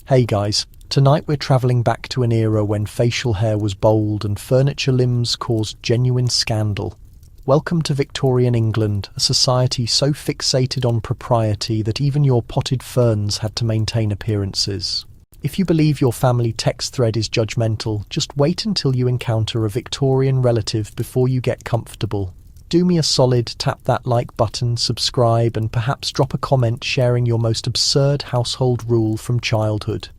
Hey guys, tonight we're travelling back to an era when facial hair was bold and furniture limbs caused genuine scandal. Welcome to Victorian England, a society so fixated on propriety that even your potted ferns had to maintain appearances. If you believe your family text thread is judgmental, just wait until you encounter a Victorian relative before you get comfortable. Do me a solid, tap that like button, subscribe, and perhaps drop a comment sharing your most absurd household rule from childhood.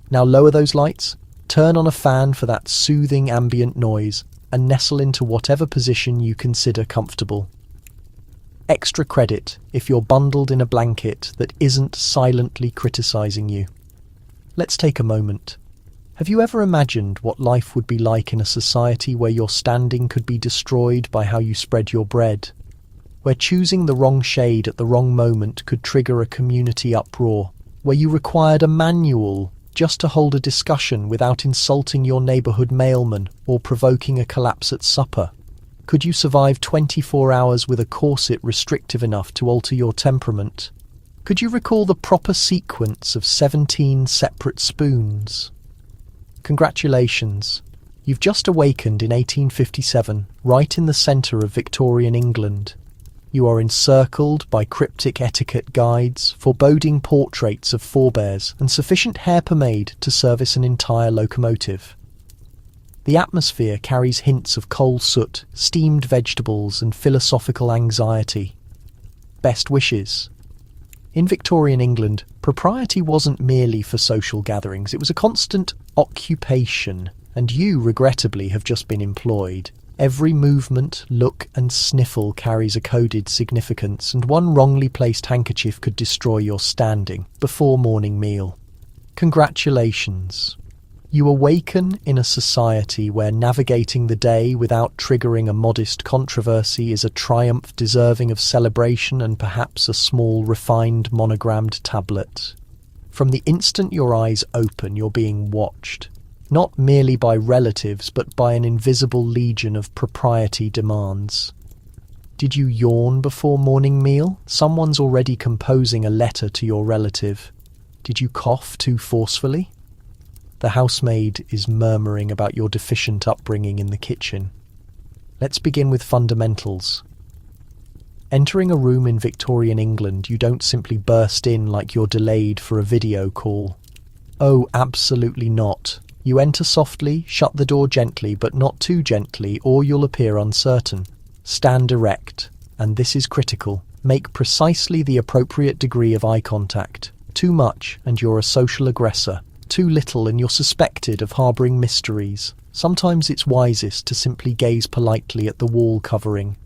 Now lower those lights, turn on a fan for that soothing ambient noise, and nestle into whatever position you consider comfortable. Extra credit if you're bundled in a blanket that isn't silently criticizing you. Let's take a moment. Have you ever imagined what life would be like in a society where your standing could be destroyed by how you spread your bread? Where choosing the wrong shade at the wrong moment could trigger a community uproar? Where you required a manual just to hold a discussion without insulting your neighbourhood mailman or provoking a collapse at supper? Could you survive 24 hours with a corset restrictive enough to alter your temperament? Could you recall the proper sequence of 17 separate spoons? Congratulations. You've just awakened in 1857, right in the centre of Victorian England. You are encircled by cryptic etiquette guides, foreboding portraits of forebears, and sufficient hair pomade to service an entire locomotive. The atmosphere carries hints of coal soot, steamed vegetables, and philosophical anxiety. Best wishes. In Victorian England, propriety wasn't merely for social gatherings, it was a constant occupation, and you, regrettably, have just been employed. Every movement, look, and sniffle carries a coded significance, and one wrongly placed handkerchief could destroy your standing before morning meal. Congratulations. You awaken in a society where navigating the day without triggering a modest controversy is a triumph deserving of celebration and perhaps a small, refined, monogrammed tablet. From the instant your eyes open, you're being watched, not merely by relatives, but by an invisible legion of propriety demands. Did you yawn before morning meal? Someone's already composing a letter to your relative. Did you cough too forcefully? The housemaid is murmuring about your deficient upbringing in the kitchen. Let's begin with fundamentals. Entering a room in Victorian England, you don't simply burst in like you're delayed for a video call. Oh, absolutely not. You enter softly, shut the door gently, but not too gently, or you'll appear uncertain. Stand erect, and this is critical. Make precisely the appropriate degree of eye contact. Too much, and you're a social aggressor. Too little and you're suspected of harbouring mysteries. Sometimes it's wisest to simply gaze politely at the wall covering.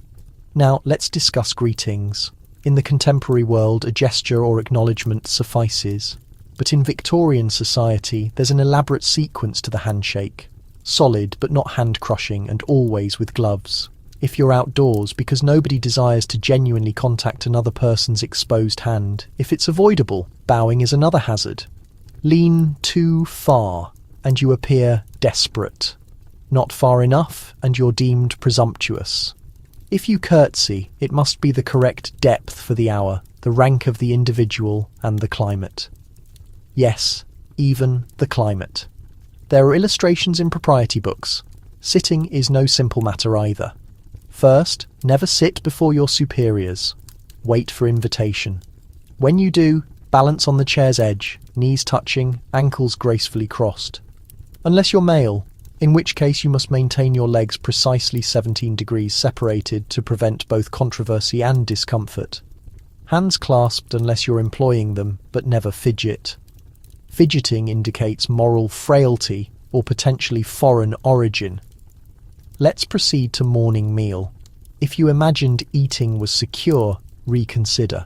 Now, let's discuss greetings. In the contemporary world, a gesture or acknowledgement suffices. But in Victorian society, there's an elaborate sequence to the handshake. Solid, but not hand-crushing, and always with gloves. If you're outdoors, because nobody desires to genuinely contact another person's exposed hand. If it's avoidable, bowing is another hazard. Lean too far, and you appear desperate. Not far enough, and you're deemed presumptuous. If you curtsy, it must be the correct depth for the hour, the rank of the individual, and the climate. Yes, even the climate. There are illustrations in propriety books. Sitting is no simple matter either. First, never sit before your superiors. Wait for invitation. When you do, balance on the chair's edge, knees touching, ankles gracefully crossed. Unless you're male, in which case you must maintain your legs precisely 17 degrees separated to prevent both controversy and discomfort. Hands clasped unless you're employing them, but never fidget. Fidgeting indicates moral frailty or potentially foreign origin. Let's proceed to morning meal. If you imagined eating was secure, reconsider.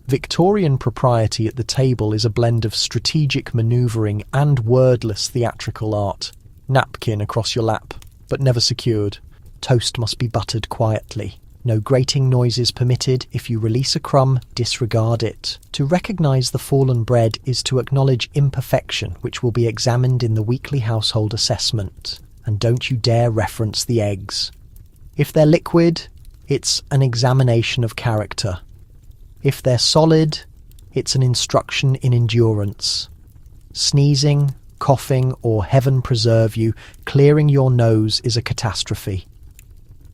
Victorian propriety at the table is a blend of strategic manoeuvring and wordless theatrical art. Napkin across your lap, but never secured. Toast must be buttered quietly. No grating noises permitted. If you release a crumb, disregard it. To recognise the fallen bread is to acknowledge imperfection, which will be examined in the weekly household assessment. And don't you dare reference the eggs. If they're liquid, it's an examination of character. If they're solid, it's an instruction in endurance. Sneezing, coughing, or heaven preserve you, clearing your nose is a catastrophe.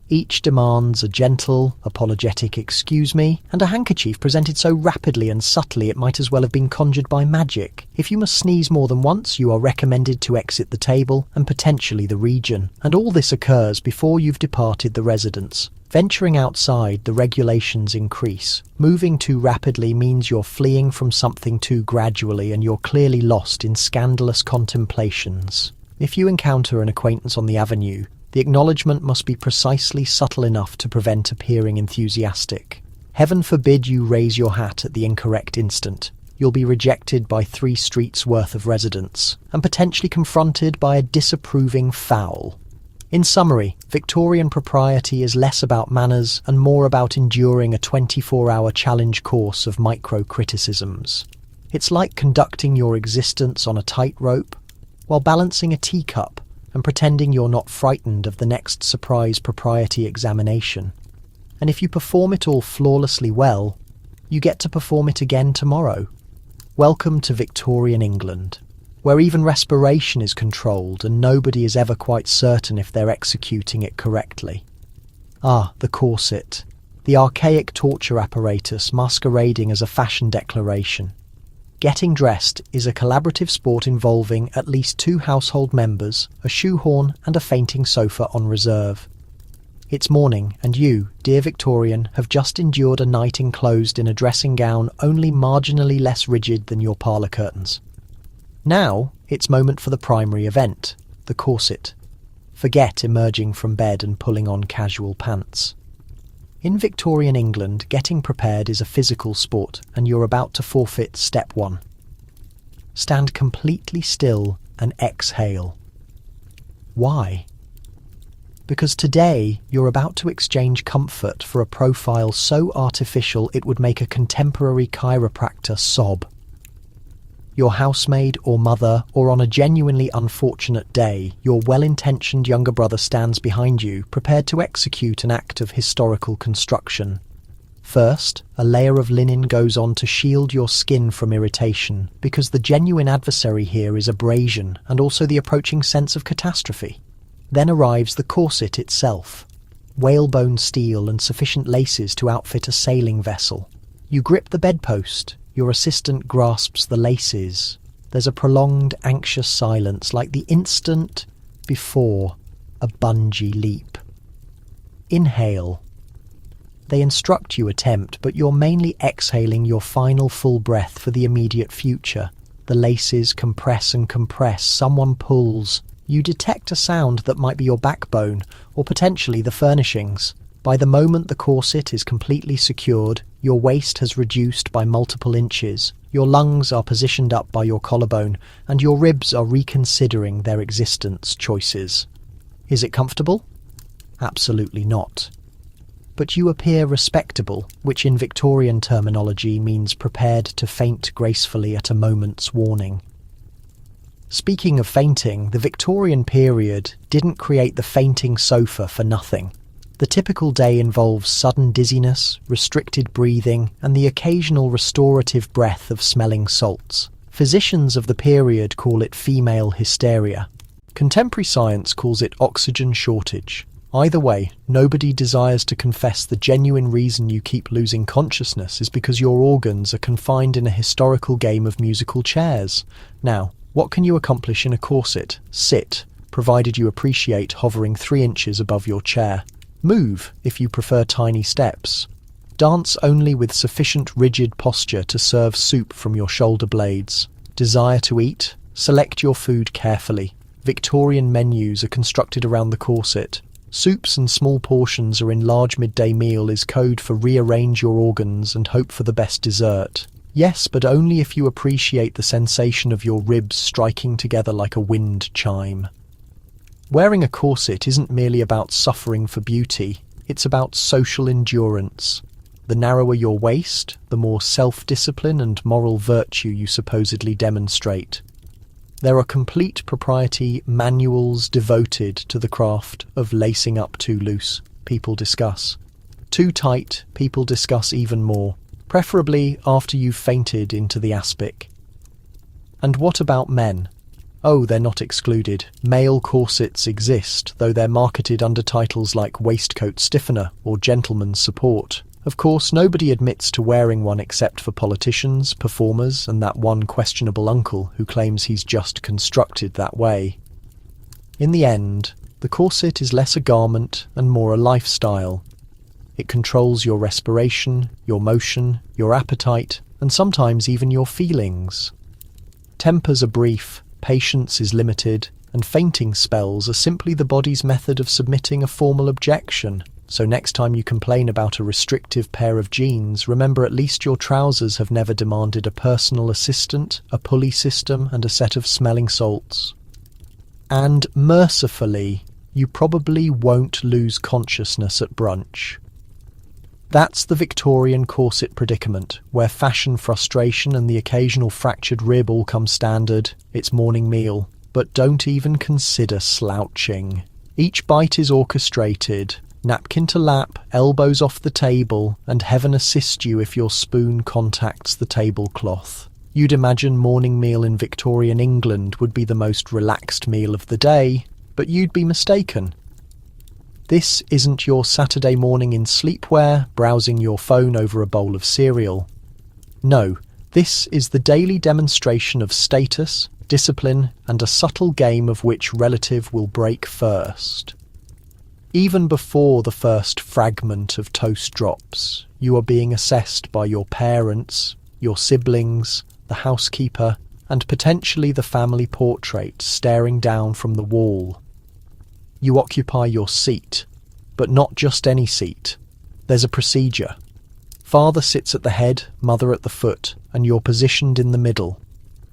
Each demands a gentle, apologetic excuse me, and a handkerchief presented so rapidly and subtly it might as well have been conjured by magic. If you must sneeze more than once, you are recommended to exit the table and potentially the region. And all this occurs before you've departed the residence. Venturing outside, the regulations increase. Moving too rapidly means you're fleeing from something too gradually and you're clearly lost in scandalous contemplations. If you encounter an acquaintance on the avenue, the acknowledgement must be precisely subtle enough to prevent appearing enthusiastic. Heaven forbid you raise your hat at the incorrect instant. You'll be rejected by 3 streets worth of residents and potentially confronted by a disapproving fowl. In summary, Victorian propriety is less about manners and more about enduring a 24-hour challenge course of micro-criticisms. It's like conducting your existence on a tightrope while balancing a teacup and pretending you're not frightened of the next surprise propriety examination. And if you perform it all flawlessly well, you get to perform it again tomorrow. Welcome to Victorian England, where even respiration is controlled and nobody is ever quite certain if they're executing it correctly. Ah, the corset, the archaic torture apparatus masquerading as a fashion declaration. Getting dressed is a collaborative sport involving at least 2 household members, a shoehorn and a fainting sofa on reserve. It's morning and you, dear Victorian, have just endured a night enclosed in a dressing gown only marginally less rigid than your parlour curtains. Now, it's moment for the primary event, the corset. Forget emerging from bed and pulling on casual pants. In Victorian England, getting prepared is a physical sport, and you're about to forfeit step 1. Stand completely still and exhale. Why? Because today you're about to exchange comfort for a profile so artificial it would make a contemporary chiropractor sob. Your housemaid or mother, or on a genuinely unfortunate day, your well-intentioned younger brother stands behind you, prepared to execute an act of historical construction. First, a layer of linen goes on to shield your skin from irritation, because the genuine adversary here is abrasion and also the approaching sense of catastrophe. Then arrives the corset itself. Whalebone steel and sufficient laces to outfit a sailing vessel. You grip the bedpost. Your assistant grasps the laces. There's a prolonged, anxious silence, like the instant before a bungee leap. Inhale. They instruct you attempt, but you're mainly exhaling your final full breath for the immediate future. The laces compress and compress. Someone pulls. You detect a sound that might be your backbone, or potentially the furnishings. By the moment the corset is completely secured, your waist has reduced by multiple inches, your lungs are positioned up by your collarbone, and your ribs are reconsidering their existence choices. Is it comfortable? Absolutely not. But you appear respectable, which in Victorian terminology means prepared to faint gracefully at a moment's warning. Speaking of fainting, the Victorian period didn't create the fainting sofa for nothing. The typical day involves sudden dizziness, restricted breathing, and the occasional restorative breath of smelling salts. Physicians of the period call it female hysteria. Contemporary science calls it oxygen shortage. Either way, nobody desires to confess the genuine reason you keep losing consciousness is because your organs are confined in a historical game of musical chairs. Now, what can you accomplish in a corset? Sit, provided you appreciate hovering 3 inches above your chair. Move, if you prefer tiny steps. Dance only with sufficient rigid posture to serve soup from your shoulder blades. Desire to eat? Select your food carefully. Victorian menus are constructed around the corset. Soups and small portions or in large midday meal is code for rearrange your organs and hope for the best dessert. Yes, but only if you appreciate the sensation of your ribs striking together like a wind chime. Wearing a corset isn't merely about suffering for beauty, it's about social endurance. The narrower your waist, the more self-discipline and moral virtue you supposedly demonstrate. There are complete propriety manuals devoted to the craft of lacing up too loose, people discuss. Too tight, people discuss even more, preferably after you've fainted into the aspic. And what about men? Oh, they're not excluded. Male corsets exist, though they're marketed under titles like waistcoat stiffener or gentleman's support. Of course, nobody admits to wearing one except for politicians, performers, and that one questionable uncle who claims he's just constructed that way. In the end, the corset is less a garment and more a lifestyle. It controls your respiration, your motion, your appetite, and sometimes even your feelings. Tempers are brief, patience is limited, and fainting spells are simply the body's method of submitting a formal objection. So next time you complain about a restrictive pair of jeans, remember at least your trousers have never demanded a personal assistant, a pulley system, and a set of smelling salts. And mercifully, you probably won't lose consciousness at brunch. That's the Victorian corset predicament, where fashion frustration and the occasional fractured rib all come standard. It's morning meal. But don't even consider slouching. Each bite is orchestrated. Napkin to lap, elbows off the table, and heaven assist you if your spoon contacts the tablecloth. You'd imagine morning meal in Victorian England would be the most relaxed meal of the day, but you'd be mistaken. This isn't your Saturday morning in sleepwear, browsing your phone over a bowl of cereal. No, this is the daily demonstration of status, discipline, and a subtle game of which relative will break first. Even before the first fragment of toast drops, you are being assessed by your parents, your siblings, the housekeeper, and potentially the family portrait staring down from the wall. You occupy your seat, but not just any seat. There's a procedure. Father sits at the head, mother at the foot, and you're positioned in the middle,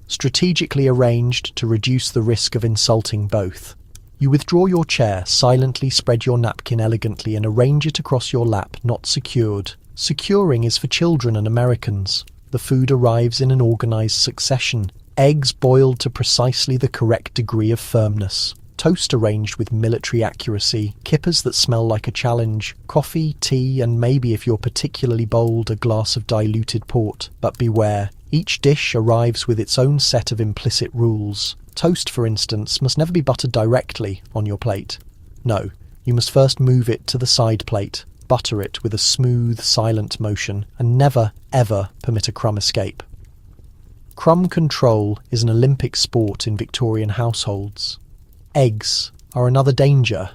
strategically arranged to reduce the risk of insulting both. You withdraw your chair, silently spread your napkin elegantly and arrange it across your lap, not secured. Securing is for children and Americans. The food arrives in an organised succession. Eggs boiled to precisely the correct degree of firmness. Toast arranged with military accuracy. Kippers that smell like a challenge. Coffee, tea, and maybe, if you're particularly bold, a glass of diluted port. But beware. Each dish arrives with its own set of implicit rules. Toast, for instance, must never be buttered directly on your plate. No, you must first move it to the side plate, butter it with a smooth, silent motion, and never, ever permit a crumb escape. Crumb control is an Olympic sport in Victorian households. Eggs are another danger.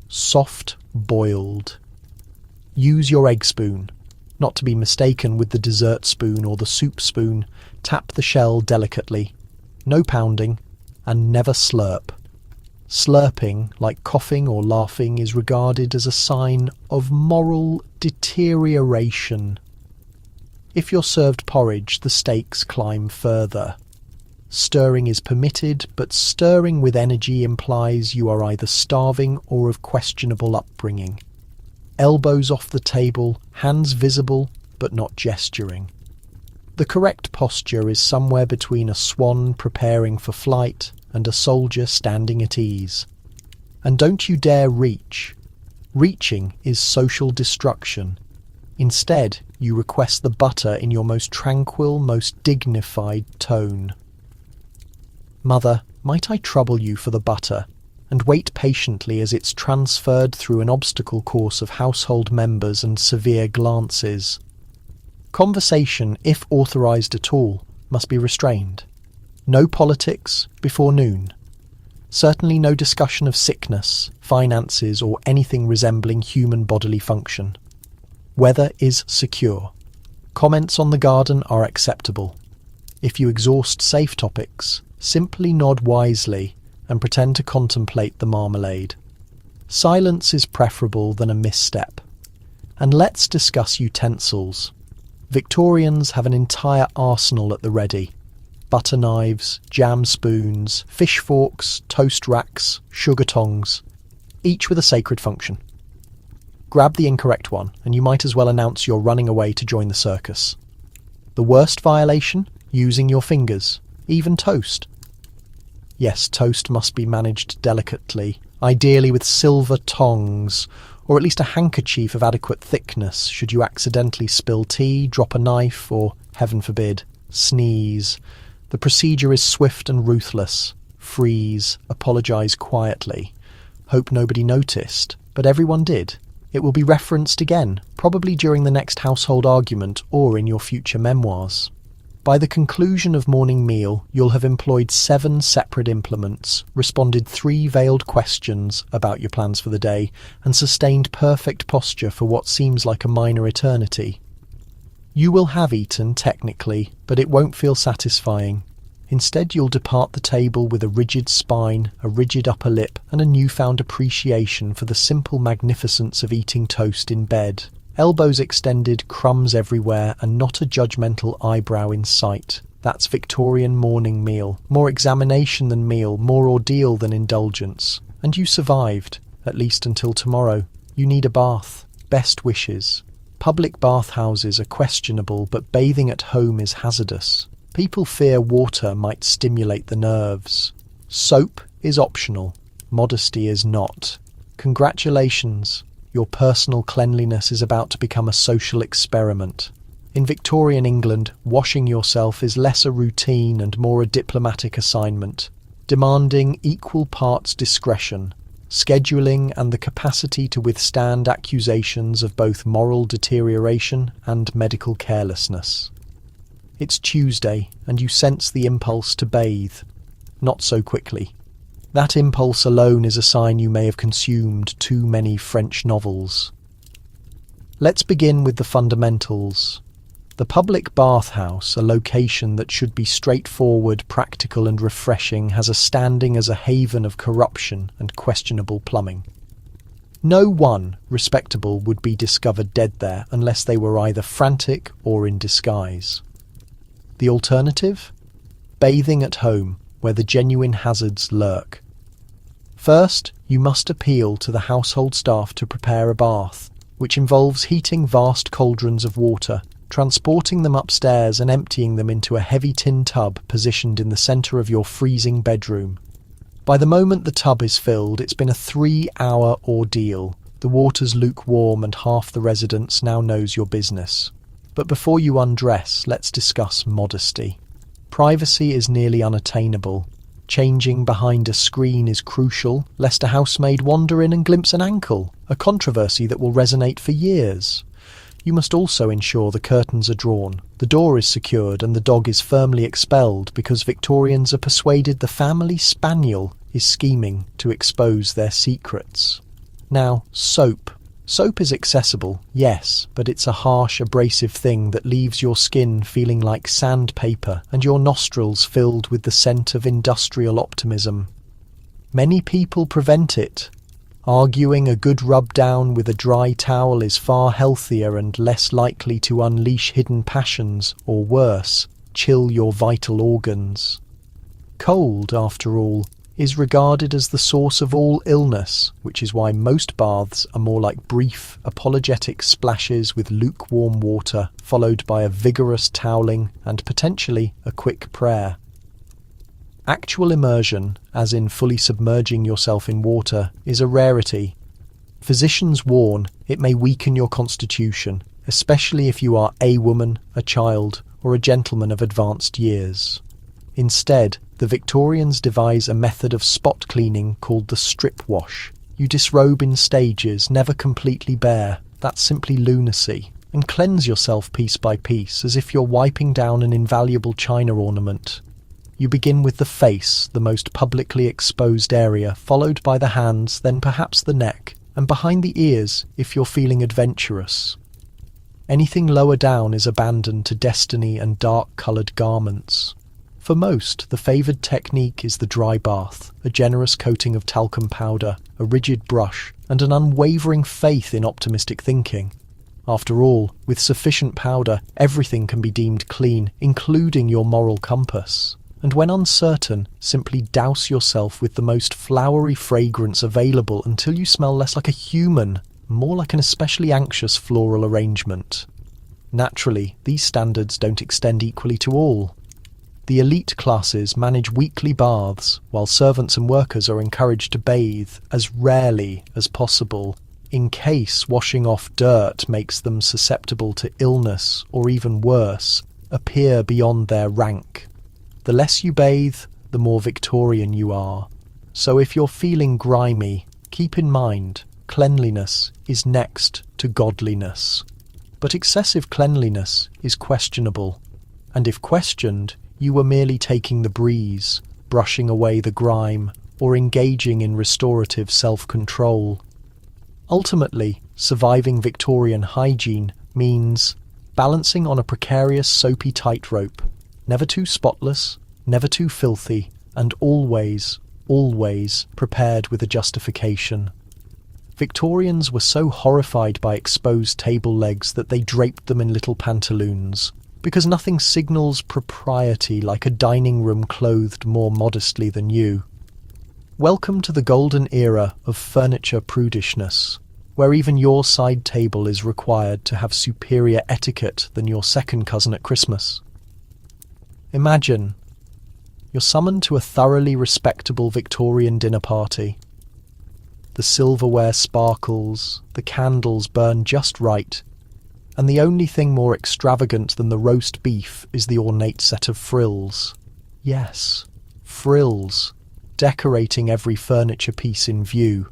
Soft boiled. Use your egg spoon. Not to be mistaken with the dessert spoon or the soup spoon. Tap the shell delicately. No pounding, and never slurp. Slurping, like coughing or laughing, is regarded as a sign of moral deterioration. If you're served porridge, the stakes climb further. Stirring is permitted, but stirring with energy implies you are either starving or of questionable upbringing. Elbows off the table, hands visible, but not gesturing. The correct posture is somewhere between a swan preparing for flight and a soldier standing at ease. And don't you dare reach. Reaching is social destruction. Instead, you request the butter in your most tranquil, most dignified tone. Mother, might I trouble you for the butter? And wait patiently as it's transferred through an obstacle course of household members and severe glances. Conversation, if authorised at all, must be restrained. No politics before noon. Certainly no discussion of sickness, finances, or anything resembling human bodily function. Weather is secure. Comments on the garden are acceptable. If you exhaust safe topics, simply nod wisely and pretend to contemplate the marmalade. Silence is preferable than a misstep. And let's discuss utensils. Victorians have an entire arsenal at the ready. Butter knives, jam spoons, fish forks, toast racks, sugar tongs, each with a sacred function. Grab the incorrect one, and you might as well announce you're running away to join the circus. The worst violation? Using your fingers, even toast. Yes, toast must be managed delicately, ideally with silver tongs, or at least a handkerchief of adequate thickness should you accidentally spill tea, drop a knife, or, heaven forbid, sneeze. The procedure is swift and ruthless. Freeze, apologize quietly. Hope nobody noticed, but everyone did. It will be referenced again, probably during the next household argument or in your future memoirs. By the conclusion of morning meal, you'll have employed 7 separate implements, responded 3 veiled questions about your plans for the day, and sustained perfect posture for what seems like a minor eternity. You will have eaten, technically, but it won't feel satisfying. Instead, you'll depart the table with a rigid spine, a rigid upper lip, and a newfound appreciation for the simple magnificence of eating toast in bed. Elbows extended, crumbs everywhere, and not a judgmental eyebrow in sight. That's Victorian morning meal. More examination than meal, more ordeal than indulgence. And you survived, at least until tomorrow. You need a bath. Best wishes. Public bathhouses are questionable, but bathing at home is hazardous. People fear water might stimulate the nerves. Soap is optional. Modesty is not. Congratulations. Your personal cleanliness is about to become a social experiment. In Victorian England, washing yourself is less a routine and more a diplomatic assignment, demanding equal parts discretion, scheduling, and the capacity to withstand accusations of both moral deterioration and medical carelessness. It's Tuesday, and you sense the impulse to bathe. Not so quickly. That impulse alone is a sign you may have consumed too many French novels. Let's begin with the fundamentals. The public bathhouse, a location that should be straightforward, practical and refreshing, has a standing as a haven of corruption and questionable plumbing. No one respectable would be discovered dead there unless they were either frantic or in disguise. The alternative? Bathing at home, where the genuine hazards lurk. First, you must appeal to the household staff to prepare a bath, which involves heating vast cauldrons of water, transporting them upstairs and emptying them into a heavy tin tub positioned in the centre of your freezing bedroom. By the moment the tub is filled, it's been a 3-hour ordeal. The water's lukewarm and half the residence now knows your business. But before you undress, let's discuss modesty. Privacy is nearly unattainable. Changing behind a screen is crucial, lest a housemaid wander in and glimpse an ankle, a controversy that will resonate for years. You must also ensure the curtains are drawn, the door is secured and the dog is firmly expelled because Victorians are persuaded the family spaniel is scheming to expose their secrets. Now, soap. Soap is accessible, yes, but it's a harsh, abrasive thing that leaves your skin feeling like sandpaper and your nostrils filled with the scent of industrial optimism. Many people prevent it, arguing a good rub-down with a dry towel is far healthier and less likely to unleash hidden passions, or worse, chill your vital organs. Cold, after all, is regarded as the source of all illness, which is why most baths are more like brief, apologetic splashes with lukewarm water, followed by a vigorous toweling and potentially a quick prayer. Actual immersion, as in fully submerging yourself in water, is a rarity. Physicians warn it may weaken your constitution, especially if you are a woman, a child, or a gentleman of advanced years. Instead, the Victorians devise a method of spot cleaning called the strip wash. You disrobe in stages, never completely bare. That's simply lunacy. And cleanse yourself piece by piece, as if you're wiping down an invaluable china ornament. You begin with the face, the most publicly exposed area, followed by the hands, then perhaps the neck, and behind the ears if you're feeling adventurous. Anything lower down is abandoned to destiny and dark-coloured garments. For most, the favoured technique is the dry bath, a generous coating of talcum powder, a rigid brush, and an unwavering faith in optimistic thinking. After all, with sufficient powder, everything can be deemed clean, including your moral compass. And when uncertain, simply douse yourself with the most flowery fragrance available until you smell less like a human, more like an especially anxious floral arrangement. Naturally, these standards don't extend equally to all. The elite classes manage weekly baths, while servants and workers are encouraged to bathe as rarely as possible, in case washing off dirt makes them susceptible to illness or, even worse, appear beyond their rank. The less you bathe, the more Victorian you are. So if you're feeling grimy, keep in mind, cleanliness is next to godliness. But excessive cleanliness is questionable, and if questioned, you were merely taking the breeze, brushing away the grime, or engaging in restorative self-control. Ultimately, surviving Victorian hygiene means balancing on a precarious soapy tightrope, never too spotless, never too filthy, and always prepared with a justification. Victorians were so horrified by exposed table legs that they draped them in little pantaloons, because nothing signals propriety like a dining room clothed more modestly than you. Welcome to the golden era of furniture prudishness, where even your side table is required to have superior etiquette than your second cousin at Christmas. Imagine you're summoned to a thoroughly respectable Victorian dinner party. The silverware sparkles, the candles burn just right, and the only thing more extravagant than the roast beef is the ornate set of frills. Yes, frills, decorating every furniture piece in view.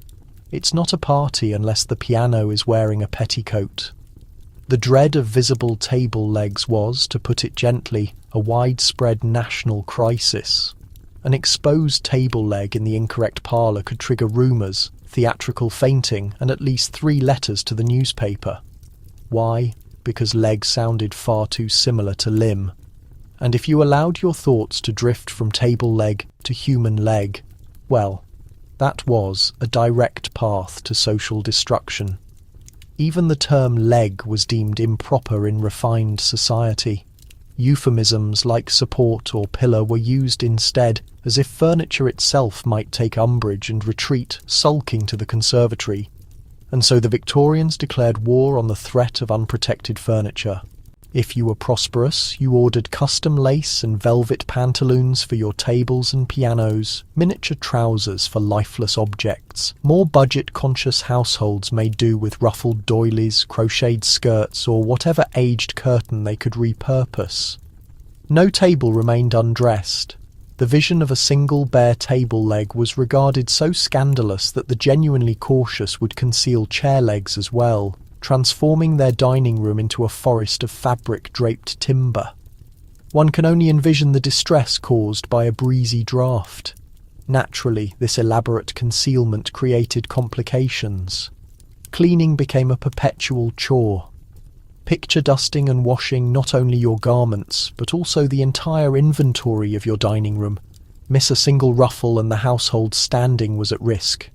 It's not a party unless the piano is wearing a petticoat. The dread of visible table legs was, to put it gently, a widespread national crisis. An exposed table leg in the incorrect parlour could trigger rumours, theatrical fainting, and at least 3 letters to the newspaper. Why? Because leg sounded far too similar to limb. And if you allowed your thoughts to drift from table leg to human leg, well, that was a direct path to social destruction. Even the term leg was deemed improper in refined society. Euphemisms like support or pillar were used instead, as if furniture itself might take umbrage and retreat, sulking to the conservatory. And so the Victorians declared war on the threat of unprotected furniture. If you were prosperous, you ordered custom lace and velvet pantaloons for your tables and pianos, miniature trousers for lifeless objects. More budget-conscious households made do with ruffled doilies, crocheted skirts, or whatever aged curtain they could repurpose. No table remained undressed. The vision of a single bare table leg was regarded so scandalous that the genuinely cautious would conceal chair legs as well, transforming their dining room into a forest of fabric-draped timber. One can only envision the distress caused by a breezy draught. Naturally, this elaborate concealment created complications. Cleaning became a perpetual chore. Picture dusting and washing not only your garments, but also the entire inventory of your dining room. Miss a single ruffle and the household's standing was at risk.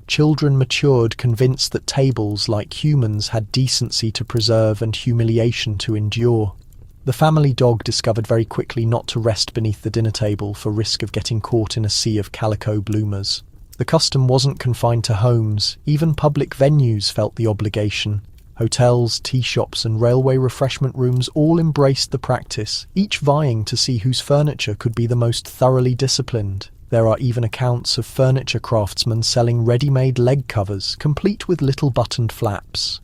Children matured convinced that tables, like humans, had decency to preserve and humiliation to endure. The family dog discovered very quickly not to rest beneath the dinner table for risk of getting caught in a sea of calico bloomers. The custom wasn't confined to homes, even public venues felt the obligation. Hotels, tea shops and railway refreshment rooms all embraced the practice, each vying to see whose furniture could be the most thoroughly disciplined. There are even accounts of furniture craftsmen selling ready-made leg covers, complete with little buttoned flaps.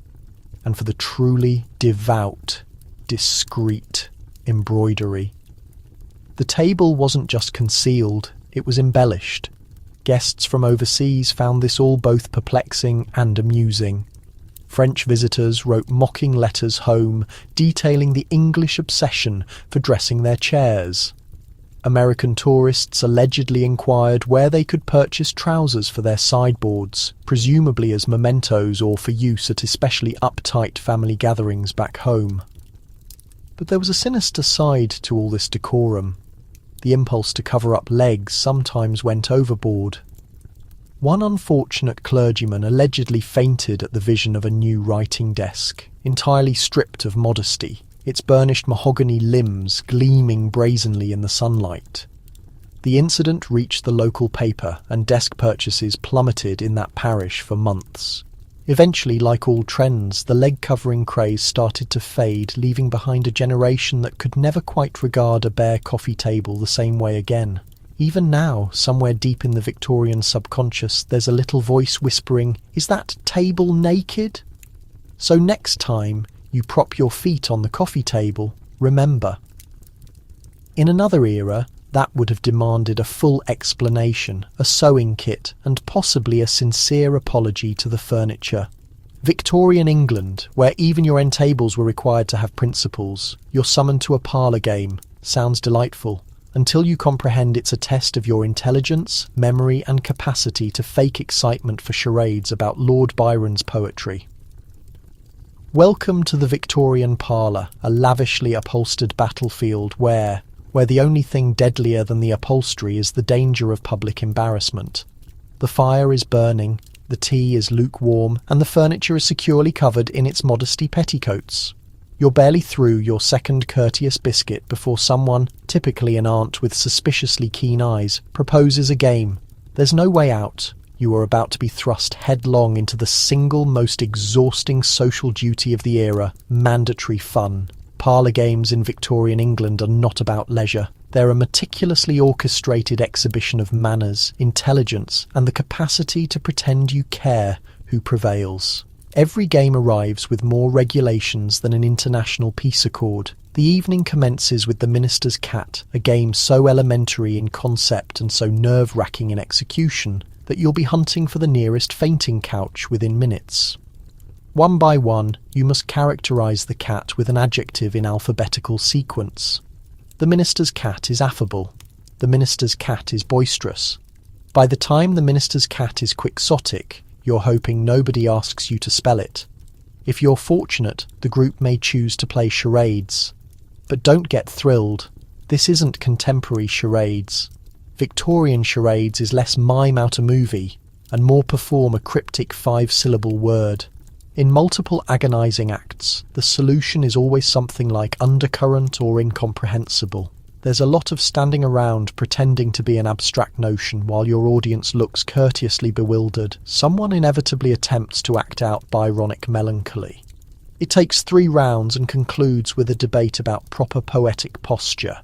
And for the truly devout, discreet embroidery. The table wasn't just concealed, it was embellished. Guests from overseas found this all both perplexing and amusing. French visitors wrote mocking letters home, detailing the English obsession for dressing their chairs. American tourists allegedly inquired where they could purchase trousers for their sideboards, presumably as mementos or for use at especially uptight family gatherings back home. But there was a sinister side to all this decorum. The impulse to cover up legs sometimes went overboard. One unfortunate clergyman allegedly fainted at the vision of a new writing desk, entirely stripped of modesty, its burnished mahogany limbs gleaming brazenly in the sunlight. The incident reached the local paper, and desk purchases plummeted in that parish for months. Eventually, like all trends, the leg-covering craze started to fade, leaving behind a generation that could never quite regard a bare coffee table the same way again. Even now, somewhere deep in the Victorian subconscious, there's a little voice whispering, "Is that table naked?" So next time you prop your feet on the coffee table, remember. In another era, That would have demanded a full explanation, a sewing kit, and possibly a sincere apology to the furniture. Victorian England, where even your end tables were required to have principles, you're summoned to a parlour game. Sounds delightful, until you comprehend it's a test of your intelligence, memory and capacity to fake excitement for charades about Lord Byron's poetry. Welcome to the Victorian parlour, a lavishly upholstered battlefield where the only thing deadlier than the upholstery is the danger of public embarrassment. The fire is burning, the tea is lukewarm, and the furniture is securely covered in its modesty petticoats. You're barely through your second courteous biscuit before someone, typically an aunt with suspiciously keen eyes, proposes a game. There's no way out. You are about to be thrust headlong into the single most exhausting social duty of the era, mandatory fun. Parlour games in Victorian England are not about leisure. They're a meticulously orchestrated exhibition of manners, intelligence, and the capacity to pretend you care who prevails. Every game arrives with more regulations than an international peace accord. The evening commences with the Minister's Cat, a game so elementary in concept and so nerve-wracking in execution that you'll be hunting for the nearest fainting couch within minutes. One by one, you must characterise the cat with an adjective in alphabetical sequence. The Minister's Cat is affable. The Minister's Cat is boisterous. By the time the Minister's Cat is quixotic, you're hoping nobody asks you to spell it. If you're fortunate, the group may choose to play charades. But don't get thrilled. This isn't contemporary charades. Victorian charades is less mime out a movie and more perform a cryptic 5-syllable word. In multiple agonising acts, the solution is always something like undercurrent or incomprehensible. There's a lot of standing around pretending to be an abstract notion while your audience looks courteously bewildered. Someone inevitably attempts to act out Byronic melancholy. It takes 3 rounds and concludes with a debate about proper poetic posture.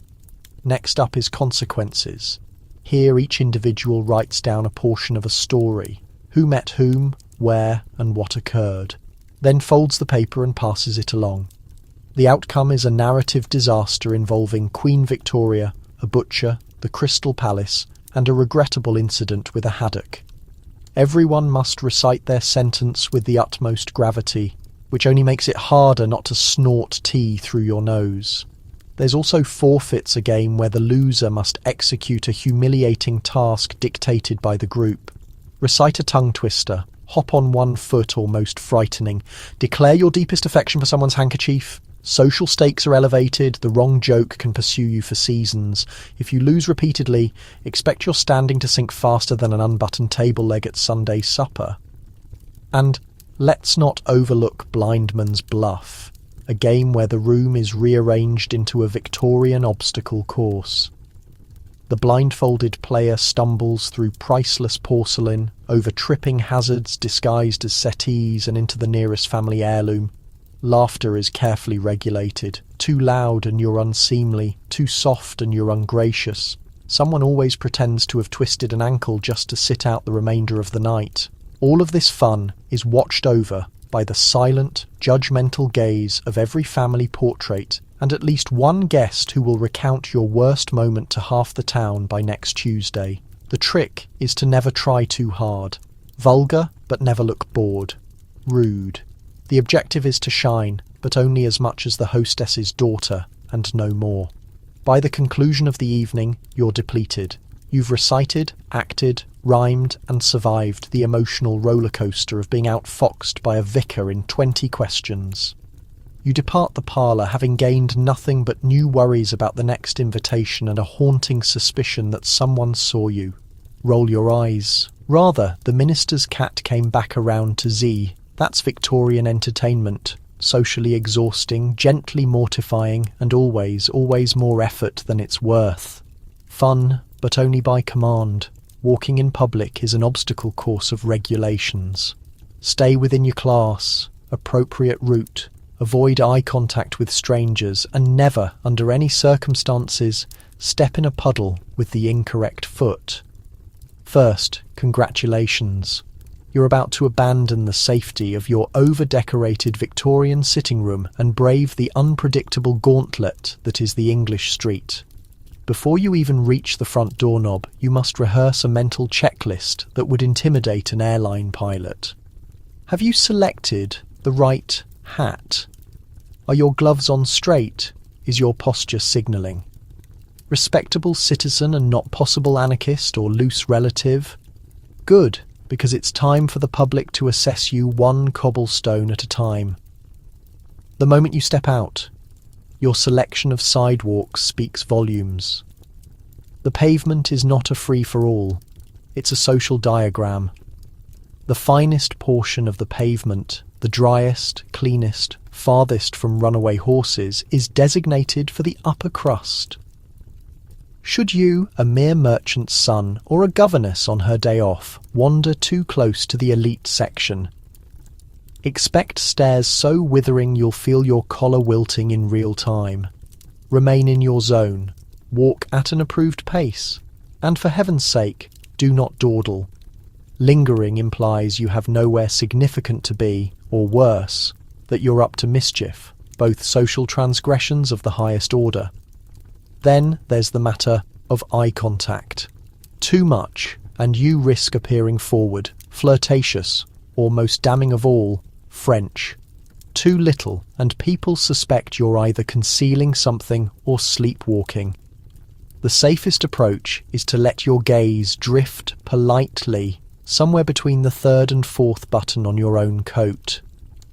Next up is consequences. Here each individual writes down a portion of a story. Who met whom, where, and what occurred. Then folds the paper and passes it along. The outcome is a narrative disaster involving Queen Victoria, a butcher, the Crystal Palace, and a regrettable incident with a haddock. Everyone must recite their sentence with the utmost gravity, which only makes it harder not to snort tea through your nose. There's also Forfeits, a game where the loser must execute a humiliating task dictated by the group. Recite a tongue twister, hop on one foot almost frightening, declare your deepest affection for someone's handkerchief. Social stakes are elevated, the wrong joke can pursue you for seasons. If you lose repeatedly, expect your standing to sink faster than an unbuttoned table leg at Sunday supper. And let's not overlook Blindman's Bluff, a game where the room is rearranged into a Victorian obstacle course. The blindfolded player stumbles through priceless porcelain, over tripping hazards disguised as settees and into the nearest family heirloom. Laughter is carefully regulated. Too loud and you're unseemly, too soft and you're ungracious. Someone always pretends to have twisted an ankle just to sit out the remainder of the night. All of this fun is watched over by the silent, judgmental gaze of every family portrait and at least one guest who will recount your worst moment to half the town by next Tuesday. The trick is to never try too hard. Vulgar, but never look bored. Rude. The objective is to shine, but only as much as the hostess's daughter, and no more. By the conclusion of the evening, you're depleted. You've recited, acted, rhymed, and survived the emotional rollercoaster of being outfoxed by a vicar in 20 questions. You depart the parlour having gained nothing but new worries about the next invitation and a haunting suspicion that someone saw you. Roll your eyes. Rather, the Minister's Cat came back around to Z. That's Victorian entertainment. Socially exhausting, gently mortifying, and always more effort than it's worth. Fun, but only by command. Walking in public is an obstacle course of regulations. Stay within your class. Appropriate route. Avoid eye contact with strangers, and never, under any circumstances, step in a puddle with the incorrect foot. First, congratulations. You're about to abandon the safety of your over-decorated Victorian sitting room and brave the unpredictable gauntlet that is the English street. Before you even reach the front doorknob, you must rehearse a mental checklist that would intimidate an airline pilot. Have you selected the right hat? Are your gloves on straight? Is your posture signalling? Respectable citizen and not possible anarchist or loose relative? Good, because it's time for the public to assess you one cobblestone at a time. The moment you step out, your selection of sidewalks speaks volumes. The pavement is not a free-for-all, it's a social diagram. The finest portion of the pavement, the driest, cleanest, farthest from runaway horses, is designated for the upper crust. Should you, a mere merchant's son or a governess on her day off, wander too close to the elite section, expect stares so withering you'll feel your collar wilting in real time. Remain in your zone, walk at an approved pace, and for heaven's sake, do not dawdle. Lingering implies you have nowhere significant to be, or worse, that you're up to mischief, both social transgressions of the highest order. Then there's the matter of eye contact. Too much, and you risk appearing forward, flirtatious, or most damning of all, French. Too little, and people suspect you're either concealing something or sleepwalking. The safest approach is to let your gaze drift politely somewhere between the third and fourth button on your own coat.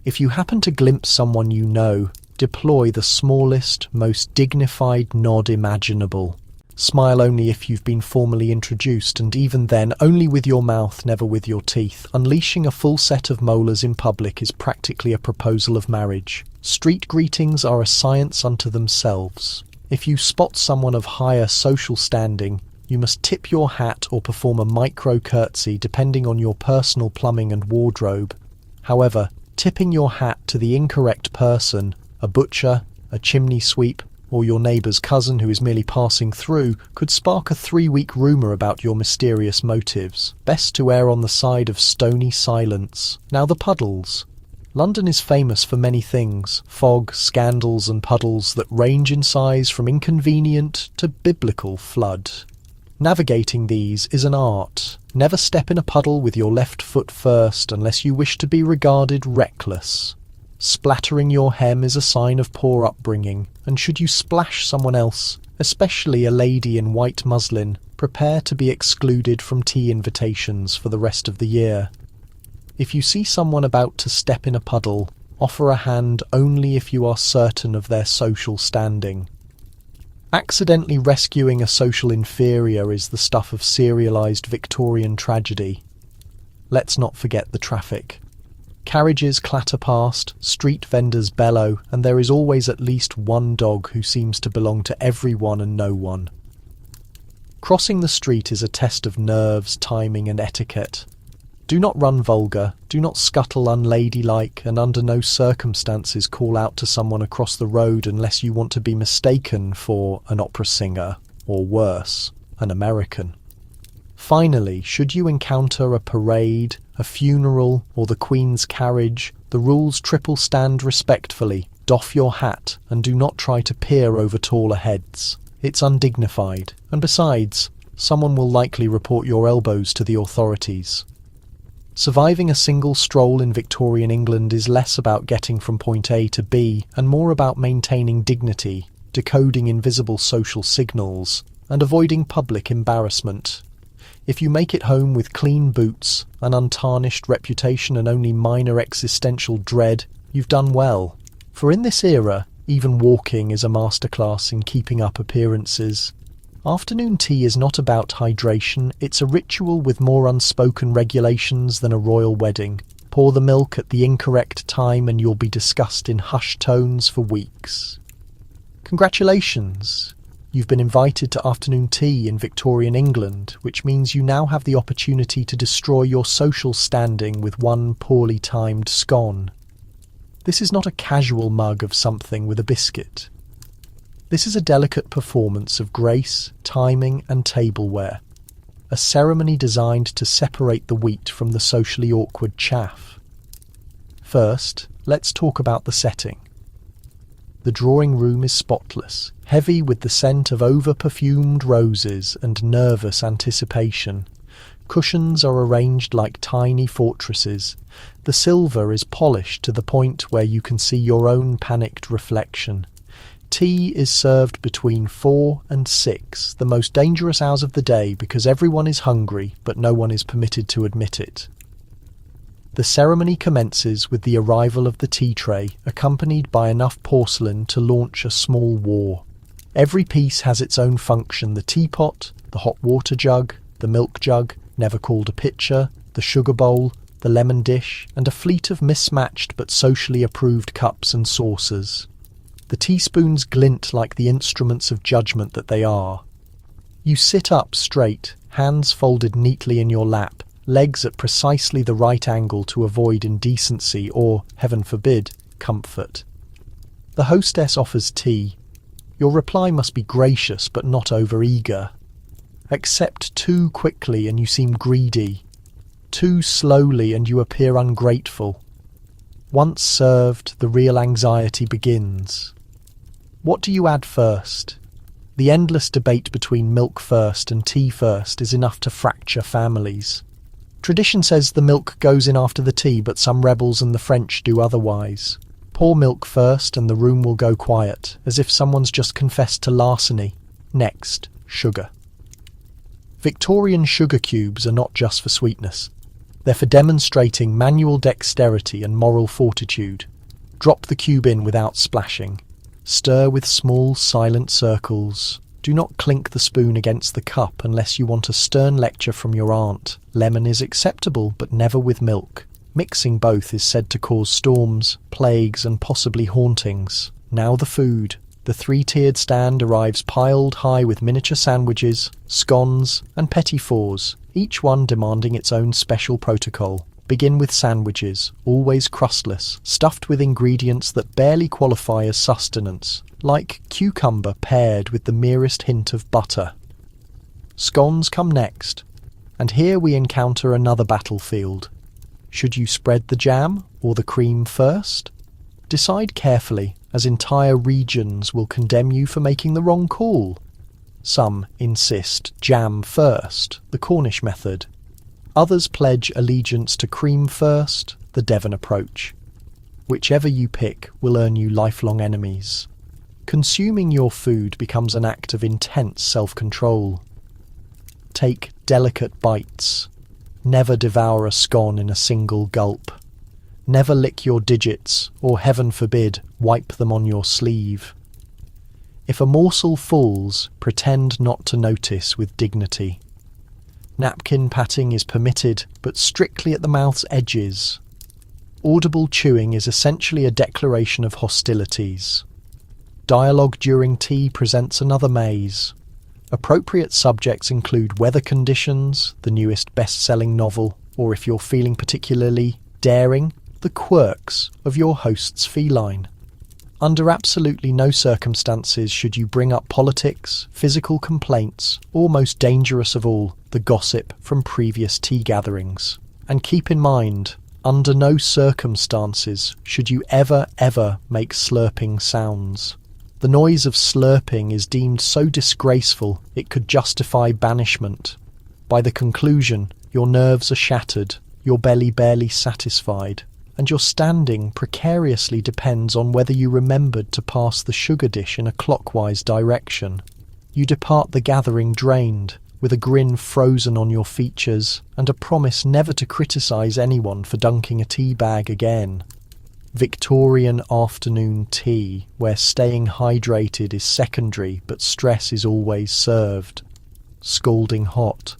If you happen to glimpse someone you know, deploy the smallest, most dignified nod imaginable. Smile only if you've been formally introduced, and even then only with your mouth, never with your teeth. Unleashing a full set of molars in public is practically a proposal of marriage. Street greetings are a science unto themselves. If you spot someone of higher social standing, you must tip your hat or perform a micro-curtsy depending on your personal plumbing and wardrobe. However, tipping your hat to the incorrect person, a butcher, a chimney sweep, or your neighbour's cousin who is merely passing through, could spark a 3-week rumour about your mysterious motives. Best to err on the side of stony silence. Now the puddles. London is famous for many things: fog, scandals and puddles that range in size from inconvenient to biblical flood. Navigating these is an art. Never step in a puddle with your left foot first unless you wish to be regarded reckless. Splattering your hem is a sign of poor upbringing, and should you splash someone else, especially a lady in white muslin, prepare to be excluded from tea invitations for the rest of the year. If you see someone about to step in a puddle, offer a hand only if you are certain of their social standing. Accidentally rescuing a social inferior is the stuff of serialised Victorian tragedy. Let's not forget the traffic. Carriages clatter past, street vendors bellow, and there is always at least one dog who seems to belong to everyone and no one. Crossing the street is a test of nerves, timing and etiquette. Do not run vulgar, do not scuttle unladylike, and under no circumstances call out to someone across the road unless you want to be mistaken for an opera singer, or worse, an American. Finally, should you encounter a parade, a funeral, or the Queen's carriage, the rules triple stand respectfully. Doff your hat and do not try to peer over taller heads. It's undignified, and besides, someone will likely report your elbows to the authorities. Surviving a single stroll in Victorian England is less about getting from point A to B and more about maintaining dignity, decoding invisible social signals, and avoiding public embarrassment. If you make it home with clean boots, an untarnished reputation and only minor existential dread, you've done well. For in this era, even walking is a masterclass in keeping up appearances. Afternoon tea is not about hydration, it's a ritual with more unspoken regulations than a royal wedding. Pour the milk at the incorrect time and you'll be discussed in hushed tones for weeks. Congratulations! You've been invited to afternoon tea in Victorian England, which means you now have the opportunity to destroy your social standing with one poorly timed scone. This is not a casual mug of something with a biscuit. This is a delicate performance of grace, timing and tableware, a ceremony designed to separate the wheat from the socially awkward chaff. First, let's talk about the setting. The drawing room is spotless, heavy with the scent of over-perfumed roses and nervous anticipation. Cushions are arranged like tiny fortresses. The silver is polished to the point where you can see your own panicked reflection. Tea is served between 4 and 6, the most dangerous hours of the day because everyone is hungry but no one is permitted to admit it. The ceremony commences with the arrival of the tea tray, accompanied by enough porcelain to launch a small war. Every piece has its own function: the teapot, the hot water jug, the milk jug, never called a pitcher, the sugar bowl, the lemon dish, and a fleet of mismatched but socially approved cups and saucers. The teaspoons glint like the instruments of judgment that they are. You sit up straight, hands folded neatly in your lap, legs at precisely the right angle to avoid indecency or, heaven forbid, comfort. The hostess offers tea. Your reply must be gracious but not over-eager. Accept too quickly and you seem greedy. Too slowly and you appear ungrateful. Once served, the real anxiety begins. What do you add first? The endless debate between milk first and tea first is enough to fracture families. Tradition says the milk goes in after the tea, but some rebels and the French do otherwise. Pour milk first and the room will go quiet, as if someone's just confessed to larceny. Next, sugar. Victorian sugar cubes are not just for sweetness. They're for demonstrating manual dexterity and moral fortitude. Drop the cube in without splashing. Stir with small, silent circles. Do not clink the spoon against the cup unless you want a stern lecture from your aunt. Lemon is acceptable, but never with milk. Mixing both is said to cause storms, plagues, and possibly hauntings. Now the food. The three-tiered stand arrives piled high with miniature sandwiches, scones, and petit fours, each one demanding its own special protocol. Begin with sandwiches, always crustless, stuffed with ingredients that barely qualify as sustenance, like cucumber paired with the merest hint of butter. Scones come next, and here we encounter another battlefield. Should you spread the jam or the cream first? Decide carefully, as entire regions will condemn you for making the wrong call. Some insist jam first, the Cornish method. Others pledge allegiance to cream first, the Devon approach. Whichever you pick will earn you lifelong enemies. Consuming your food becomes an act of intense self-control. Take delicate bites. Never devour a scone in a single gulp. Never lick your digits, or heaven forbid, wipe them on your sleeve. If a morsel falls, pretend not to notice with dignity. Napkin patting is permitted, but strictly at the mouth's edges. Audible chewing is essentially a declaration of hostilities. Dialogue during tea presents another maze. Appropriate subjects include weather conditions, the newest best-selling novel, or if you're feeling particularly daring, the quirks of your host's feline. Under absolutely no circumstances should you bring up politics, physical complaints, or most dangerous of all, the gossip from previous tea gatherings. And keep in mind, under no circumstances should you ever make slurping sounds. The noise of slurping is deemed so disgraceful it could justify banishment. By the conclusion, your nerves are shattered, your belly barely satisfied, and your standing precariously depends on whether you remembered to pass the sugar dish in a clockwise direction. You depart the gathering drained, with a grin frozen on your features, and a promise never to criticise anyone for dunking a tea bag again. Victorian afternoon tea, where staying hydrated is secondary but stress is always served. Scalding hot.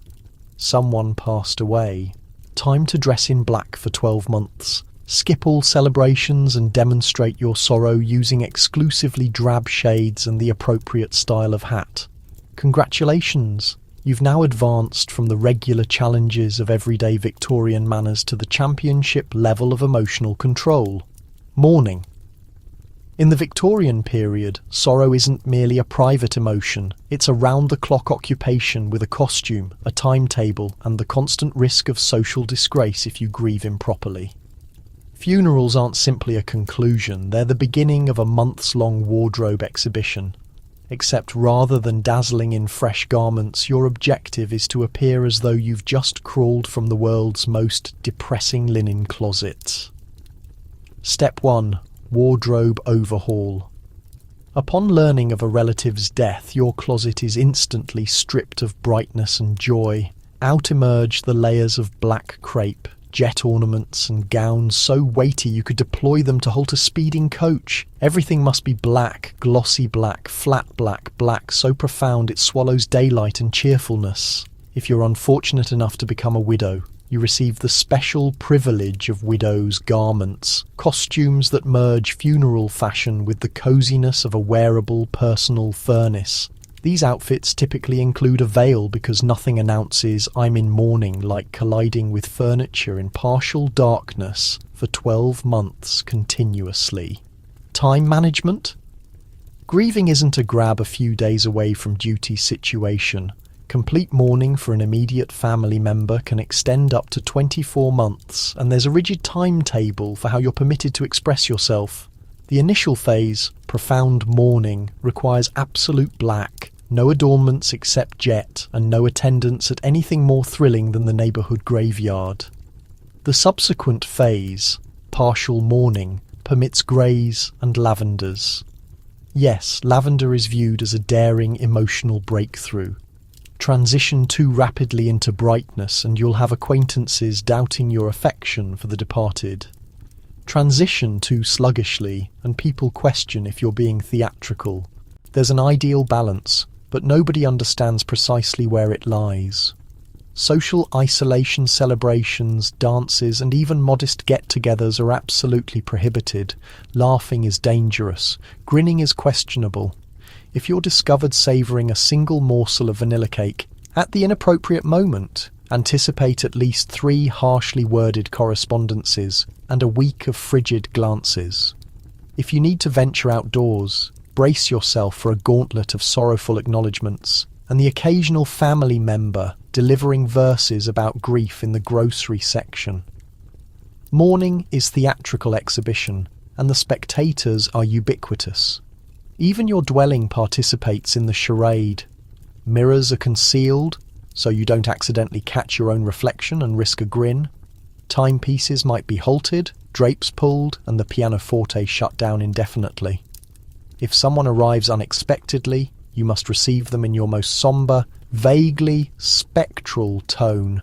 Someone passed away. Time to dress in black for 12 months. Skip all celebrations and demonstrate your sorrow using exclusively drab shades and the appropriate style of hat. Congratulations! You've now advanced from the regular challenges of everyday Victorian manners to the championship level of emotional control. Mourning. In the Victorian period, sorrow isn't merely a private emotion, it's a round-the-clock occupation with a costume, a timetable, and the constant risk of social disgrace if you grieve improperly. Funerals aren't simply a conclusion, they're the beginning of a months-long wardrobe exhibition. Except rather than dazzling in fresh garments, your objective is to appear as though you've just crawled from the world's most depressing linen closet. Step 1. Wardrobe overhaul. Upon learning of a relative's death, your closet is instantly stripped of brightness and joy. Out emerge the layers of black crepe, jet ornaments and gowns so weighty you could deploy them to halt a speeding coach. Everything must be black, glossy black, flat black, black so profound it swallows daylight and cheerfulness. If you're unfortunate enough to become a widow, you receive the special privilege of widow's garments, costumes that merge funeral fashion with the coziness of a wearable personal furnace. These outfits typically include a veil because nothing announces I'm in mourning like colliding with furniture in partial darkness for 12 months continuously. Time management? Grieving isn't a grab a few days away from duty situation. Complete mourning for an immediate family member can extend up to 24 months, and there's a rigid timetable for how you're permitted to express yourself. The initial phase, profound mourning, requires absolute black, no adornments except jet, and no attendance at anything more thrilling than the neighbourhood graveyard. The subsequent phase, partial mourning, permits greys and lavenders. Yes, lavender is viewed as a daring emotional breakthrough. Transition too rapidly into brightness and you'll have acquaintances doubting your affection for the departed. Transition too sluggishly and people question if you're being theatrical. There's an ideal balance, but nobody understands precisely where it lies. Social isolation celebrations, dances, and even modest get-togethers are absolutely prohibited. Laughing is dangerous. Grinning is questionable. If you're discovered savouring a single morsel of vanilla cake, at the inappropriate moment, anticipate at least 3 harshly worded correspondences and a week of frigid glances. If you need to venture outdoors, brace yourself for a gauntlet of sorrowful acknowledgements and the occasional family member delivering verses about grief in the grocery section. Mourning is theatrical exhibition, and the spectators are ubiquitous. Even your dwelling participates in the charade. Mirrors are concealed, so you don't accidentally catch your own reflection and risk a grin. Timepieces might be halted, drapes pulled, and the pianoforte shut down indefinitely. If someone arrives unexpectedly, you must receive them in your most sombre, vaguely spectral tone,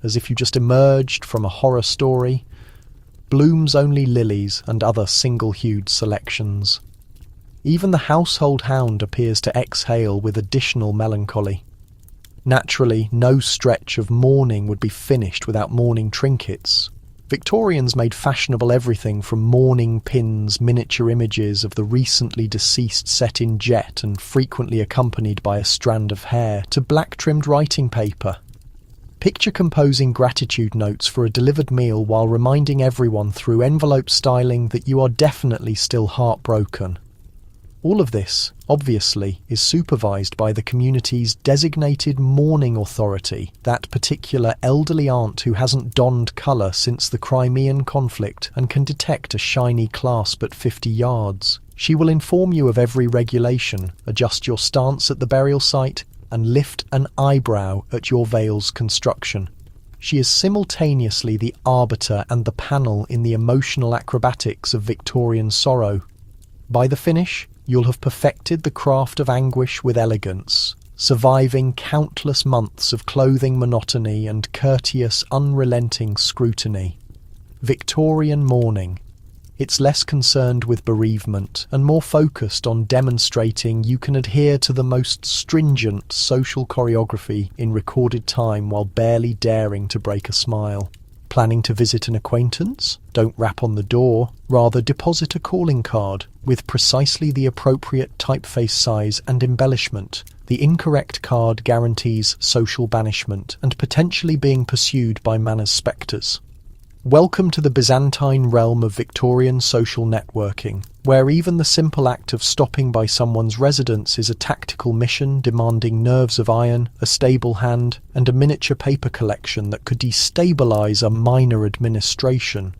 as if you just emerged from a horror story. Bloom's Only Lilies and other single-hued selections. Even the household hound appears to exhale with additional melancholy. Naturally, no stretch of mourning would be finished without mourning trinkets. Victorians made fashionable everything from mourning pins, miniature images of the recently deceased set in jet and frequently accompanied by a strand of hair, to black-trimmed writing paper. Picture composing gratitude notes for a delivered meal while reminding everyone through envelope styling that you are definitely still heartbroken. All of this, obviously, is supervised by the community's designated mourning authority, that particular elderly aunt who hasn't donned colour since the Crimean conflict and can detect a shiny clasp at 50 yards. She will inform you of every regulation, adjust your stance at the burial site, and lift an eyebrow at your veil's construction. She is simultaneously the arbiter and the panel in the emotional acrobatics of Victorian sorrow. By the finish, you'll have perfected the craft of anguish with elegance, surviving countless months of clothing monotony and courteous, unrelenting scrutiny. Victorian mourning. It's less concerned with bereavement and more focused on demonstrating you can adhere to the most stringent social choreography in recorded time while barely daring to break a smile. Planning to visit an acquaintance? Don't rap on the door, rather deposit a calling card with precisely the appropriate typeface size and embellishment. The incorrect card guarantees social banishment and potentially being pursued by manners spectres. Welcome to the Byzantine realm of Victorian social networking, where even the simple act of stopping by someone's residence is a tactical mission demanding nerves of iron, a stable hand, and a miniature paper collection that could destabilise a minor administration.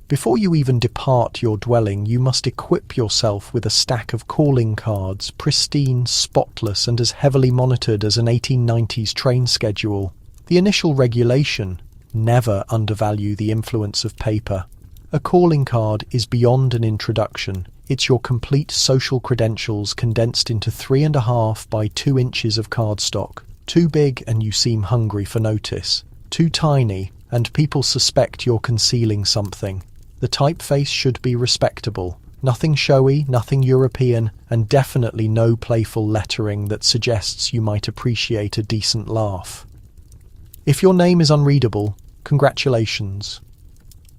Before you even depart your dwelling, you must equip yourself with a stack of calling cards, pristine, spotless, and as heavily monitored as an 1890s train schedule. The initial regulation: never undervalue the influence of paper. A calling card is beyond an introduction. It's your complete social credentials condensed into 3.5 by 2 inches of cardstock. Too big and you seem hungry for notice. Too tiny and people suspect you're concealing something. The typeface should be respectable. Nothing showy, nothing European, and definitely no playful lettering that suggests you might appreciate a decent laugh. If your name is unreadable, congratulations.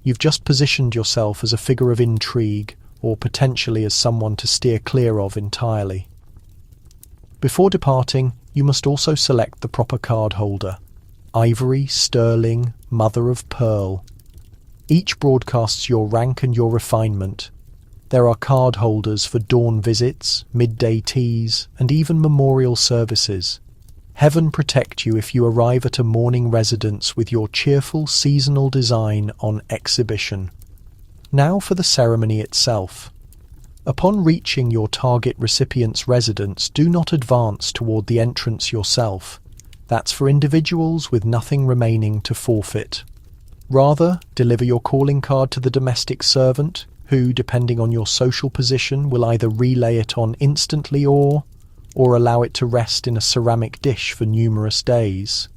You've just positioned yourself as a figure of intrigue, or potentially as someone to steer clear of entirely. Before departing, you must also select the proper card holder. Ivory, sterling, mother of pearl. Each broadcasts your rank and your refinement. There are card holders for dawn visits, midday teas, and even memorial services. Heaven protect you if you arrive at a morning residence with your cheerful seasonal design on exhibition. Now for the ceremony itself. Upon reaching your target recipient's residence, do not advance toward the entrance yourself. That's for individuals with nothing remaining to forfeit. Rather, deliver your calling card to the domestic servant, who, depending on your social position, will either relay it on instantly or allow it to rest in a ceramic dish for numerous days.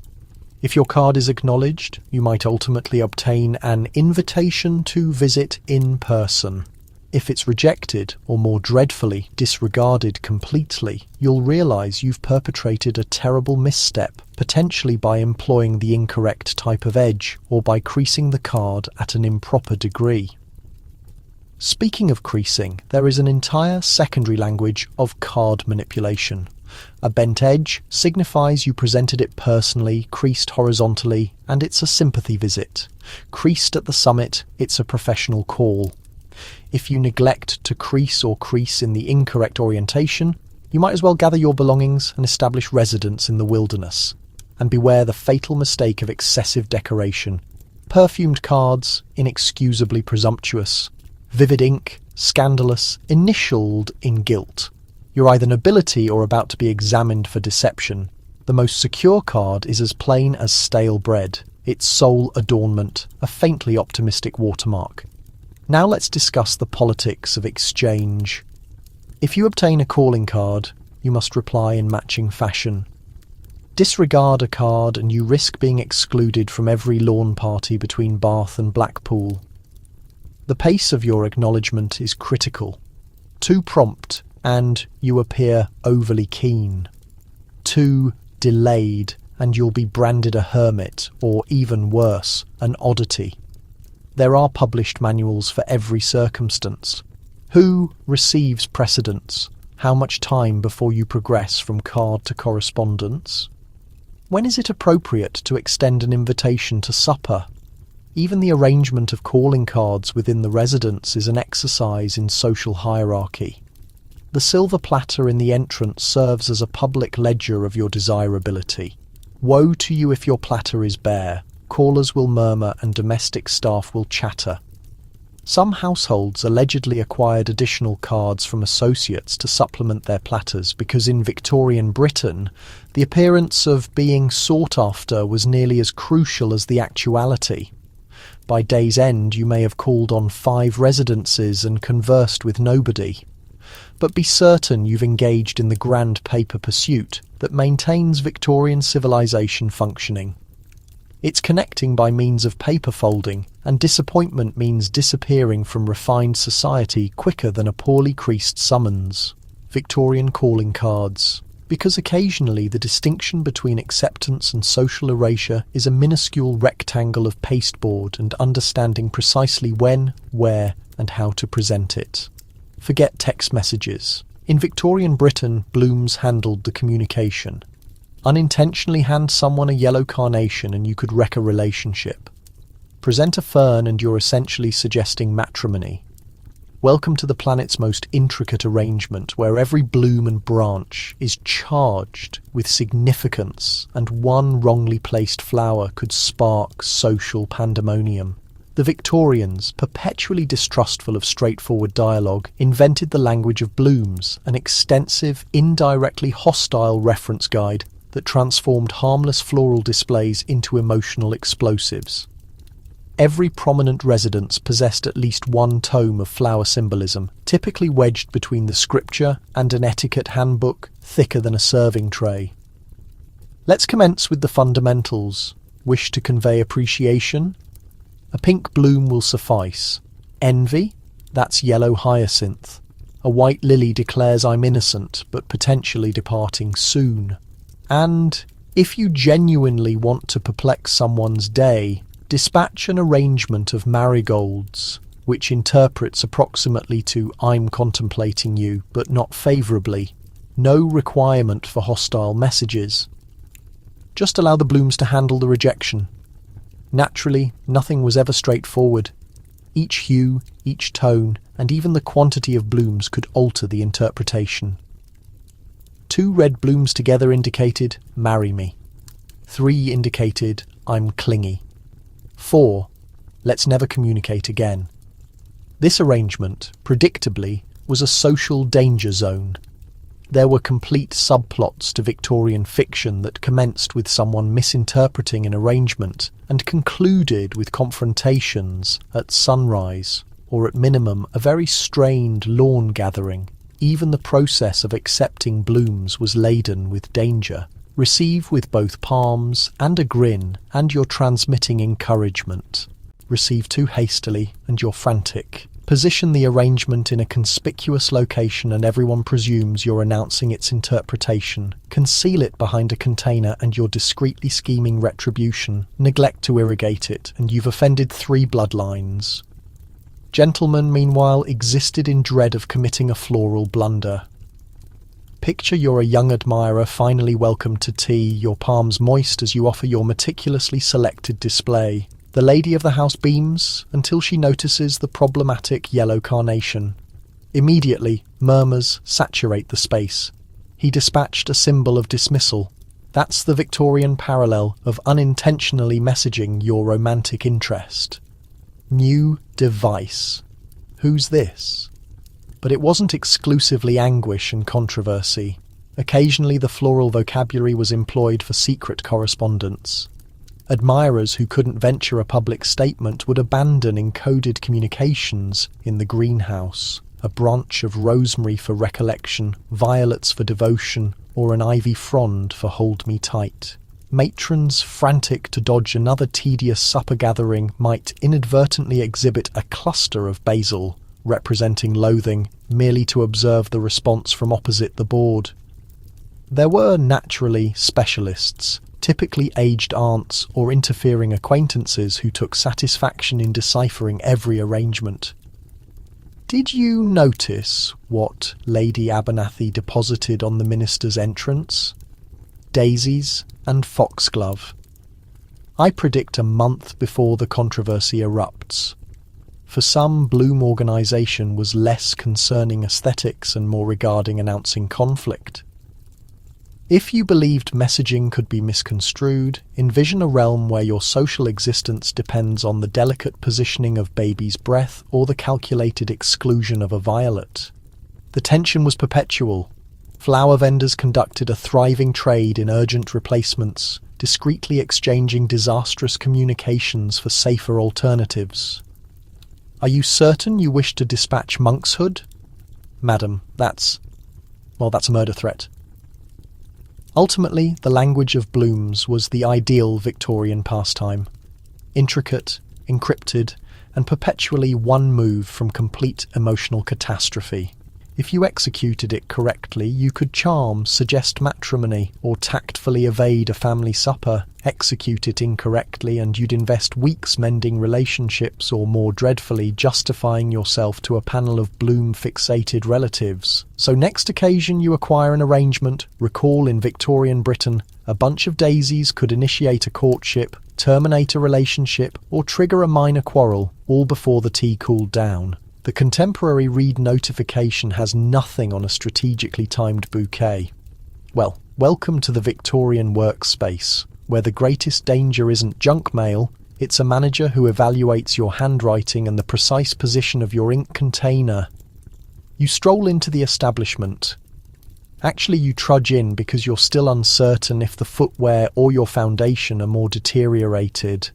If your card is acknowledged, you might ultimately obtain an invitation to visit in person. If it's rejected, or more dreadfully, disregarded completely, you'll realize you've perpetrated a terrible misstep, potentially by employing the incorrect type of edge, or by creasing the card at an improper degree. Speaking of creasing, there is an entire secondary language of card manipulation. A bent edge signifies you presented it personally, creased horizontally, and it's a sympathy visit. Creased at the summit, it's a professional call. If you neglect to crease or crease in the incorrect orientation, you might as well gather your belongings and establish residence in the wilderness. And beware the fatal mistake of excessive decoration. Perfumed cards, inexcusably presumptuous. Vivid ink, scandalous, initialed in gilt. You're either nobility or about to be examined for deception. The most secure card is as plain as stale bread, its sole adornment, a faintly optimistic watermark. Now let's discuss the politics of exchange. If you obtain a calling card, you must reply in matching fashion. Disregard a card and you risk being excluded from every lawn party between Bath and Blackpool. The pace of your acknowledgement is critical. Too prompt, and you appear overly keen. Too delayed, and you'll be branded a hermit, or even worse, an oddity. There are published manuals for every circumstance. Who receives precedence? How much time before you progress from card to correspondence? When is it appropriate to extend an invitation to supper? Even the arrangement of calling cards within the residence is an exercise in social hierarchy. The silver platter in the entrance serves as a public ledger of your desirability. Woe to you if your platter is bare. Callers will murmur and domestic staff will chatter. Some households allegedly acquired additional cards from associates to supplement their platters because in Victorian Britain, the appearance of being sought after was nearly as crucial as the actuality. By day's end, you may have called on 5 residences and conversed with nobody. But be certain you've engaged in the grand paper pursuit that maintains Victorian civilization functioning. It's connecting by means of paper folding, and disappointment means disappearing from refined society quicker than a poorly creased summons. Victorian calling cards. Because occasionally the distinction between acceptance and social erasure is a minuscule rectangle of pasteboard and understanding precisely when, where, and how to present it. Forget text messages. In Victorian Britain, blooms handled the communication. Unintentionally hand someone a yellow carnation and you could wreck a relationship. Present a fern and you're essentially suggesting matrimony. Welcome to the planet's most intricate arrangement, where every bloom and branch is charged with significance, and one wrongly placed flower could spark social pandemonium. The Victorians, perpetually distrustful of straightforward dialogue, invented the language of blooms, an extensive, indirectly hostile reference guide that transformed harmless floral displays into emotional explosives. Every prominent residence possessed at least one tome of flower symbolism, typically wedged between the scripture and an etiquette handbook thicker than a serving tray. Let's commence with the fundamentals. Wish to convey appreciation? A pink bloom will suffice. Envy? That's yellow hyacinth. A white lily declares I'm innocent, but potentially departing soon. And if you genuinely want to perplex someone's day, dispatch an arrangement of marigolds, which interprets approximately to I'm contemplating you, but not favourably. No requirement for hostile messages. Just allow the blooms to handle the rejection. Naturally, nothing was ever straightforward. Each hue, each tone, and even the quantity of blooms could alter the interpretation. 2 red blooms together indicated, marry me. 3 indicated, I'm clingy. 4. Let's never communicate again. This arrangement, predictably, was a social danger zone. There were complete subplots to Victorian fiction that commenced with someone misinterpreting an arrangement and concluded with confrontations at sunrise, or at minimum a very strained lawn gathering. Even the process of accepting blooms was laden with danger. Receive with both palms and a grin, and you're transmitting encouragement. Receive too hastily, and you're frantic. Position the arrangement in a conspicuous location and everyone presumes you're announcing its interpretation. Conceal it behind a container and you're discreetly scheming retribution. Neglect to irrigate it, and you've offended 3 bloodlines. Gentlemen, meanwhile, existed in dread of committing a floral blunder. Picture you're a young admirer finally welcomed to tea, your palms moist as you offer your meticulously selected display. The lady of the house beams until she notices the problematic yellow carnation. Immediately, murmurs saturate the space. He dispatched a symbol of dismissal. That's the Victorian parallel of unintentionally messaging your romantic interest. New device. Who's this? But it wasn't exclusively anguish and controversy. Occasionally the floral vocabulary was employed for secret correspondence. Admirers who couldn't venture a public statement would abandon encoded communications in the greenhouse, a branch of rosemary for recollection, violets for devotion, or an ivy frond for hold me tight. Matrons frantic to dodge another tedious supper gathering might inadvertently exhibit a cluster of basil, representing loathing, merely to observe the response from opposite the board. There were, naturally, specialists, typically aged aunts or interfering acquaintances who took satisfaction in deciphering every arrangement. Did you notice what Lady Abernathy deposited on the minister's entrance? Daisies and foxglove. I predict a month before the controversy erupts. For some, bloom organisation was less concerning aesthetics and more regarding announcing conflict. If you believed messaging could be misconstrued, envision a realm where your social existence depends on the delicate positioning of baby's breath or the calculated exclusion of a violet. The tension was perpetual. Flower vendors conducted a thriving trade in urgent replacements, discreetly exchanging disastrous communications for safer alternatives. Are you certain you wish to dispatch monkshood? Madam, that's a murder threat. Ultimately, the language of blooms was the ideal Victorian pastime. Intricate, encrypted, and perpetually one move from complete emotional catastrophe. If you executed it correctly, you could charm, suggest matrimony, or tactfully evade a family supper. Execute it incorrectly and you'd invest weeks mending relationships, or more dreadfully, justifying yourself to a panel of bloom-fixated relatives. So next occasion you acquire an arrangement, recall in Victorian Britain, a bunch of daisies could initiate a courtship, terminate a relationship, or trigger a minor quarrel, all before the tea cooled down. The contemporary read notification has nothing on a strategically timed bouquet. Well, welcome to the Victorian workspace, where the greatest danger isn't junk mail, It's a manager who evaluates your handwriting and the precise position of your ink container. You stroll into the establishment. Actually, you trudge in because you're still uncertain if the footwear or your foundation are more deteriorated.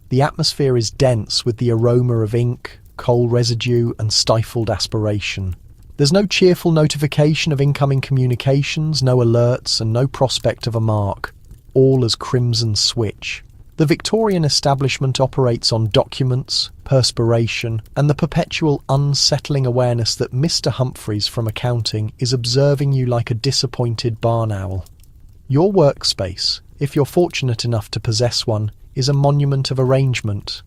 The atmosphere is dense with the aroma of ink, coal residue, and stifled aspiration. There's no cheerful notification of incoming communications, no alerts, and no prospect of a mark. All as crimson switch. The Victorian establishment operates on documents, perspiration, and the perpetual unsettling awareness that Mr. Humphreys from accounting is observing you like a disappointed barn owl. Your workspace, if you're fortunate enough to possess one, is a monument of arrangement.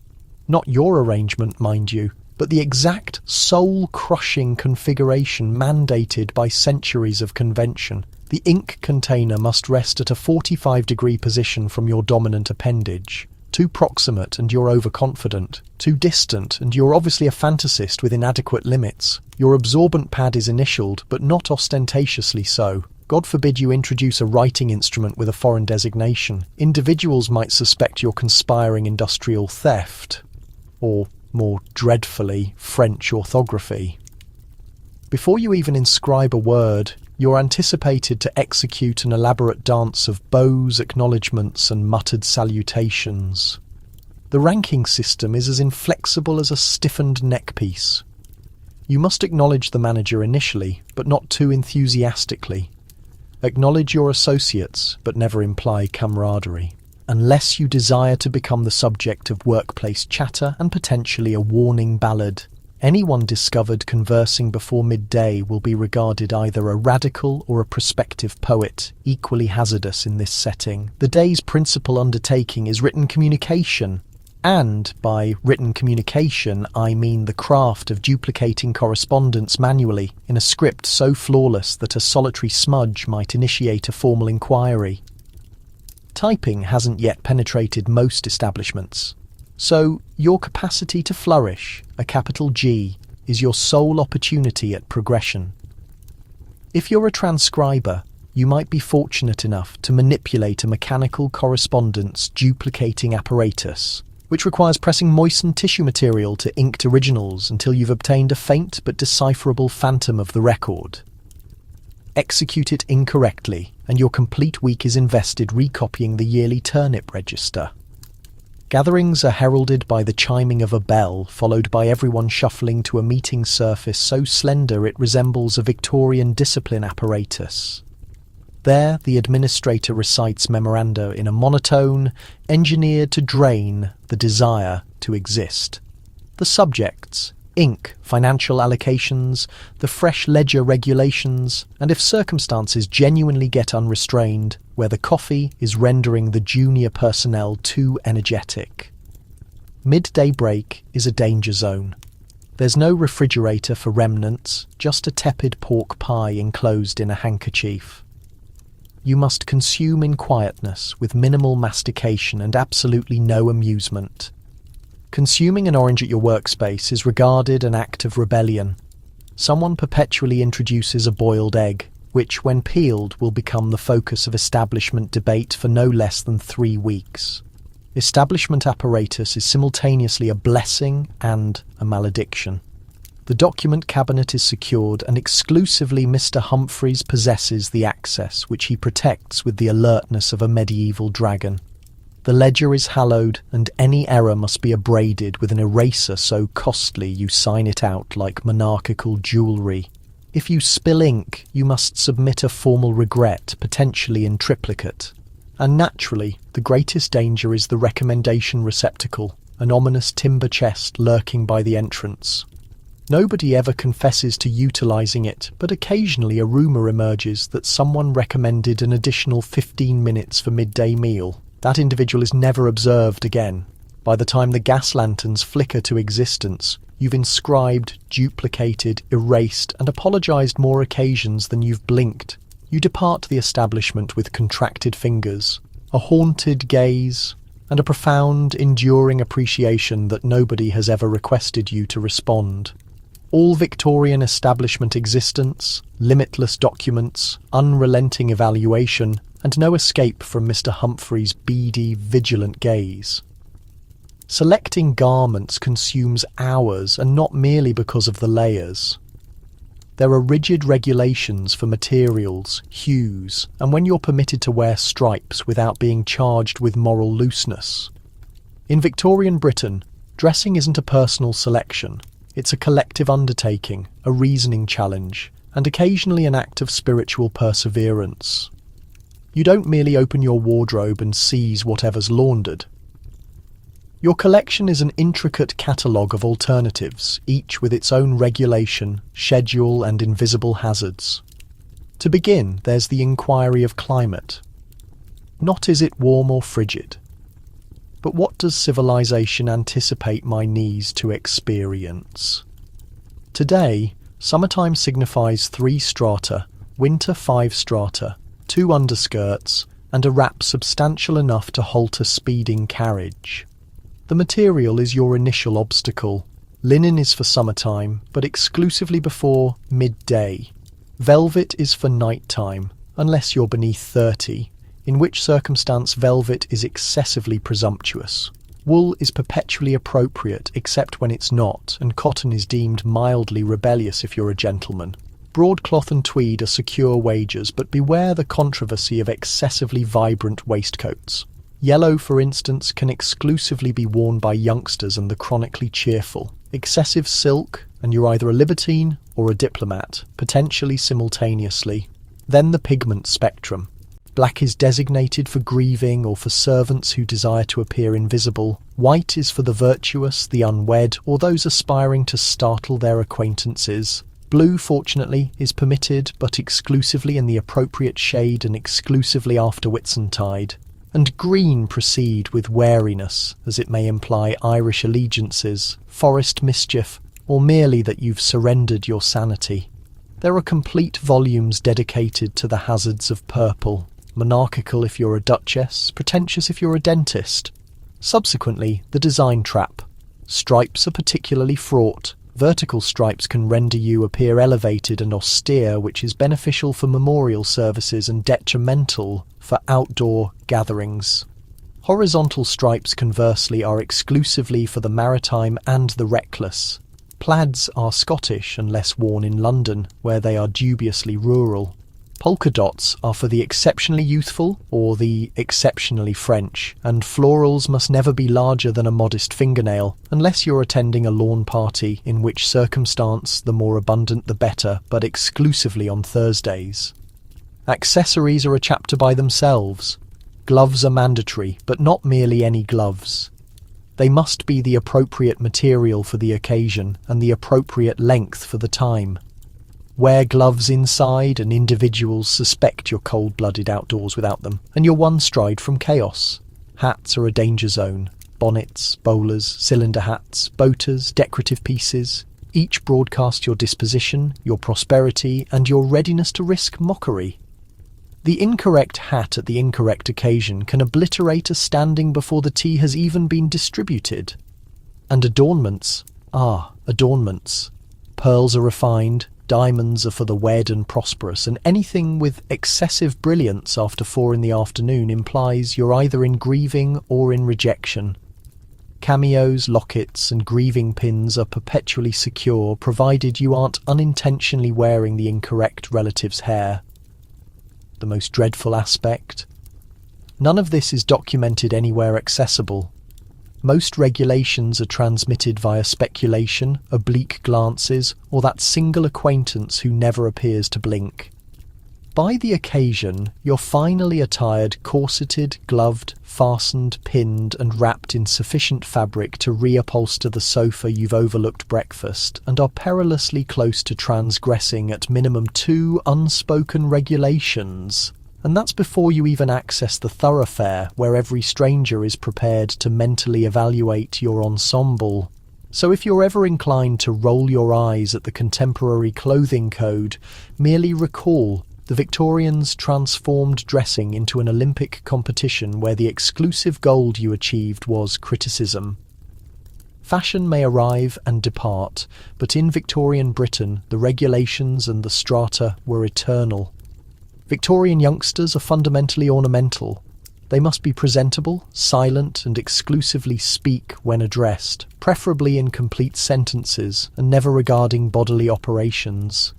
Not your arrangement, mind you, but the exact soul-crushing configuration mandated by centuries of convention. The ink container must rest at a 45-degree position from your dominant appendage. Too proximate and you're overconfident. Too distant and you're obviously a fantasist with inadequate limits. Your absorbent pad is initialed, but not ostentatiously so. God forbid you introduce a writing instrument with a foreign designation. Individuals might suspect you're conspiring industrial theft. Or, more dreadfully, French orthography. Before you even inscribe a word, you're anticipated to execute an elaborate dance of bows, acknowledgements, and muttered salutations. The ranking system is as inflexible as a stiffened neckpiece. You must acknowledge the manager initially, but not too enthusiastically. Acknowledge your associates, but never imply camaraderie. Unless you desire to become the subject of workplace chatter and potentially a warning ballad. Anyone discovered conversing before midday will be regarded either a radical or a prospective poet, equally hazardous in this setting. The day's principal undertaking is written communication, and by written communication I mean the craft of duplicating correspondence manually in a script so flawless that a solitary smudge might initiate a formal inquiry. Typing hasn't yet penetrated most establishments. So, your capacity to flourish, a capital G, is your sole opportunity at progression. If you're a transcriber, you might be fortunate enough to manipulate a mechanical correspondence duplicating apparatus, which requires pressing moistened tissue material to inked originals until you've obtained a faint but decipherable phantom of the record. Execute it incorrectly, and your complete week is invested recopying the yearly turnip register. Gatherings are heralded by the chiming of a bell, followed by everyone shuffling to a meeting surface so slender it resembles a Victorian discipline apparatus. There, the administrator recites memoranda in a monotone, engineered to drain the desire to exist. The subjects: ink, financial allocations, the fresh ledger regulations, and if circumstances genuinely get unrestrained, where the coffee is rendering the junior personnel too energetic. Midday break is a danger zone. There's no refrigerator for remnants, just a tepid pork pie enclosed in a handkerchief. You must consume in quietness with minimal mastication and absolutely no amusement. Consuming an orange at your workspace is regarded an act of rebellion. Someone perpetually introduces a boiled egg, which, when peeled, will become the focus of establishment debate for no less than 3 weeks. Establishment apparatus is simultaneously a blessing and a malediction. The document cabinet is secured, and exclusively Mr. Humphreys possesses the access, which he protects with the alertness of a medieval dragon. The ledger is hallowed, and any error must be abraded with an eraser so costly you sign it out like monarchical jewellery. If you spill ink, you must submit a formal regret, potentially in triplicate. And naturally, the greatest danger is the recommendation receptacle, an ominous timber chest lurking by the entrance. Nobody ever confesses to utilising it, but occasionally a rumour emerges that someone recommended an additional 15 minutes for midday meal. That individual is never observed again. By the time the gas lanterns flicker to existence, you've inscribed, duplicated, erased, and apologised more occasions than you've blinked. You depart the establishment with contracted fingers, a haunted gaze, and a profound, enduring appreciation that nobody has ever requested you to respond. All Victorian establishment existence, limitless documents, unrelenting evaluation, and no escape from Mr. Humphreys' beady, vigilant gaze. Selecting garments consumes hours, and not merely because of the layers. There are rigid regulations for materials, hues, and when you're permitted to wear stripes without being charged with moral looseness. In Victorian Britain, dressing isn't a personal selection. It's a collective undertaking, a reasoning challenge, and occasionally an act of spiritual perseverance. You don't merely open your wardrobe and seize whatever's laundered. Your collection is an intricate catalogue of alternatives, each with its own regulation, schedule, and invisible hazards. To begin, there's the inquiry of climate. Not is it warm or frigid, but what does civilization anticipate my knees to experience? Today, summertime signifies 3 strata, winter 5 strata, 2 underskirts, and a wrap substantial enough to halt a speeding carriage. The material is your initial obstacle. Linen is for summertime, but exclusively before midday. Velvet is for nighttime, unless you're beneath 30, in which circumstance velvet is excessively presumptuous. Wool is perpetually appropriate except when it's not, and cotton is deemed mildly rebellious if you're a gentleman. Broadcloth and tweed are secure wagers, but beware the controversy of excessively vibrant waistcoats. Yellow, for instance, can exclusively be worn by youngsters and the chronically cheerful. Excessive silk, and you're either a libertine or a diplomat, potentially simultaneously. Then the pigment spectrum. Black is designated for grieving or for servants who desire to appear invisible. White is for the virtuous, the unwed, or those aspiring to startle their acquaintances. Blue, fortunately, is permitted, but exclusively in the appropriate shade and exclusively after Whitsuntide. And green proceed with wariness, as it may imply Irish allegiances, forest mischief, or merely that you've surrendered your sanity. There are complete volumes dedicated to the hazards of purple, monarchical if you're a duchess, pretentious if you're a dentist. Subsequently, the design trap. Stripes are particularly fraught. Vertical stripes can render you appear elevated and austere, which is beneficial for memorial services and detrimental for outdoor gatherings. Horizontal stripes, conversely, are exclusively for the maritime and the reckless. Plaids are Scottish unless worn in London, where they are dubiously rural. Polka dots are for the exceptionally youthful or the exceptionally French, and florals must never be larger than a modest fingernail, unless you're attending a lawn party, in which circumstance the more abundant the better, but exclusively on Thursdays. Accessories are a chapter by themselves. Gloves are mandatory, but not merely any gloves. They must be the appropriate material for the occasion and the appropriate length for the time. Wear gloves inside and individuals suspect you're cold-blooded outdoors without them, and you're one stride from chaos. Hats are a danger zone. Bonnets, bowlers, cylinder hats, boaters, decorative pieces. Each broadcast your disposition, your prosperity, and your readiness to risk mockery. The incorrect hat at the incorrect occasion can obliterate a standing before the tea has even been distributed. And adornments. Adornments. Pearls are refined. Diamonds are for the wed and prosperous, and anything with excessive brilliance after 4 in the afternoon implies you're either in grieving or in rejection. Cameos, lockets, and grieving pins are perpetually secure, provided you aren't unintentionally wearing the incorrect relative's hair. The most dreadful aspect? None of this is documented anywhere accessible. Most regulations are transmitted via speculation, oblique glances, or that single acquaintance who never appears to blink. By the occasion, you're finally attired, corseted, gloved, fastened, pinned, and wrapped in sufficient fabric to reupholster the sofa you've overlooked breakfast, and are perilously close to transgressing at minimum 2 unspoken regulations. And that's before you even access the thoroughfare, where every stranger is prepared to mentally evaluate your ensemble. So if you're ever inclined to roll your eyes at the contemporary clothing code, merely recall the Victorians transformed dressing into an Olympic competition where the exclusive gold you achieved was criticism. Fashion may arrive and depart, but in Victorian Britain the regulations and the strata were eternal. Victorian youngsters are fundamentally ornamental. They must be presentable, silent, and exclusively speak when addressed, preferably in complete sentences and never regarding bodily operations.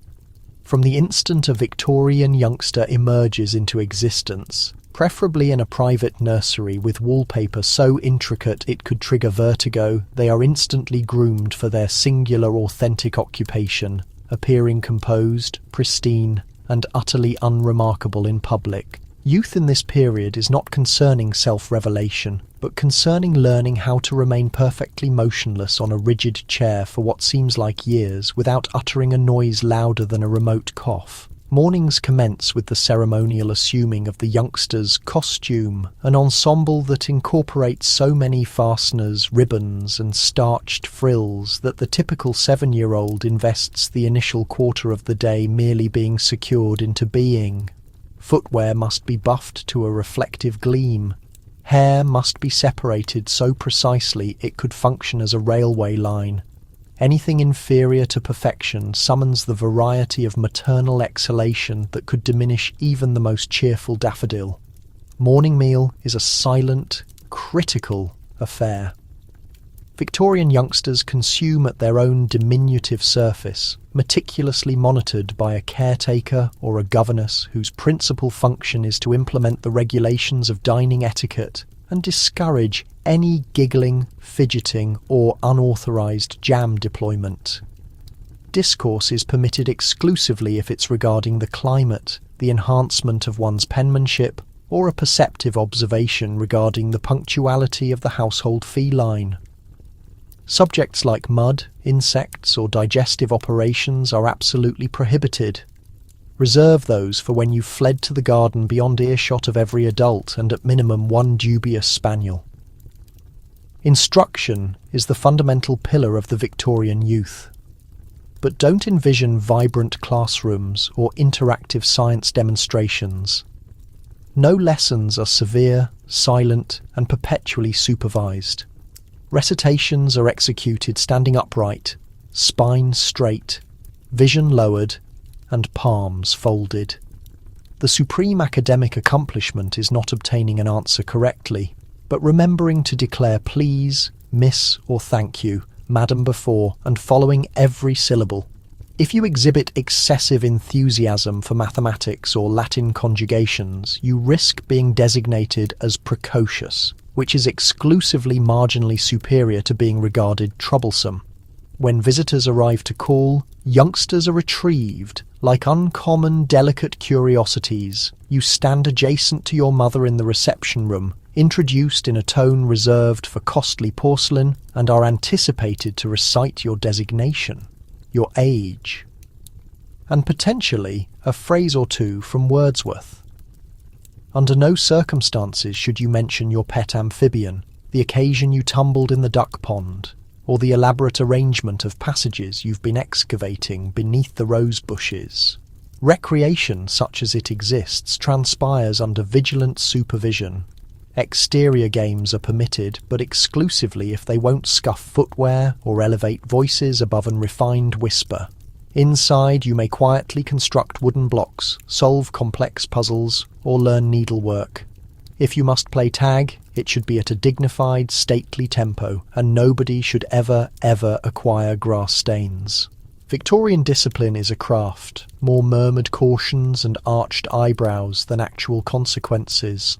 From the instant a Victorian youngster emerges into existence, preferably in a private nursery with wallpaper so intricate it could trigger vertigo, they are instantly groomed for their singular authentic occupation, appearing composed, pristine, and utterly unremarkable in public. Youth in this period is not concerning self-revelation, but concerning learning how to remain perfectly motionless on a rigid chair for what seems like years without uttering a noise louder than a remote cough. Mornings commence with the ceremonial assuming of the youngster's costume, an ensemble that incorporates so many fasteners, ribbons, and starched frills that the typical 7-year-old invests the initial quarter of the day merely being secured into being. Footwear must be buffed to a reflective gleam. Hair must be separated so precisely it could function as a railway line. Anything inferior to perfection summons the variety of maternal exhalation that could diminish even the most cheerful daffodil. Morning meal is a silent, critical affair. Victorian youngsters consume at their own diminutive surface, meticulously monitored by a caretaker or a governess whose principal function is to implement the regulations of dining etiquette and discourage any giggling, fidgeting, or unauthorized jam deployment. Discourse is permitted exclusively if it's regarding the climate, the enhancement of one's penmanship, or a perceptive observation regarding the punctuality of the household feline. Subjects like mud, insects, or digestive operations are absolutely prohibited. Reserve those for when you've fled to the garden beyond earshot of every adult and at minimum one dubious spaniel. Instruction is the fundamental pillar of the Victorian youth. But don't envision vibrant classrooms or interactive science demonstrations. No lessons are severe, silent, and perpetually supervised. Recitations are executed standing upright, spine straight, vision lowered, and palms folded. The supreme academic accomplishment is not obtaining an answer correctly, but remembering to declare please, miss, or thank you, madam before, and following every syllable. If you exhibit excessive enthusiasm for mathematics or Latin conjugations, you risk being designated as precocious, which is exclusively marginally superior to being regarded troublesome. When visitors arrive to call, youngsters are retrieved like uncommon, delicate curiosities. You stand adjacent to your mother in the reception room, introduced in a tone reserved for costly porcelain, and are anticipated to recite your designation, your age, and potentially a phrase or two from Wordsworth. Under no circumstances should you mention your pet amphibian, the occasion you tumbled in the duck pond, or the elaborate arrangement of passages you've been excavating beneath the rose bushes. Recreation, such as it exists, transpires under vigilant supervision. Exterior games are permitted, but exclusively if they won't scuff footwear or elevate voices above an refined whisper. Inside, you may quietly construct wooden blocks, solve complex puzzles, or learn needlework. If you must play tag, it should be at a dignified, stately tempo, and nobody should ever acquire grass stains. Victorian discipline is a craft, more murmured cautions and arched eyebrows than actual consequences.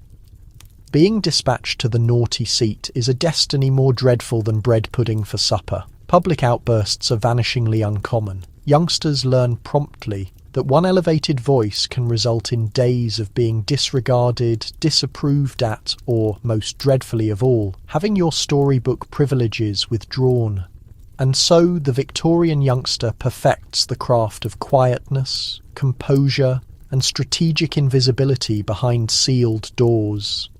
Being dispatched to the naughty seat is a destiny more dreadful than bread pudding for supper. Public outbursts are vanishingly uncommon. Youngsters learn promptly that one elevated voice can result in days of being disregarded, disapproved at, or, most dreadfully of all, having your storybook privileges withdrawn. And so the Victorian youngster perfects the craft of quietness, composure, and strategic invisibility behind sealed doors.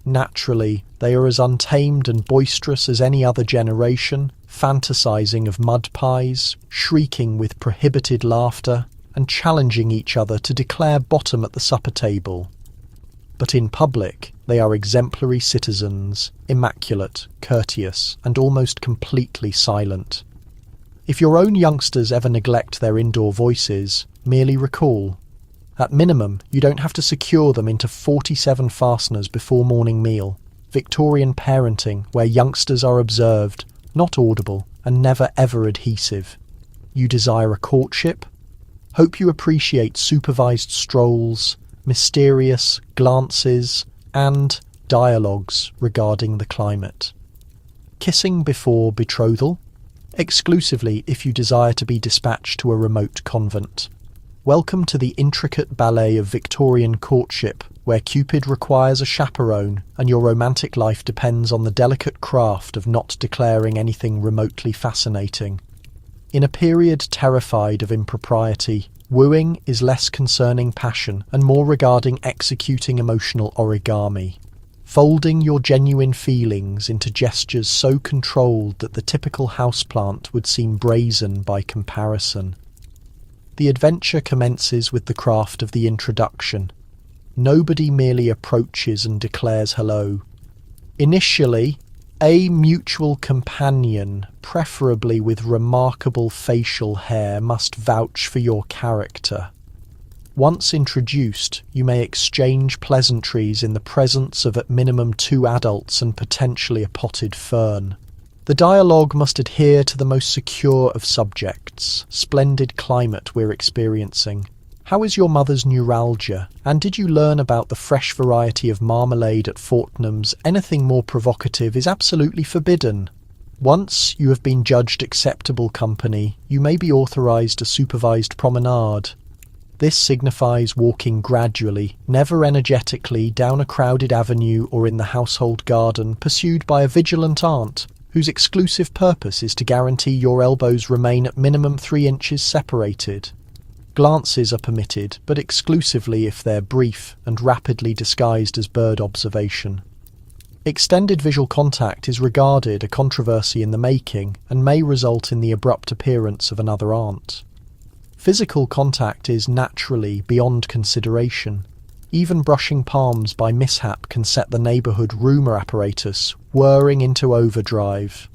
Naturally, they are as untamed and boisterous as any other generation, fantasizing of mud pies, shrieking with prohibited laughter, and challenging each other to declare bottom at the supper table. But in public, they are exemplary citizens, immaculate, courteous, and almost completely silent. If your own youngsters ever neglect their indoor voices, merely recall, At minimum, you don't have to secure them into 47 fasteners before morning meal. Victorian parenting, where youngsters are observed, not audible, and never ever adhesive. You desire a courtship? Hope you appreciate supervised strolls, mysterious glances, and dialogues regarding the climate. Kissing before betrothal? Exclusively if you desire to be dispatched to a remote convent. Welcome to the intricate ballet of Victorian courtship, where Cupid requires a chaperone and your romantic life depends on the delicate craft of not declaring anything remotely fascinating. In a period terrified of impropriety, wooing is less concerning passion and more regarding executing emotional origami. Folding your genuine feelings into gestures so controlled that the typical houseplant would seem brazen by comparison. The adventure commences with the craft of the introduction. Nobody merely approaches and declares hello. Initially, a mutual companion, preferably with remarkable facial hair, must vouch for your character. Once introduced, you may exchange pleasantries in the presence of at minimum 2 adults and potentially a potted fern. The dialogue must adhere to the most secure of subjects. Splendid climate we're experiencing. How is your mother's neuralgia? And did you learn about the fresh variety of marmalade at Fortnum's? Anything more provocative is absolutely forbidden. Once you have been judged acceptable company, you may be authorized a supervised promenade. This signifies walking gradually, never energetically, down a crowded avenue or in the household garden, pursued by a vigilant aunt, whose exclusive purpose is to guarantee your elbows remain at minimum 3 inches separated. Glances are permitted, but exclusively if they're brief and rapidly disguised as bird observation. Extended visual contact is regarded a controversy in the making and may result in the abrupt appearance of another aunt. Physical contact is naturally beyond consideration. Even brushing palms by mishap can set the neighbourhood rumour apparatus whirring into overdrive.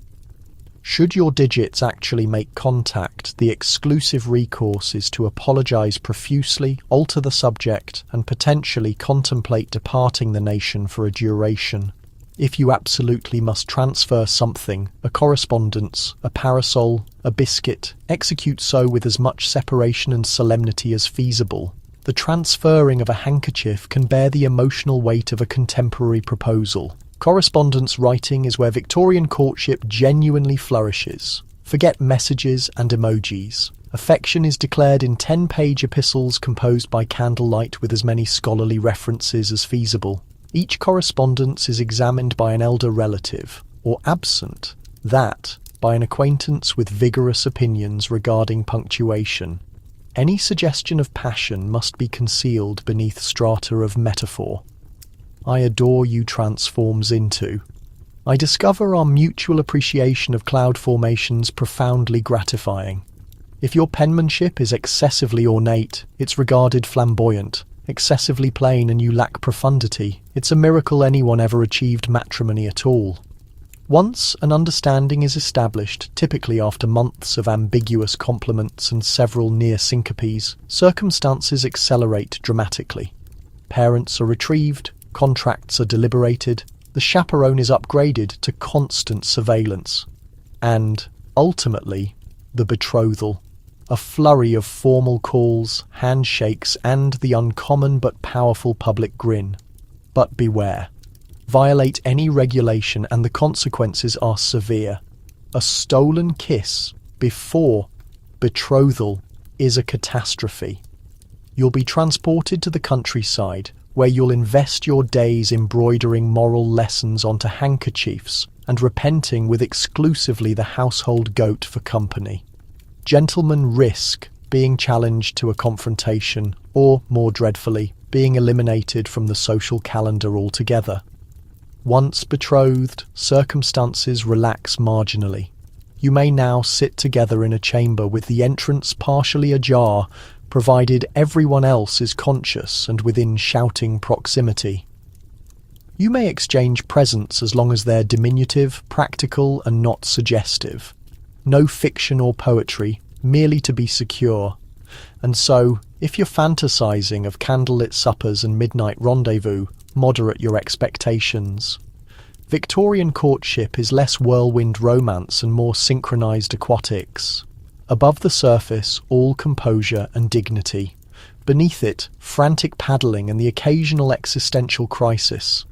Should your digits actually make contact, the exclusive recourse is to apologise profusely, alter the subject, and potentially contemplate departing the nation for a duration. If you absolutely must transfer something, a correspondence, a parasol, a biscuit, execute so with as much separation and solemnity as feasible. The transferring of a handkerchief can bear the emotional weight of a contemporary proposal. Correspondence writing is where Victorian courtship genuinely flourishes. Forget messages and emojis. Affection is declared in 10-page epistles composed by candlelight with as many scholarly references as feasible. Each correspondence is examined by an elder relative, or absent, that by an acquaintance with vigorous opinions regarding punctuation. Any suggestion of passion must be concealed beneath strata of metaphor. I adore you transforms into. I discover our mutual appreciation of cloud formations profoundly gratifying. If your penmanship is excessively ornate, it's regarded flamboyant. Excessively plain and you lack profundity, it's a miracle anyone ever achieved matrimony at all. Once an understanding is established, typically after months of ambiguous compliments and several near syncopes, circumstances accelerate dramatically. Parents are retrieved, contracts are deliberated, the chaperone is upgraded to constant surveillance, and, ultimately, the betrothal. A flurry of formal calls, handshakes, and the uncommon but powerful public grin. But beware. Violate any regulation and the consequences are severe. A stolen kiss before betrothal is a catastrophe. You'll be transported to the countryside, where you'll invest your days embroidering moral lessons onto handkerchiefs and repenting with exclusively the household goat for company. Gentlemen risk being challenged to a confrontation or, more dreadfully, being eliminated from the social calendar altogether. Once betrothed, circumstances relax marginally. You may now sit together in a chamber with the entrance partially ajar, provided everyone else is conscious and within shouting proximity. You may exchange presents as long as they're diminutive, practical, and not suggestive. No fiction or poetry, merely to be secure. And so, if you're fantasizing of candlelit suppers and midnight rendezvous, moderate your expectations. Victorian courtship is less whirlwind romance and more synchronized aquatics. Above the surface, all composure and dignity. Beneath it, frantic paddling and the occasional existential crisis.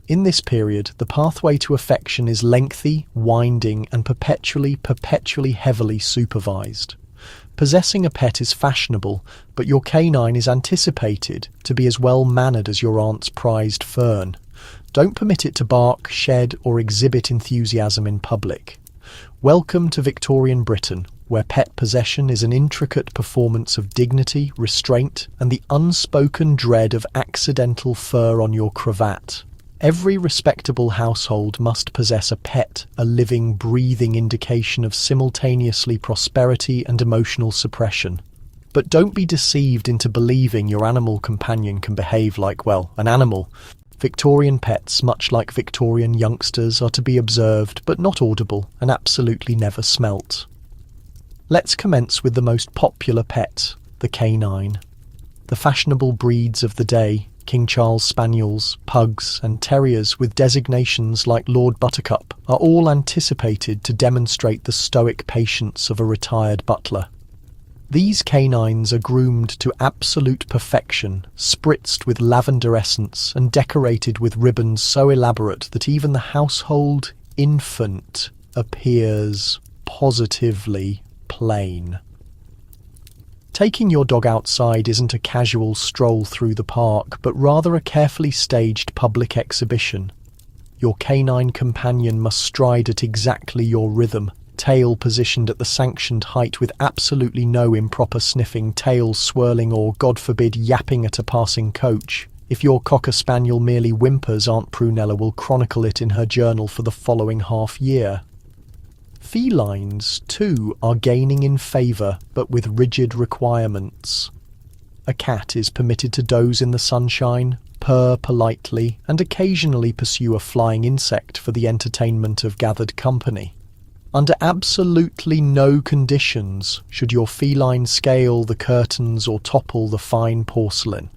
In this period, the pathway to affection is lengthy, winding, and perpetually heavily supervised. Possessing a pet is fashionable, but your canine is anticipated to be as well-mannered as your aunt's prized fern. Don't permit it to bark, shed, or exhibit enthusiasm in public. Welcome to Victorian Britain, where pet possession is an intricate performance of dignity, restraint, and the unspoken dread of accidental fur on your cravat. Every respectable household must possess a pet, a living, breathing indication of simultaneously prosperity and emotional suppression. But don't be deceived into believing your animal companion can behave like, well, an animal. Victorian pets, much like Victorian youngsters, are to be observed but not audible and absolutely never smelt. Let's commence with the most popular pet, the canine. The fashionable breeds of the day, King Charles Spaniels, Pugs, and Terriers with designations like Lord Buttercup, are all anticipated to demonstrate the stoic patience of a retired butler. These canines are groomed to absolute perfection, spritzed with lavender essence and decorated with ribbons so elaborate that even the household infant appears positively plain. Taking your dog outside isn't a casual stroll through the park, but rather a carefully staged public exhibition. Your canine companion must stride at exactly your rhythm, tail positioned at the sanctioned height with absolutely no improper sniffing, tail swirling or, God forbid, yapping at a passing coach. If your Cocker Spaniel merely whimpers, Aunt Prunella will chronicle it in her journal for the following half year. Felines, too, are gaining in favour, but with rigid requirements. A cat is permitted to doze in the sunshine, purr politely, and occasionally pursue a flying insect for the entertainment of gathered company. Under absolutely no conditions should your feline scale the curtains or topple the fine porcelain.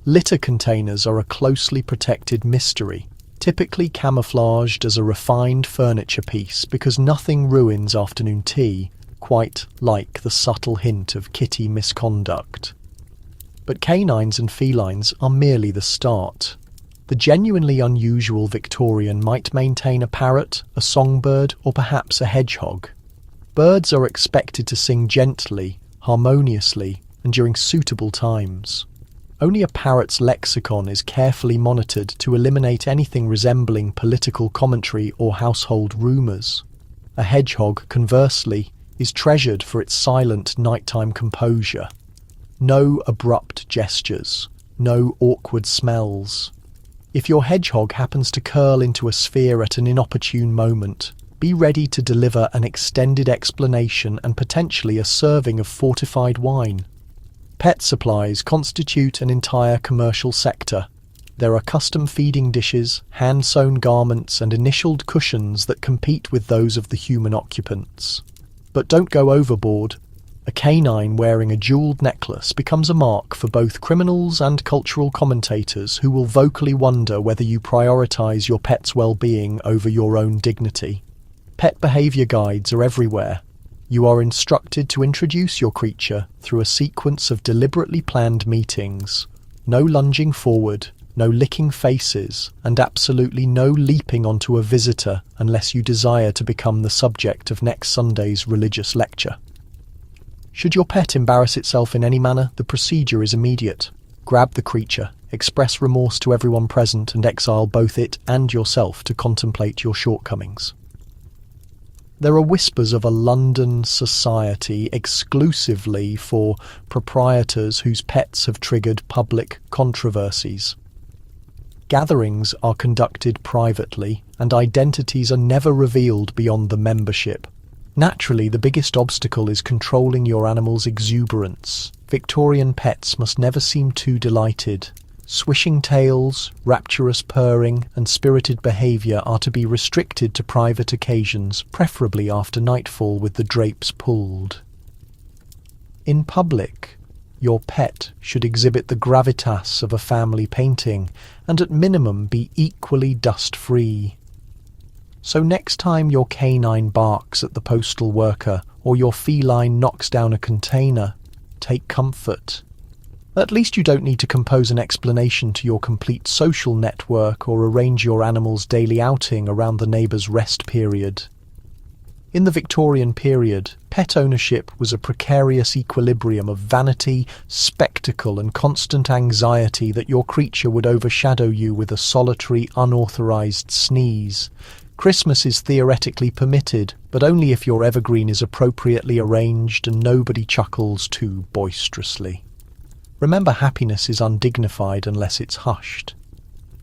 Litter containers are a closely protected mystery, typically camouflaged as a refined furniture piece because nothing ruins afternoon tea, quite like the subtle hint of kitty misconduct. But canines and felines are merely the start. The genuinely unusual Victorian might maintain a parrot, a songbird, or perhaps a hedgehog. Birds are expected to sing gently, harmoniously, and during suitable times. Only a parrot's lexicon is carefully monitored to eliminate anything resembling political commentary or household rumours. A hedgehog, conversely, is treasured for its silent nighttime composure. No abrupt gestures, no awkward smells. If your hedgehog happens to curl into a sphere at an inopportune moment, be ready to deliver an extended explanation and potentially a serving of fortified wine. Pet supplies constitute an entire commercial sector. There are custom feeding dishes, hand-sewn garments, and initialed cushions that compete with those of the human occupants. But don't go overboard. A canine wearing a jewelled necklace becomes a mark for both criminals and cultural commentators who will vocally wonder whether you prioritise your pet's well-being over your own dignity. Pet behaviour guides are everywhere. You are instructed to introduce your creature through a sequence of deliberately planned meetings. No lunging forward, no licking faces, and absolutely no leaping onto a visitor unless you desire to become the subject of next Sunday's religious lecture. Should your pet embarrass itself in any manner, the procedure is immediate. Grab the creature, express remorse to everyone present, and exile both it and yourself to contemplate your shortcomings. There are whispers of a London society exclusively for proprietors whose pets have triggered public controversies. Gatherings are conducted privately, and identities are never revealed beyond the membership. Naturally, the biggest obstacle is controlling your animal's exuberance. Victorian pets must never seem too delighted. Swishing tails, rapturous purring, and spirited behaviour are to be restricted to private occasions, preferably after nightfall with the drapes pulled. In public, your pet should exhibit the gravitas of a family painting and at minimum be equally dust-free. So next time your canine barks at the postal worker or your feline knocks down a container, take comfort. At least you don't need to compose an explanation to your complete social network or arrange your animal's daily outing around the neighbour's rest period. In the Victorian period, pet ownership was a precarious equilibrium of vanity, spectacle and constant anxiety that your creature would overshadow you with a solitary, unauthorised sneeze. Christmas is theoretically permitted, but only if your evergreen is appropriately arranged and nobody chuckles too boisterously. Remember, happiness is undignified unless it's hushed.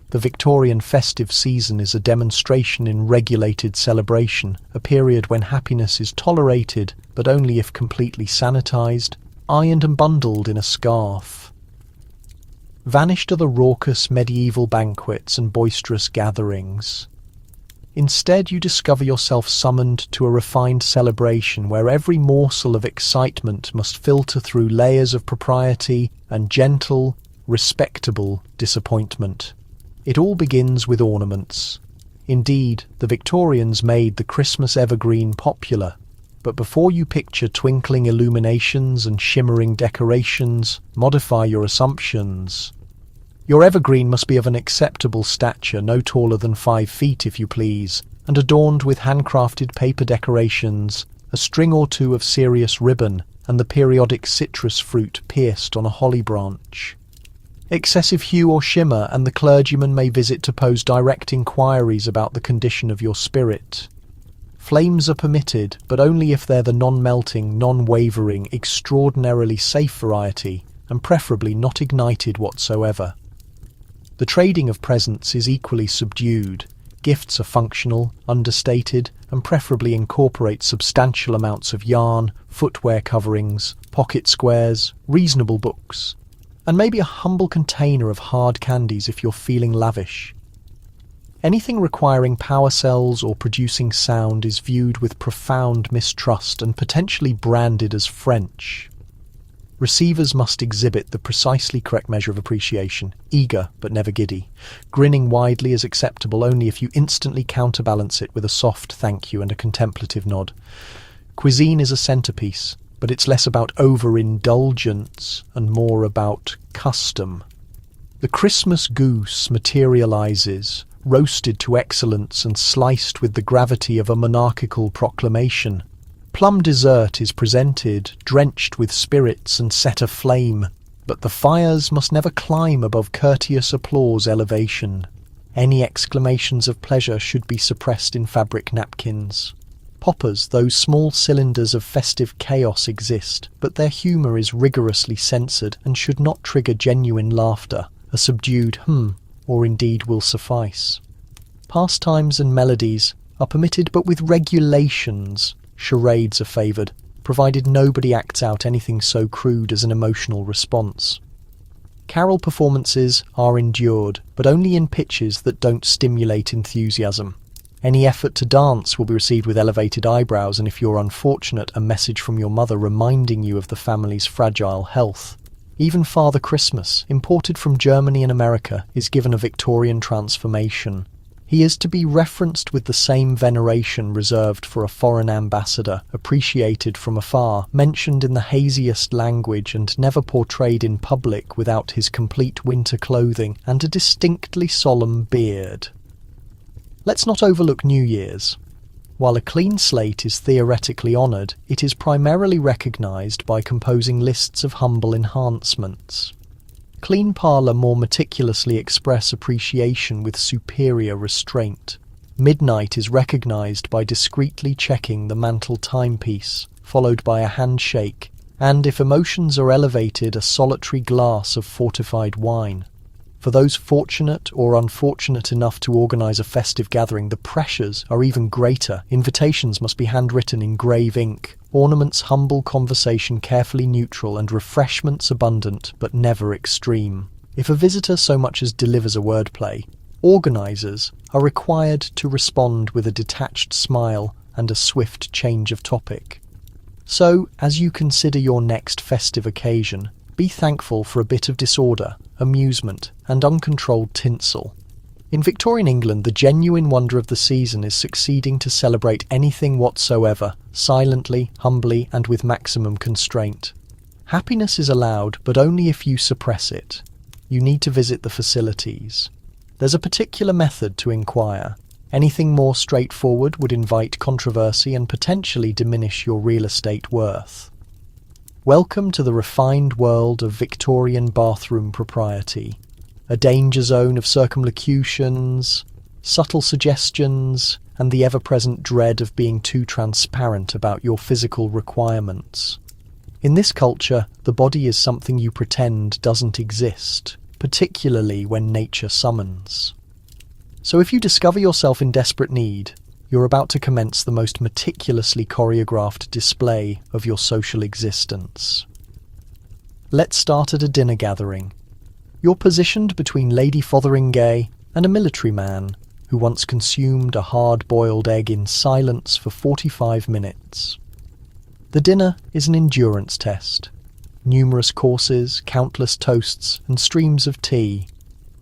The Victorian festive season is a demonstration in regulated celebration, a period when happiness is tolerated, but only if completely sanitised, ironed and bundled in a scarf. Vanished are the raucous medieval banquets and boisterous gatherings. Instead, you discover yourself summoned to a refined celebration where every morsel of excitement must filter through layers of propriety and gentle, respectable disappointment. It all begins with ornaments. Indeed, the Victorians made the Christmas evergreen popular, but before you picture twinkling illuminations and shimmering decorations, modify your assumptions. Your evergreen must be of an acceptable stature, no taller than 5 feet if you please, and adorned with handcrafted paper decorations, a string or two of serious ribbon, and the periodic citrus fruit pierced on a holly branch. Excessive hue or shimmer, and the clergyman may visit to pose direct inquiries about the condition of your spirit. Flames are permitted, but only if they're the non-melting, non-wavering, extraordinarily safe variety, and preferably not ignited whatsoever. The trading of presents is equally subdued. Gifts are functional, understated, and preferably incorporate substantial amounts of yarn, footwear coverings, pocket squares, reasonable books, and maybe a humble container of hard candies if you're feeling lavish. Anything requiring power cells or producing sound is viewed with profound mistrust and potentially branded as French. Receivers must exhibit the precisely correct measure of appreciation, eager but never giddy. Grinning widely is acceptable only if you instantly counterbalance it with a soft thank you and a contemplative nod. Cuisine is a centerpiece, but it's less about overindulgence and more about custom. The Christmas goose materializes, roasted to excellence and sliced with the gravity of a monarchical proclamation. Plum dessert is presented, drenched with spirits and set aflame, but the fires must never climb above courteous applause elevation. Any exclamations of pleasure should be suppressed in fabric napkins. Poppers, those small cylinders of festive chaos, exist, but their humour is rigorously censored and should not trigger genuine laughter. A subdued or indeed will suffice. Pastimes and melodies are permitted, but with regulations. Charades are favoured, provided nobody acts out anything so crude as an emotional response. Carol performances are endured, but only in pitches that don't stimulate enthusiasm. Any effort to dance will be received with elevated eyebrows, and if you're unfortunate, a message from your mother reminding you of the family's fragile health. Even Father Christmas, imported from Germany and America, is given a Victorian transformation. He is to be referenced with the same veneration reserved for a foreign ambassador, appreciated from afar, mentioned in the haziest language and never portrayed in public without his complete winter clothing and a distinctly solemn beard. Let's not overlook New Year's. While a clean slate is theoretically honoured, it is primarily recognised by composing lists of humble enhancements. Clean parlour more meticulously express appreciation with superior restraint. Midnight is recognised by discreetly checking the mantel timepiece, followed by a handshake, and if emotions are elevated, a solitary glass of fortified wine. For those fortunate or unfortunate enough to organise a festive gathering, the pressures are even greater. Invitations must be handwritten in grave ink, ornaments humble, conversation carefully neutral, and refreshments abundant but never extreme. If a visitor so much as delivers a wordplay, organisers are required to respond with a detached smile and a swift change of topic. So, as you consider your next festive occasion, be thankful for a bit of disorder, amusement, and uncontrolled tinsel. In Victorian England, the genuine wonder of the season is succeeding to celebrate anything whatsoever, silently, humbly, and with maximum constraint. Happiness is allowed, but only if you suppress it. You need to visit the facilities. There's a particular method to inquire. Anything more straightforward would invite controversy and potentially diminish your real estate worth. Welcome to the refined world of Victorian bathroom propriety. A danger zone of circumlocutions, subtle suggestions, and the ever-present dread of being too transparent about your physical requirements. In this culture, the body is something you pretend doesn't exist, particularly when nature summons. So if you discover yourself in desperate need, you're about to commence the most meticulously choreographed display of your social existence. Let's start at a dinner gathering. You're positioned between Lady Fotheringay and a military man who once consumed a hard-boiled egg in silence for 45 minutes. The dinner is an endurance test. Numerous courses, countless toasts, and streams of tea.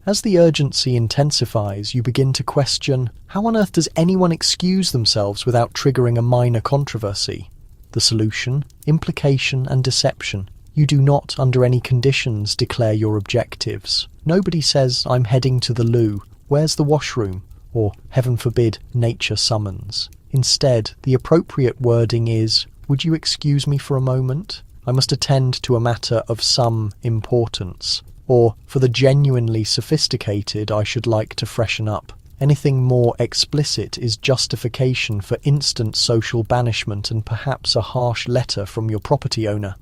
As the urgency intensifies, you begin to question, how on earth does anyone excuse themselves without triggering a minor controversy? The solution, implication and deception. You do not, under any conditions, declare your objectives. Nobody says, I'm heading to the loo, where's the washroom? Or, heaven forbid, nature summons. Instead, the appropriate wording is, would you excuse me for a moment? I must attend to a matter of some importance. Or, for the genuinely sophisticated, I should like to freshen up. Anything more explicit is justification for instant social banishment and perhaps a harsh letter from your property owner.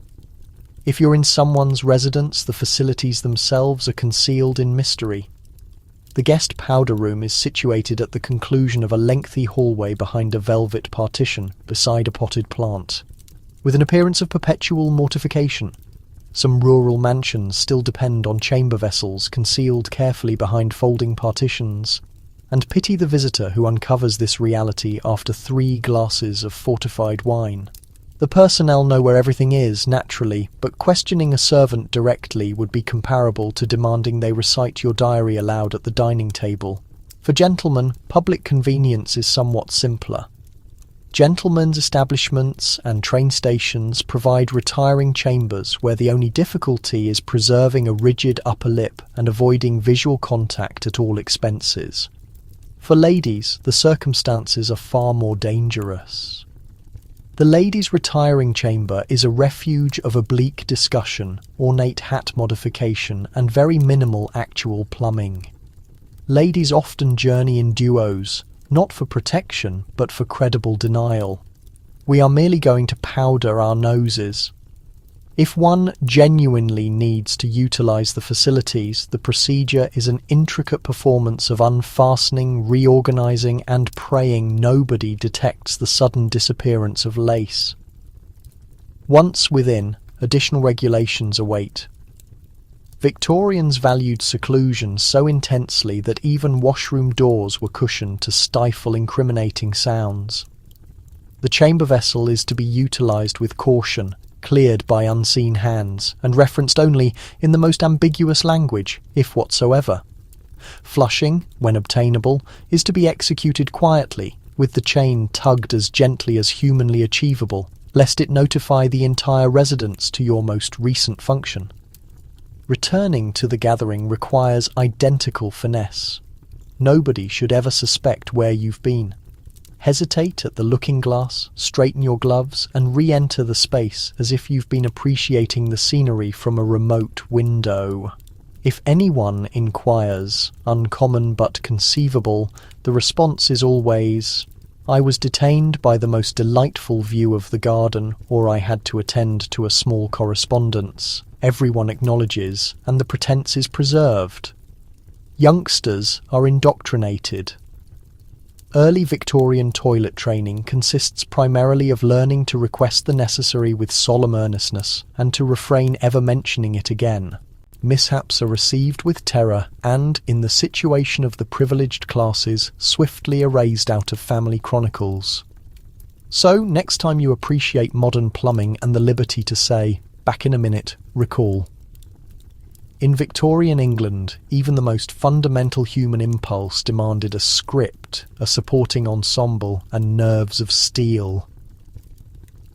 If you're in someone's residence, the facilities themselves are concealed in mystery. The guest powder room is situated at the conclusion of a lengthy hallway behind a velvet partition beside a potted plant. With an appearance of perpetual mortification, some rural mansions still depend on chamber vessels concealed carefully behind folding partitions, and pity the visitor who uncovers this reality after 3 glasses of fortified wine. The personnel know where everything is, naturally, but questioning a servant directly would be comparable to demanding they recite your diary aloud at the dining table. For gentlemen, public convenience is somewhat simpler. Gentlemen's establishments and train stations provide retiring chambers where the only difficulty is preserving a rigid upper lip and avoiding visual contact at all expenses. For ladies, the circumstances are far more dangerous. The ladies' retiring chamber is a refuge of oblique discussion, ornate hat modification, and very minimal actual plumbing. Ladies often journey in duos, not for protection, but for credible denial. We are merely going to powder our noses. If one genuinely needs to utilize the facilities, the procedure is an intricate performance of unfastening, reorganizing, and praying nobody detects the sudden disappearance of lace. Once within, additional regulations await. Victorians valued seclusion so intensely that even washroom doors were cushioned to stifle incriminating sounds. The chamber vessel is to be utilised with caution, cleared by unseen hands, and referenced only in the most ambiguous language, if whatsoever. Flushing, when obtainable, is to be executed quietly, with the chain tugged as gently as humanly achievable, lest it notify the entire residence to your most recent function. Returning to the gathering requires identical finesse. Nobody should ever suspect where you've been. Hesitate at the looking glass, straighten your gloves, and re-enter the space as if you've been appreciating the scenery from a remote window. If anyone inquires, uncommon but conceivable, the response is always, I was detained by the most delightful view of the garden, or I had to attend to a small correspondence. Everyone acknowledges, and the pretense is preserved. Youngsters are indoctrinated. Early Victorian toilet training consists primarily of learning to request the necessary with solemn earnestness, and to refrain ever mentioning it again. Mishaps are received with terror and, in the situation of the privileged classes, swiftly erased out of family chronicles. So, next time you appreciate modern plumbing and the liberty to say, "Back in a minute," recall. In Victorian England, even the most fundamental human impulse demanded a script, a supporting ensemble, and nerves of steel.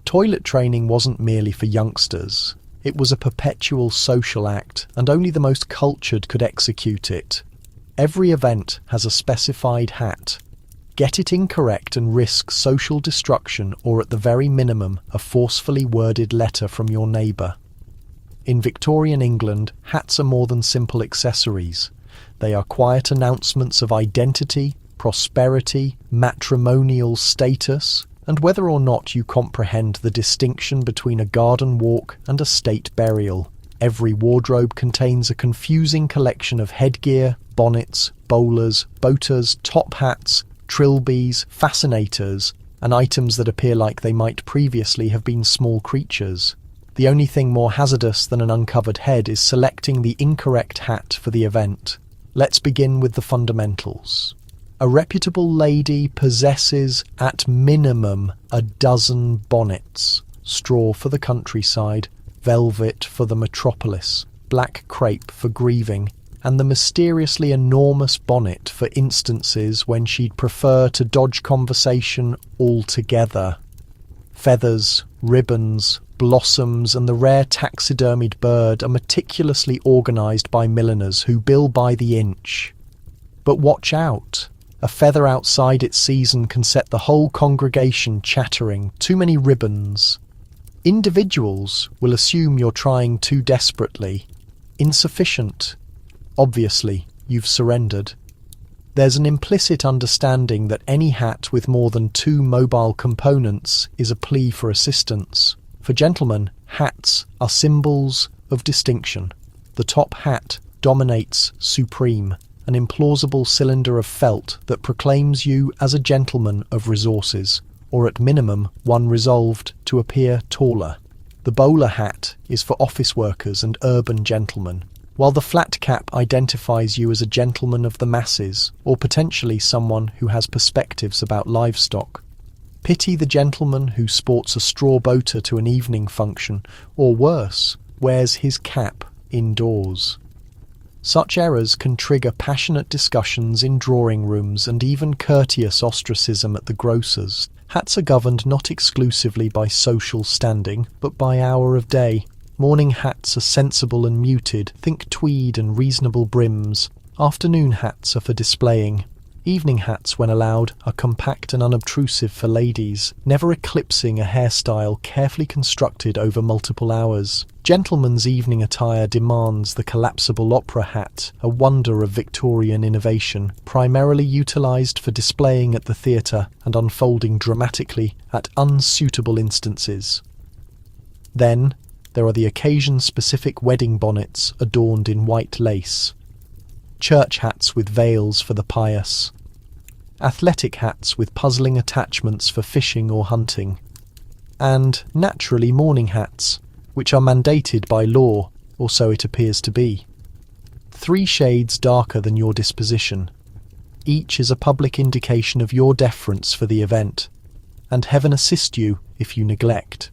Toilet training wasn't merely for youngsters. It was a perpetual social act, and only the most cultured could execute it. Every event has a specified hat. Get it incorrect and risk social destruction, or at the very minimum, a forcefully worded letter from your neighbour. In Victorian England, hats are more than simple accessories. They are quiet announcements of identity, prosperity, matrimonial status, and whether or not you comprehend the distinction between a garden walk and a state burial. Every wardrobe contains a confusing collection of headgear, bonnets, bowlers, boaters, top hats, trilbies, fascinators, and items that appear like they might previously have been small creatures. The only thing more hazardous than an uncovered head is selecting the incorrect hat for the event. Let's begin with the fundamentals. A reputable lady possesses, at minimum, a dozen bonnets. Straw for the countryside, velvet for the metropolis, black crepe for grieving, and the mysteriously enormous bonnet for instances when she'd prefer to dodge conversation altogether. Feathers, ribbons, blossoms, and the rare taxidermied bird are meticulously organised by milliners who bill by the inch. But watch out! A feather outside its season can set the whole congregation chattering. Too many ribbons. Individuals will assume you're trying too desperately. Insufficient. Obviously, you've surrendered. There's an implicit understanding that any hat with more than 2 mobile components is a plea for assistance. For gentlemen, hats are symbols of distinction. The top hat dominates supreme, an implausible cylinder of felt that proclaims you as a gentleman of resources, or at minimum one resolved to appear taller. The bowler hat is for office workers and urban gentlemen, while the flat cap identifies you as a gentleman of the masses, or potentially someone who has perspectives about livestock. Pity the gentleman who sports a straw boater to an evening function, or worse, wears his cap indoors. Such errors can trigger passionate discussions in drawing rooms and even courteous ostracism at the grocer's. Hats are governed not exclusively by social standing, but by hour of day. Morning hats are sensible and muted, think tweed and reasonable brims. Afternoon hats are for displaying. Evening hats, when allowed, are compact and unobtrusive for ladies, never eclipsing a hairstyle carefully constructed over multiple hours. Gentlemen's evening attire demands the collapsible opera hat, a wonder of Victorian innovation, primarily utilised for displaying at the theatre and unfolding dramatically at unsuitable instances. Then, there are the occasion-specific wedding bonnets adorned in white lace, church hats with veils for the pious, athletic hats with puzzling attachments for fishing or hunting, and, naturally, morning hats, which are mandated by law, or so it appears to be. 3 shades darker than your disposition. Each is a public indication of your deference for the event, and heaven assist you if you neglect.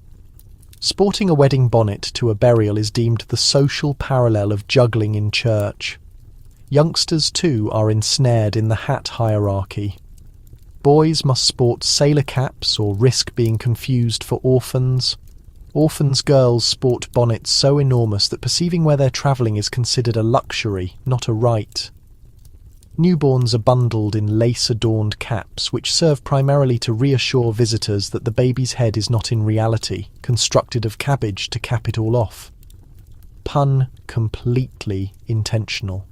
Sporting a wedding bonnet to a burial is deemed the social parallel of juggling in church. Youngsters, too, are ensnared in the hat hierarchy. Boys must sport sailor caps or risk being confused for orphans. Orphans' girls sport bonnets so enormous that perceiving where they're travelling is considered a luxury, not a right. Newborns are bundled in lace-adorned caps, which serve primarily to reassure visitors that the baby's head is not in reality constructed of cabbage to cap it all off. Pun completely intentional.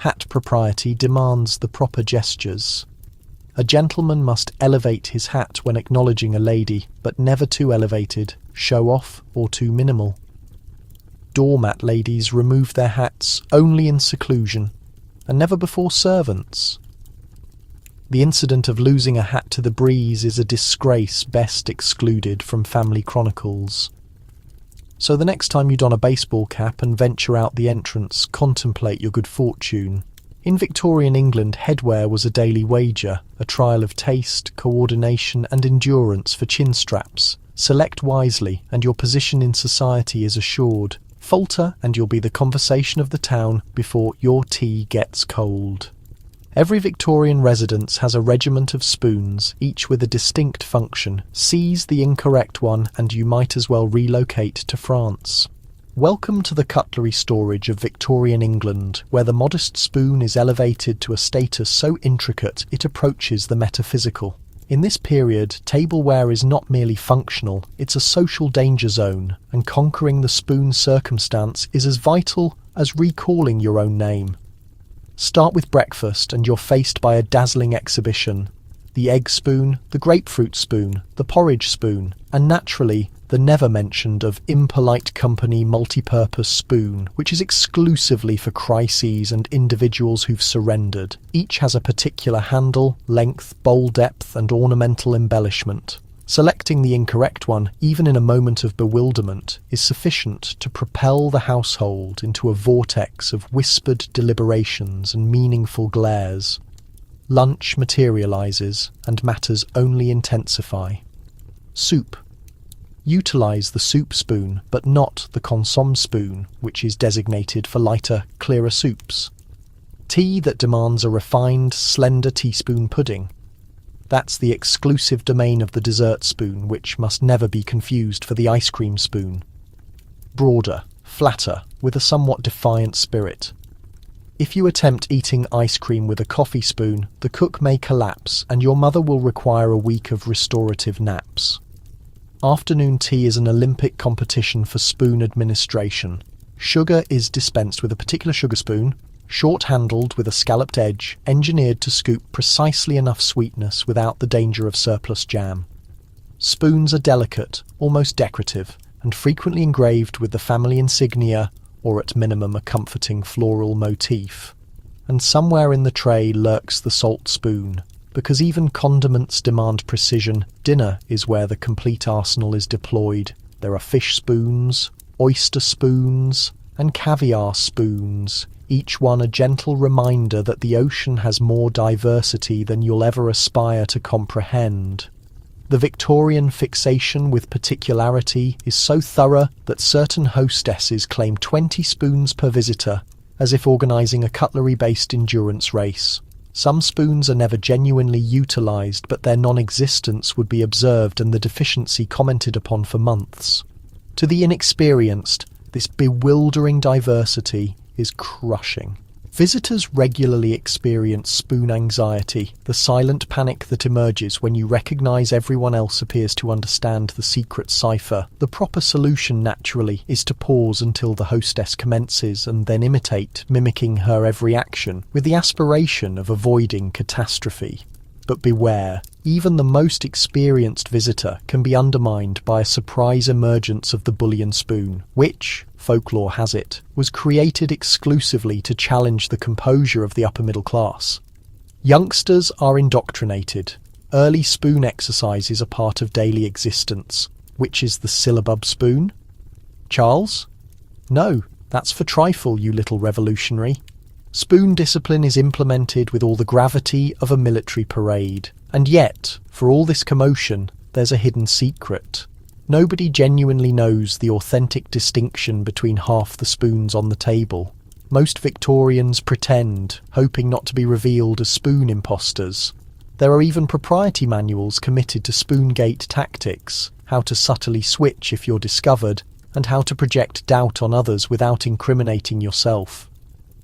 Hat propriety demands the proper gestures. A gentleman must elevate his hat when acknowledging a lady, but never too elevated, show off, or too minimal. Doormat ladies remove their hats only in seclusion, and never before servants. The incident of losing a hat to the breeze is a disgrace best excluded from family chronicles. So the next time you don a baseball cap and venture out the entrance, contemplate your good fortune. In Victorian England, headwear was a daily wager, a trial of taste, coordination and endurance for chin straps. Select wisely, and your position in society is assured. Falter, and you'll be the conversation of the town before your tea gets cold. Every Victorian residence has a regiment of spoons, each with a distinct function. Seize the incorrect one, and you might as well relocate to France. Welcome to the cutlery storage of Victorian England, where the modest spoon is elevated to a status so intricate it approaches the metaphysical. In this period, tableware is not merely functional, it's a social danger zone, and conquering the spoon circumstance is as vital as recalling your own name. Start with breakfast and you're faced by a dazzling exhibition. The egg spoon, the grapefruit spoon, the porridge spoon, and naturally, the never-mentioned of impolite company multi-purpose spoon, which is exclusively for crises and individuals who've surrendered. Each has a particular handle, length, bowl depth and ornamental embellishment. Selecting the incorrect one, even in a moment of bewilderment, is sufficient to propel the household into a vortex of whispered deliberations and meaningful glares. Lunch materializes, and matters only intensify. Soup. Utilize the soup spoon, but not the consomme spoon, which is designated for lighter, clearer soups. Tea that demands a refined, slender teaspoon pudding. That's the exclusive domain of the dessert spoon, which must never be confused for the ice cream spoon. Broader, flatter, with a somewhat defiant spirit. If you attempt eating ice cream with a coffee spoon, the cook may collapse, and your mother will require a week of restorative naps. Afternoon tea is an Olympic competition for spoon administration. Sugar is dispensed with a particular sugar spoon, short-handled with a scalloped edge, engineered to scoop precisely enough sweetness without the danger of surplus jam. Spoons are delicate, almost decorative, and frequently engraved with the family insignia, or at minimum a comforting floral motif. And somewhere in the tray lurks the salt spoon. Because even condiments demand precision, dinner is where the complete arsenal is deployed. There are fish spoons, oyster spoons, and caviar spoons, each one a gentle reminder that the ocean has more diversity than you'll ever aspire to comprehend. The Victorian fixation with particularity is so thorough that certain hostesses claim 20 spoons per visitor, as if organising a cutlery-based endurance race. Some spoons are never genuinely utilised, but their non-existence would be observed and the deficiency commented upon for months. To the inexperienced, this bewildering diversity is crushing. Visitors regularly experience spoon anxiety, the silent panic that emerges when you recognise everyone else appears to understand the secret cipher. The proper solution, naturally, is to pause until the hostess commences and then imitate, mimicking her every action, with the aspiration of avoiding catastrophe. But beware, even the most experienced visitor can be undermined by a surprise emergence of the bullion spoon, which, folklore has it, was created exclusively to challenge the composure of the upper middle class. Youngsters are indoctrinated. Early spoon exercises are part of daily existence. Which is the syllabub spoon? Charles? No, that's for trifle, you little revolutionary. Spoon discipline is implemented with all the gravity of a military parade. And yet, for all this commotion, there's a hidden secret. Nobody genuinely knows the authentic distinction between half the spoons on the table. Most Victorians pretend, hoping not to be revealed as spoon imposters. There are even propriety manuals committed to spoongate tactics, how to subtly switch if you're discovered, and how to project doubt on others without incriminating yourself.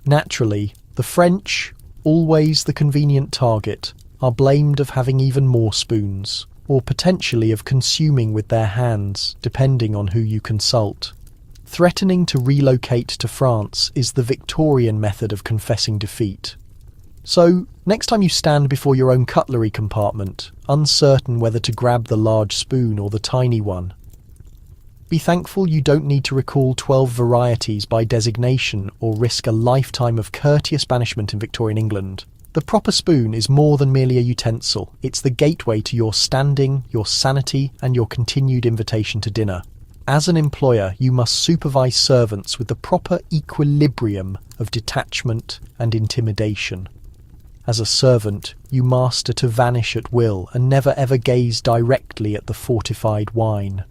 Naturally, the French, always the convenient target, are blamed of having even more spoons, or potentially of consuming with their hands, depending on who you consult. Threatening to relocate to France is the Victorian method of confessing defeat. So, next time you stand before your own cutlery compartment, uncertain whether to grab the large spoon or the tiny one, be thankful you don't need to recall 12 varieties by designation or risk a lifetime of courteous banishment in Victorian England. The proper spoon is more than merely a utensil. It's the gateway to your standing, your sanity, and your continued invitation to dinner. As an employer, you must supervise servants with the proper equilibrium of detachment and intimidation. As a servant, you master to vanish at will and never ever gaze directly at the fortified wine.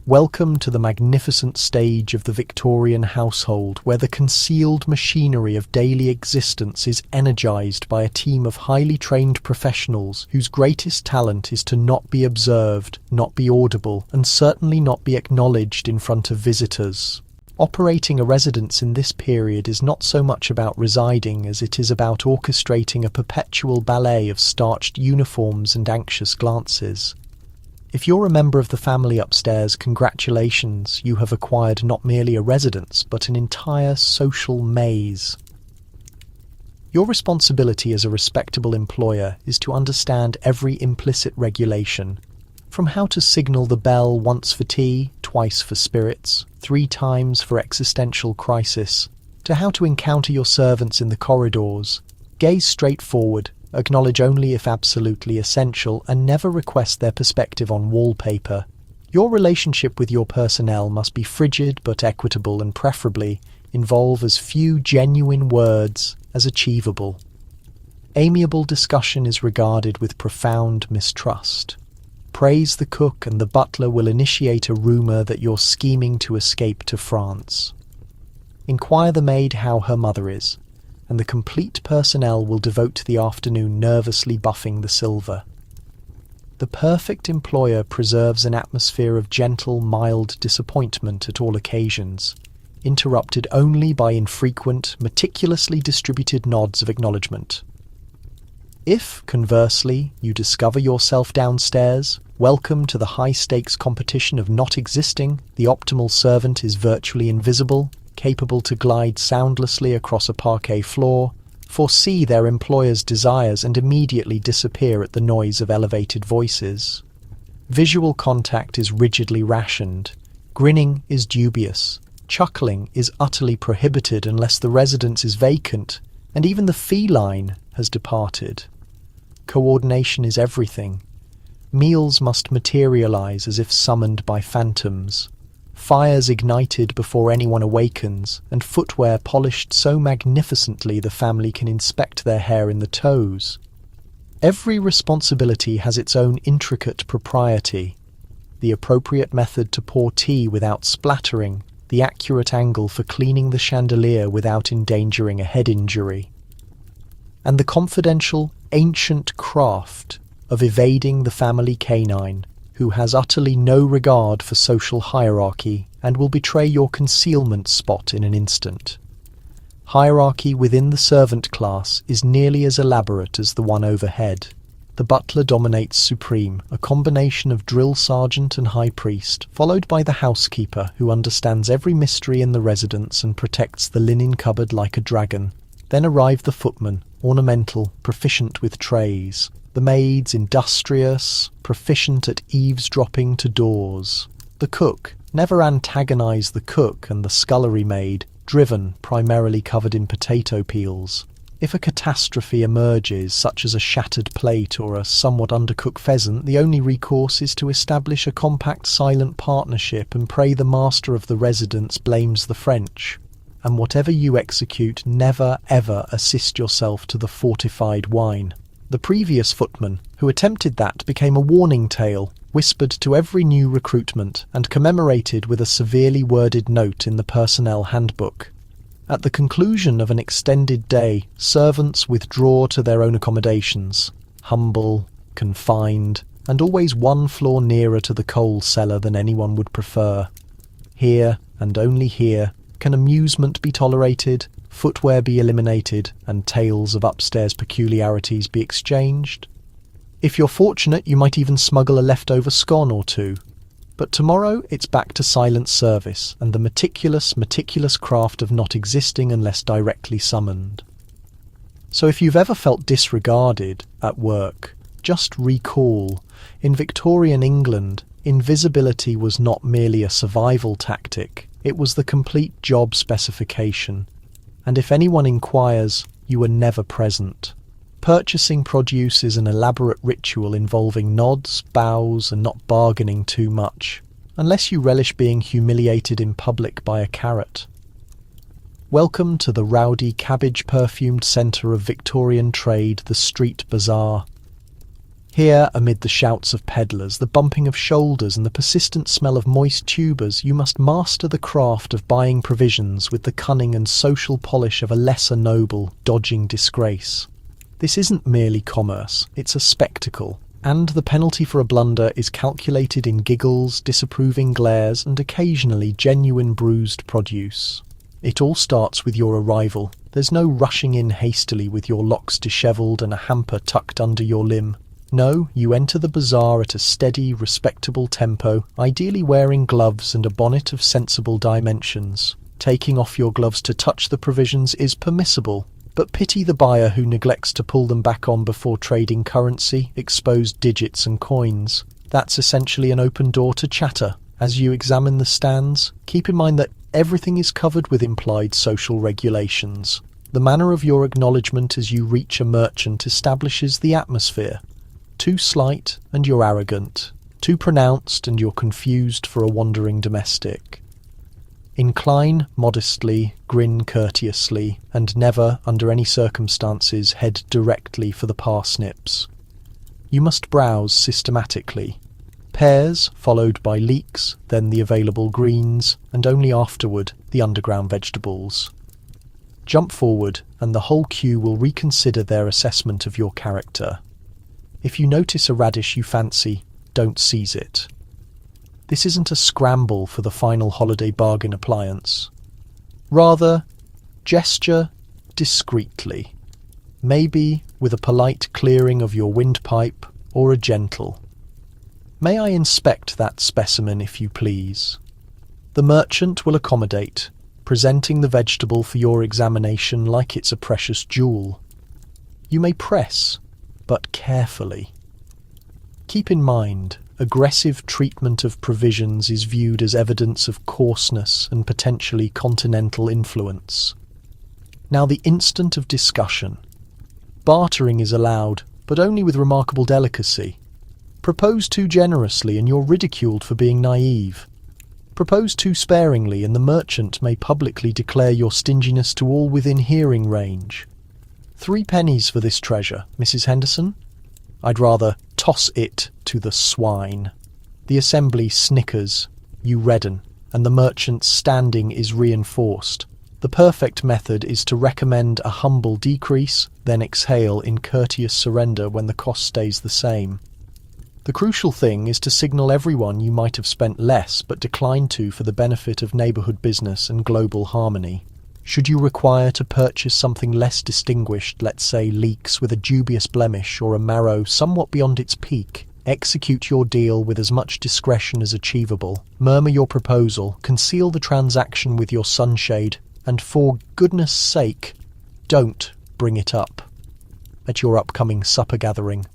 Welcome to the magnificent stage of the Victorian household, where the concealed machinery of daily existence is energized by a team of highly trained professionals whose greatest talent is to not be observed, not be audible, and certainly not be acknowledged in front of visitors. Operating a residence in this period is not so much about residing as it is about orchestrating a perpetual ballet of starched uniforms and anxious glances. If you're a member of the family upstairs, congratulations, you have acquired not merely a residence, but an entire social maze. Your responsibility as a respectable employer is to understand every implicit regulation, from how to signal the bell once for tea, twice for spirits, 3 times for existential crisis, to how to encounter your servants in the corridors. Gaze straight forward, acknowledge only if absolutely essential, and never request their perspective on wallpaper. Your relationship with your personnel must be frigid but equitable, and preferably involve as few genuine words as achievable. Amiable discussion is regarded with profound mistrust. Praise the cook and the butler will initiate a rumour that you're scheming to escape to France. Inquire the maid how her mother is, and the complete personnel will devote the afternoon nervously buffing the silver. The perfect employer preserves an atmosphere of gentle, mild disappointment at all occasions, interrupted only by infrequent, meticulously distributed nods of acknowledgement. If, conversely, you discover yourself downstairs, welcome to the high-stakes competition of not existing. The optimal servant is virtually invisible, capable to glide soundlessly across a parquet floor, foresee their employer's desires and immediately disappear at the noise of elevated voices. Visual contact is rigidly rationed. Grinning is dubious. Chuckling is utterly prohibited unless the residence is vacant, and even the feline has departed. Coordination is everything. Meals must materialize as if summoned by phantoms. Fires ignited before anyone awakens, and footwear polished so magnificently the family can inspect their hair in the toes. Every responsibility has its own intricate propriety. The appropriate method to pour tea without splattering, the accurate angle for cleaning the chandelier without endangering a head injury, and the confidential, ancient craft of evading the family canine, who has utterly no regard for social hierarchy and will betray your concealment spot in an instant. Hierarchy within the servant class is nearly as elaborate as the one overhead. The butler dominates supreme, a combination of drill sergeant and high priest, followed by the housekeeper, who understands every mystery in the residence and protects the linen cupboard like a dragon. Then arrive the footmen, ornamental, proficient with trays. The maids, industrious, proficient at eavesdropping to doors. The cook, never antagonize the cook, and the scullery maid, driven, primarily covered in potato peels. If a catastrophe emerges, such as a shattered plate or a somewhat undercooked pheasant, the only recourse is to establish a compact silent partnership and pray the master of the residence blames the French. And whatever you execute, never ever assist yourself to the fortified wine. The previous footman, who attempted that, became a warning tale, whispered to every new recruitment, and commemorated with a severely worded note in the personnel handbook. At the conclusion of an extended day, servants withdraw to their own accommodations, humble, confined, and always 1 floor nearer to the coal cellar than anyone would prefer. Here, and only here, can amusement be tolerated, footwear be eliminated, and tales of upstairs peculiarities be exchanged. If you're fortunate, you might even smuggle a leftover scone or two. But tomorrow it's back to silent service and the meticulous craft of not existing unless directly summoned. So if you've ever felt disregarded at work, just recall, in Victorian England, invisibility was not merely a survival tactic, it was the complete job specification. And if anyone inquires, you were never present. Purchasing produce is an elaborate ritual involving nods, bows, and not bargaining too much. unless you relish being humiliated in public by a carrot. Welcome to the rowdy, cabbage-perfumed centre of Victorian trade, the street bazaar. Here, amid the shouts of peddlers, the bumping of shoulders and the persistent smell of moist tubers, you must master the craft of buying provisions with the cunning and social polish of a lesser noble dodging disgrace. This isn't merely commerce, it's a spectacle, and the penalty for a blunder is calculated in giggles, disapproving glares, and occasionally genuine bruised produce. It all starts with your arrival. There's no rushing in hastily with your locks dishevelled and a hamper tucked under your limb. No, you enter the bazaar at a steady, respectable tempo, ideally wearing gloves and a bonnet of sensible dimensions. Taking off your gloves to touch the provisions is permissible, but pity the buyer who neglects to pull them back on before trading currency, exposed digits and coins. That's essentially an open door to chatter. As you examine the stands, keep in mind that everything is covered with implied social regulations. The manner of your acknowledgement as you reach a merchant establishes the atmosphere. Too slight and you're arrogant. Too pronounced and you're confused for a wandering domestic. Incline modestly, grin courteously, and never, under any circumstances, head directly for the parsnips. You must browse systematically. Pears, followed by leeks, then the available greens, and only afterward the underground vegetables. Jump forward, and the whole queue will reconsider their assessment of your character. If you notice a radish you fancy, don't seize it. This isn't a scramble for the final holiday bargain appliance. Rather, gesture discreetly, maybe with a polite clearing of your windpipe or a gentle, "May I inspect that specimen, if you please?" The merchant will accommodate, presenting the vegetable for your examination like it's a precious jewel. You may press, but carefully. Keep in mind, aggressive treatment of provisions is viewed as evidence of coarseness and potentially continental influence. Now the instant of discussion. Bartering is allowed, but only with remarkable delicacy. Propose too generously and you're ridiculed for being naive. Propose too sparingly and the merchant may publicly declare your stinginess to all within hearing range. 3 pennies for this treasure, Mrs. Henderson? I'd rather toss it to the swine. The assembly snickers, you redden, and the merchant's standing is reinforced. The perfect method is to recommend a humble decrease, then exhale in courteous surrender when the cost stays the same. The crucial thing is to signal everyone you might have spent less but declined to for the benefit of neighbourhood business and global harmony. Should you require to purchase something less distinguished, let's say leeks with a dubious blemish or a marrow somewhat beyond its peak, execute your deal with as much discretion as achievable. Murmur your proposal, conceal the transaction with your sunshade, and for goodness sake, don't bring it up at your upcoming supper gathering.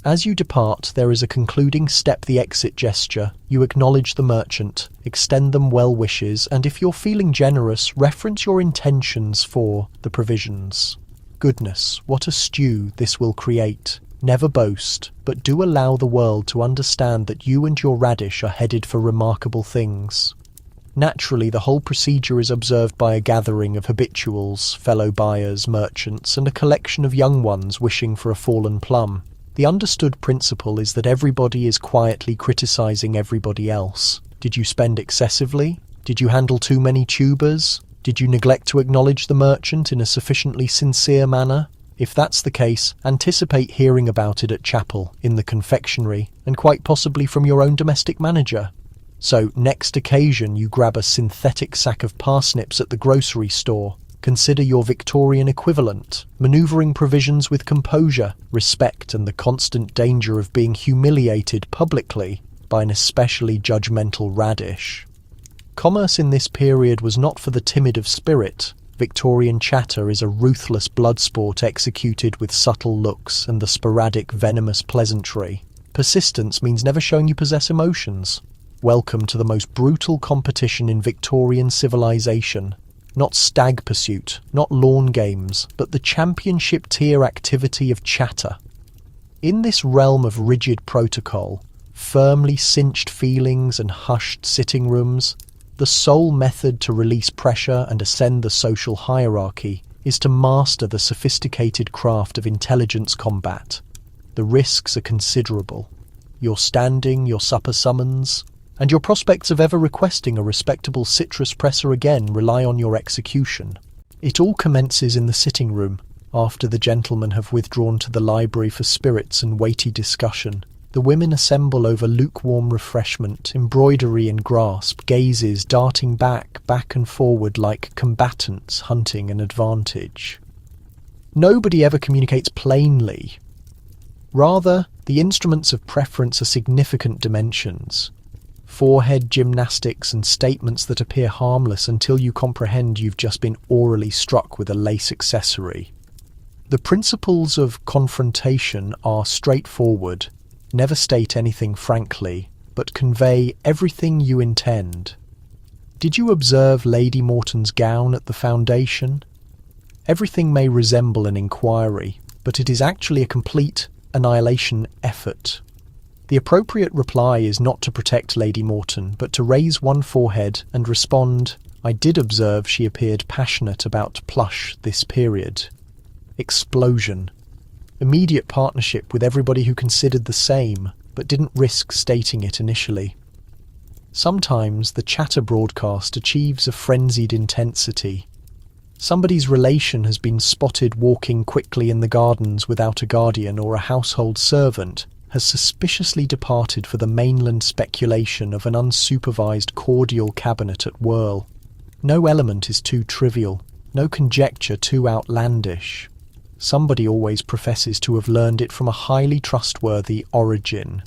As you depart, there is a concluding step, the exit gesture. You acknowledge the merchant, extend them well wishes, and if you're feeling generous, reference your intentions for the provisions. Goodness, what a stew this will create. Never boast, but do allow the world to understand that you and your radish are headed for remarkable things. Naturally, the whole procedure is observed by a gathering of habituals, fellow buyers, merchants, and a collection of young ones wishing for a fallen plum. The understood principle is that everybody is quietly criticising everybody else. Did you spend excessively? Did you handle too many tubers? Did you neglect to acknowledge the merchant in a sufficiently sincere manner? If that's the case, anticipate hearing about it at chapel, in the confectionery, and quite possibly from your own domestic manager. So, next occasion you grab a synthetic sack of parsnips at the grocery store. Consider your Victorian equivalent, manoeuvring provisions with composure, respect, and the constant danger of being humiliated publicly by an especially judgmental radish. Commerce in this period was not for the timid of spirit. Victorian chatter is a ruthless blood sport executed with subtle looks and the sporadic venomous pleasantry. Persistence means never showing you possess emotions. Welcome to the most brutal competition in Victorian civilization. Not stag pursuit, not lawn games, but the championship tier activity of chatter. In this realm of rigid protocol, firmly cinched feelings and hushed sitting rooms, the sole method to release pressure and ascend the social hierarchy is to master the sophisticated craft of intelligence combat. The risks are considerable. Your standing, your supper summons, and your prospects of ever requesting a respectable citrus presser again rely on your execution. It all commences in the sitting room, after the gentlemen have withdrawn to the library for spirits and weighty discussion. The women assemble over lukewarm refreshment, embroidery and grasp, gazes darting back and forward like combatants hunting an advantage. Nobody ever communicates plainly. Rather, the instruments of preference are significant dimensions. Forehead gymnastics and statements that appear harmless until you comprehend you've just been orally struck with a lace accessory. The principles of confrontation are straightforward. Never state anything frankly, but convey everything you intend. Did you observe Lady Morton's gown at the foundation? Everything may resemble an inquiry, but it is actually a complete annihilation effort. The appropriate reply is not to protect Lady Morton, but to raise one forehead and respond, "I did observe she appeared passionate about plush this period." Explosion. Immediate partnership with everybody who considered the same, but didn't risk stating it initially. Sometimes the chatter broadcast achieves a frenzied intensity. Somebody's relation has been spotted walking quickly in the gardens without a guardian, or a household servant has suspiciously departed for the mainland speculation of an unsupervised cordial cabinet at Whirl. No element is too trivial, no conjecture too outlandish. Somebody always professes to have learned it from a highly trustworthy origin,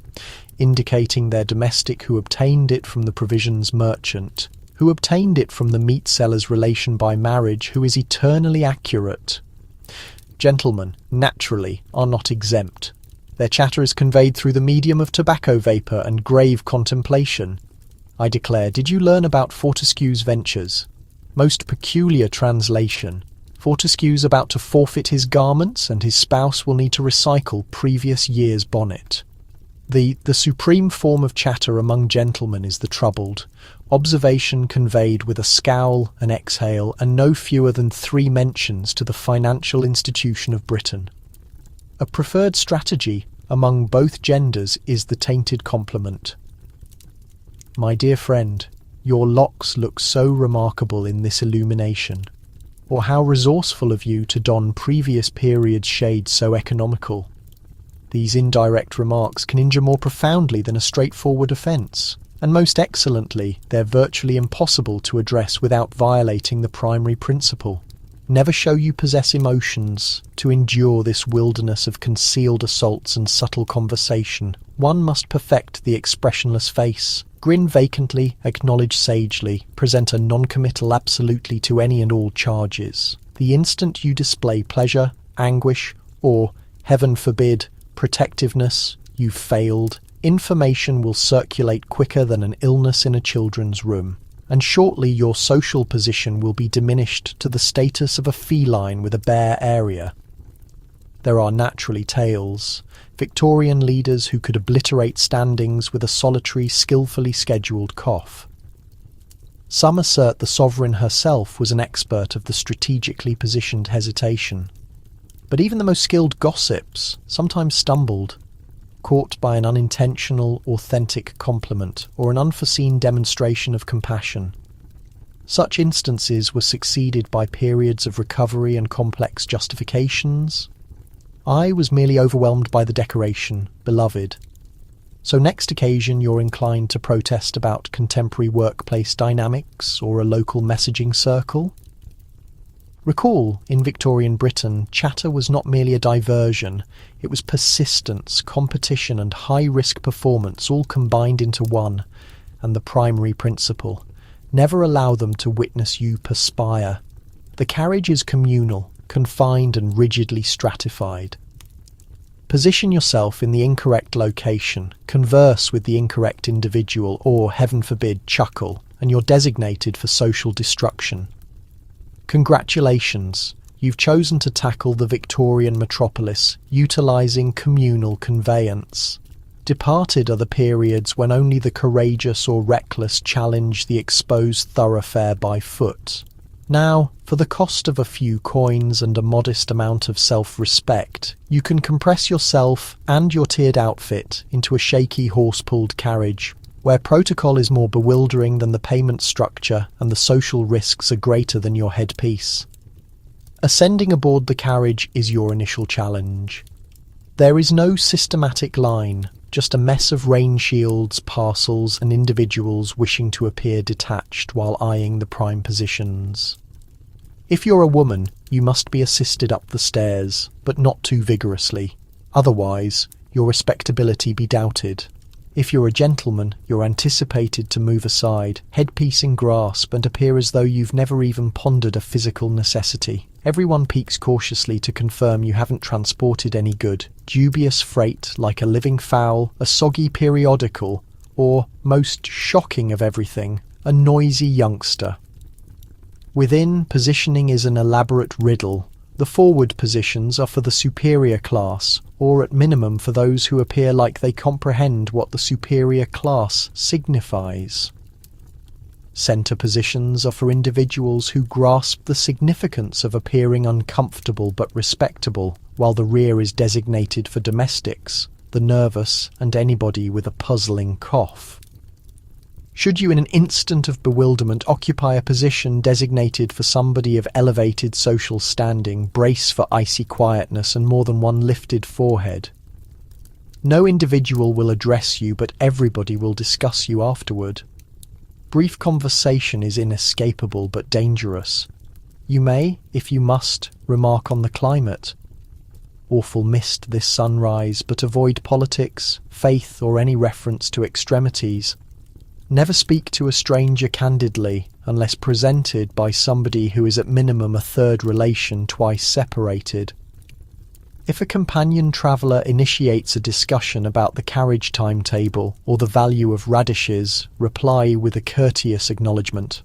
indicating their domestic who obtained it from the provisions merchant, who obtained it from the meat seller's relation by marriage, who is eternally accurate. Gentlemen, naturally, are not exempt. Their chatter is conveyed through the medium of tobacco vapour and grave contemplation. I declare, did you learn about Fortescue's ventures? Most peculiar translation. Fortescue's about to forfeit his garments, and his spouse will need to recycle previous year's bonnet. The supreme form of chatter among gentlemen is the troubled. Observation conveyed with a scowl, an exhale, and no fewer than 3 mentions to the financial institution of Britain. A preferred strategy among both genders is the tainted compliment. My dear friend, your locks look so remarkable in this illumination. Or how resourceful of you to don previous period's shades so economical. These indirect remarks can injure more profoundly than a straightforward offence, and most excellently they're virtually impossible to address without violating the primary principle. Never show you possess emotions to endure this wilderness of concealed assaults and subtle conversation. One must perfect the expressionless face, grin vacantly, acknowledge sagely, present a non-committal absolutely to any and all charges. The instant you display pleasure, anguish, or, heaven forbid, protectiveness, you've failed. Information will circulate quicker than an illness in a children's room, and shortly your social position will be diminished to the status of a feline with a bare area. There are naturally tales, Victorian leaders who could obliterate standings with a solitary, skillfully scheduled cough. Some assert the sovereign herself was an expert of the strategically positioned hesitation. But even the most skilled gossips sometimes stumbled, caught by an unintentional, authentic compliment or an unforeseen demonstration of compassion. Such instances were succeeded by periods of recovery and complex justifications. I was merely overwhelmed by the decoration, beloved. So next occasion you're inclined to protest about contemporary workplace dynamics or a local messaging circle? Recall, in Victorian Britain, chatter was not merely a diversion, it was persistence, competition and high-risk performance all combined into one, and the primary principle. Never allow them to witness you perspire. The carriage is communal, confined and rigidly stratified. Position yourself in the incorrect location, converse with the incorrect individual, or, heaven forbid, chuckle, and you're designated for social destruction. Congratulations, you've chosen to tackle the Victorian metropolis, utilising communal conveyance. Departed are the periods when only the courageous or reckless challenge the exposed thoroughfare by foot. Now, for the cost of a few coins and a modest amount of self-respect, you can compress yourself and your tiered outfit into a shaky horse-pulled carriage, where protocol is more bewildering than the payment structure and the social risks are greater than your headpiece. Ascending aboard the carriage is your initial challenge. There is no systematic line, just a mess of rain shields, parcels and individuals wishing to appear detached while eyeing the prime positions. If you're a woman, you must be assisted up the stairs, but not too vigorously. Otherwise, your respectability be doubted. If you're a gentleman, you're anticipated to move aside, headpiece in grasp, and appear as though you've never even pondered a physical necessity. Everyone peeks cautiously to confirm you haven't transported any good, dubious freight like a living fowl, a soggy periodical, or, most shocking of everything, a noisy youngster. Within, positioning is an elaborate riddle. The forward positions are for the superior class, or at minimum for those who appear like they comprehend what the superior class signifies. Centre positions are for individuals who grasp the significance of appearing uncomfortable but respectable, while the rear is designated for domestics, the nervous, and anybody with a puzzling cough. Should you in an instant of bewilderment occupy a position designated for somebody of elevated social standing, brace for icy quietness and more than one lifted forehead. No individual will address you, but everybody will discuss you afterward. Brief conversation is inescapable but dangerous. You may, if you must, remark on the climate. Awful mist this sunrise, but avoid politics, faith, or any reference to extremities. Never speak to a stranger candidly, unless presented by somebody who is at minimum a third relation twice separated. If a companion traveller initiates a discussion about the carriage timetable or the value of radishes, reply with a courteous acknowledgement.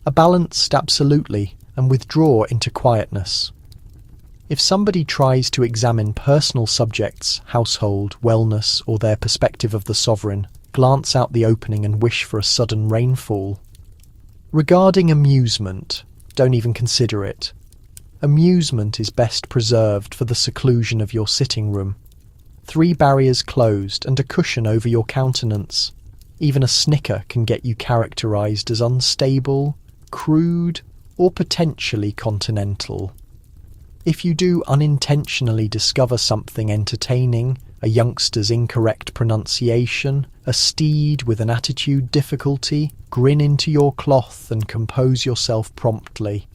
A balanced absolutely, and withdraw into quietness. If somebody tries to examine personal subjects, household, wellness, or their perspective of the sovereign, glance out the opening and wish for a sudden rainfall. Regarding amusement, don't even consider it. Amusement is best preserved for the seclusion of your sitting room. 3 barriers closed and a cushion over your countenance. Even a snicker can get you characterised as unstable, crude, or potentially continental. If you do unintentionally discover something entertaining, a youngster's incorrect pronunciation, a steed with an attitude difficulty, grin into your cloth and compose yourself promptly.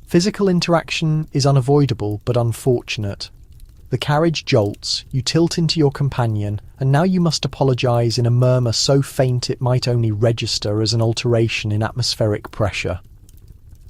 Physical interaction is unavoidable but unfortunate. The carriage jolts, you tilt into your companion, and now you must apologise in a murmur so faint it might only register as an alteration in atmospheric pressure.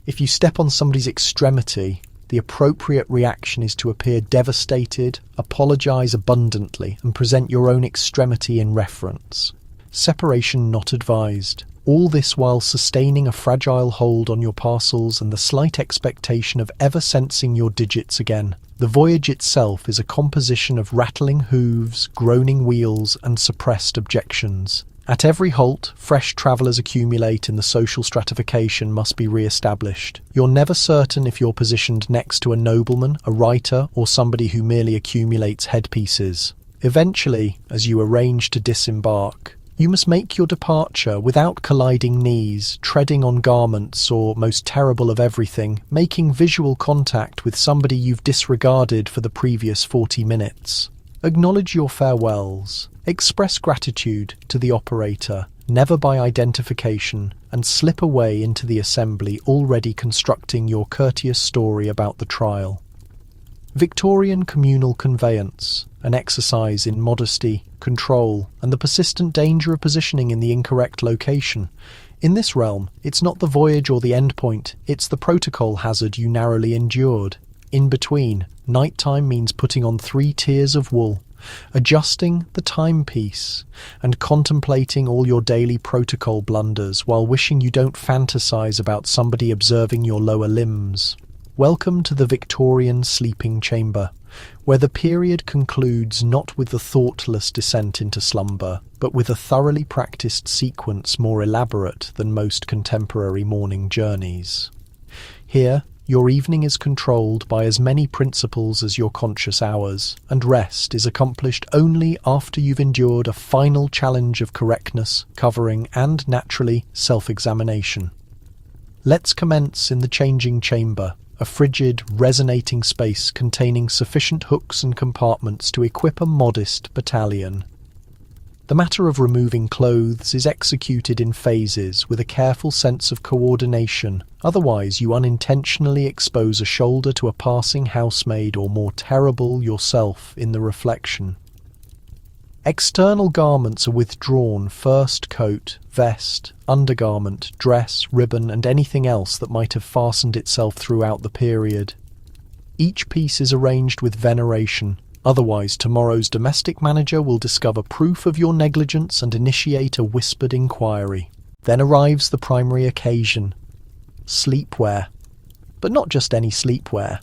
If you step on somebody's extremity, the appropriate reaction is to appear devastated, apologise abundantly, and present your own extremity in reference. Separation not advised. All this while sustaining a fragile hold on your parcels and the slight expectation of ever sensing your digits again. The voyage itself is a composition of rattling hooves, groaning wheels, and suppressed objections. At every halt, fresh travellers accumulate and the social stratification must be re-established. You're never certain if you're positioned next to a nobleman, a writer, or somebody who merely accumulates headpieces. Eventually, as you arrange to disembark, you must make your departure without colliding knees, treading on garments, or, most terrible of everything, making visual contact with somebody you've disregarded for the previous 40 minutes. Acknowledge your farewells. Express gratitude to the operator, never by identification, and slip away into the assembly already constructing your courteous story about the trial. Victorian communal conveyance, an exercise in modesty, control, and the persistent danger of positioning in the incorrect location. In this realm, it's not the voyage or the end point, it's the protocol hazard you narrowly endured. In between, nighttime means putting on 3 tiers of wool, adjusting the timepiece, and contemplating all your daily protocol blunders while wishing you don't fantasize about somebody observing your lower limbs. Welcome to the Victorian sleeping chamber, where the period concludes not with the thoughtless descent into slumber, but with a thoroughly practiced sequence more elaborate than most contemporary morning journeys. Here, your evening is controlled by as many principles as your conscious hours, and rest is accomplished only after you've endured a final challenge of correctness, covering, and, naturally, self-examination. Let's commence in the changing chamber, a frigid, resonating space containing sufficient hooks and compartments to equip a modest battalion. The matter of removing clothes is executed in phases with a careful sense of coordination, otherwise you unintentionally expose a shoulder to a passing housemaid or, more terrible, yourself in the reflection. External garments are withdrawn: first coat, vest, undergarment, dress, ribbon, and anything else that might have fastened itself throughout the period. Each piece is arranged with veneration, otherwise tomorrow's domestic manager will discover proof of your negligence and initiate a whispered inquiry. Then arrives the primary occasion: sleepwear. But not just any sleepwear.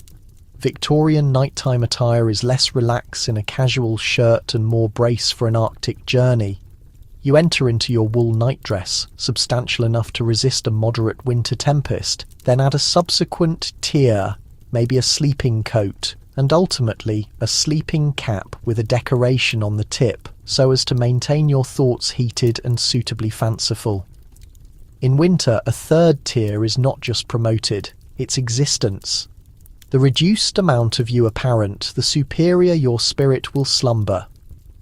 Victorian nighttime attire is less relaxed in a casual shirt and more brace for an Arctic journey. You enter into your wool nightdress, substantial enough to resist a moderate winter tempest, then add a subsequent tier, maybe a sleeping coat, and ultimately a sleeping cap with a decoration on the tip, so as to maintain your thoughts heated and suitably fanciful. In winter, a third tier is not just promoted, it's existence. The reduced amount of you apparent, the superior your spirit will slumber.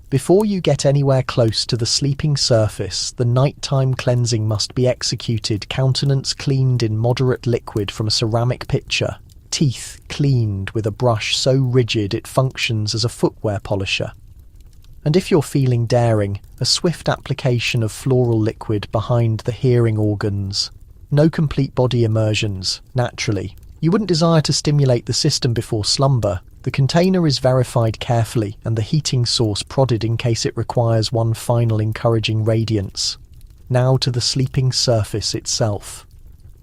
Before you get anywhere close to the sleeping surface, the nighttime cleansing must be executed, countenance cleaned in moderate liquid from a ceramic pitcher, teeth cleaned with a brush so rigid it functions as a footwear polisher. And if you're feeling daring, a swift application of floral liquid behind the hearing organs. No complete body immersions, naturally. You wouldn't desire to stimulate the system before slumber. The container is verified carefully and the heating source prodded in case it requires one final encouraging radiance. Now to the sleeping surface itself.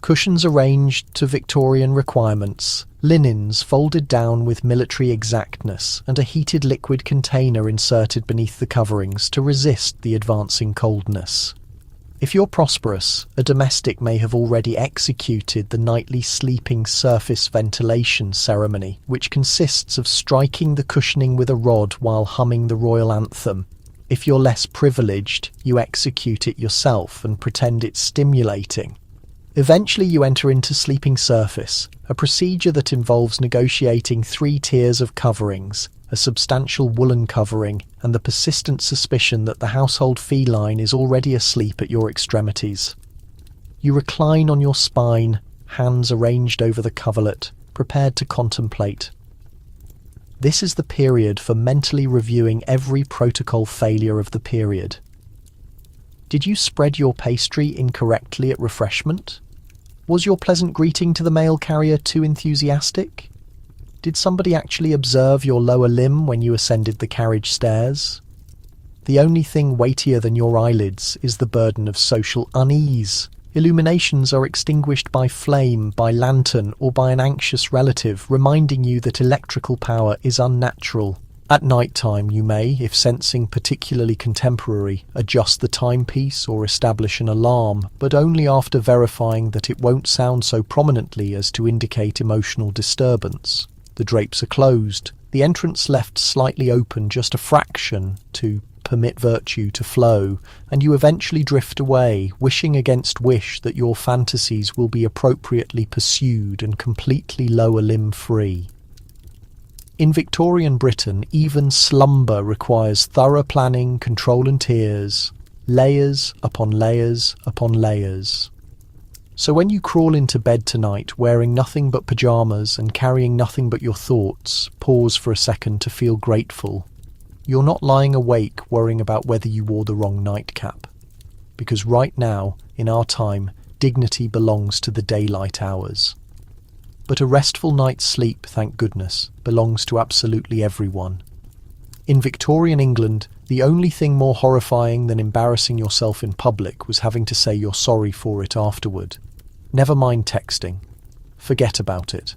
Cushions arranged to Victorian requirements, linens folded down with military exactness, and a heated liquid container inserted beneath the coverings to resist the advancing coldness. If you're prosperous, a domestic may have already executed the nightly sleeping surface ventilation ceremony, which consists of striking the cushioning with a rod while humming the royal anthem. If you're less privileged, you execute it yourself and pretend it's stimulating. Eventually you enter into sleeping surface, a procedure that involves negotiating 3 tiers of coverings, a substantial woolen covering, and the persistent suspicion that the household feline is already asleep at your extremities. You recline on your spine, hands arranged over the coverlet, prepared to contemplate. This is the period for mentally reviewing every protocol failure of the period. Did you spread your pastry incorrectly at refreshment? Was your pleasant greeting to the mail carrier too enthusiastic? Did somebody actually observe your lower limb when you ascended the carriage stairs? The only thing weightier than your eyelids is the burden of social unease. Illuminations are extinguished by flame, by lantern, or by an anxious relative, reminding you that electrical power is unnatural. At night time you may, if sensing particularly contemporary, adjust the timepiece or establish an alarm, but only after verifying that it won't sound so prominently as to indicate emotional disturbance. The drapes are closed, the entrance left slightly open just a fraction to permit virtue to flow, and you eventually drift away, wishing against wish that your fantasies will be appropriately pursued and completely lower limb free. In Victorian Britain, even slumber requires thorough planning, control and tears, layers upon layers upon layers. So when you crawl into bed tonight wearing nothing but pyjamas and carrying nothing but your thoughts, pause for a second to feel grateful. You're not lying awake worrying about whether you wore the wrong nightcap. Because right now, in our time, dignity belongs to the daylight hours. But a restful night's sleep, thank goodness, belongs to absolutely everyone. In Victorian England, the only thing more horrifying than embarrassing yourself in public was having to say you're sorry for it afterward. Never mind texting. Forget about it.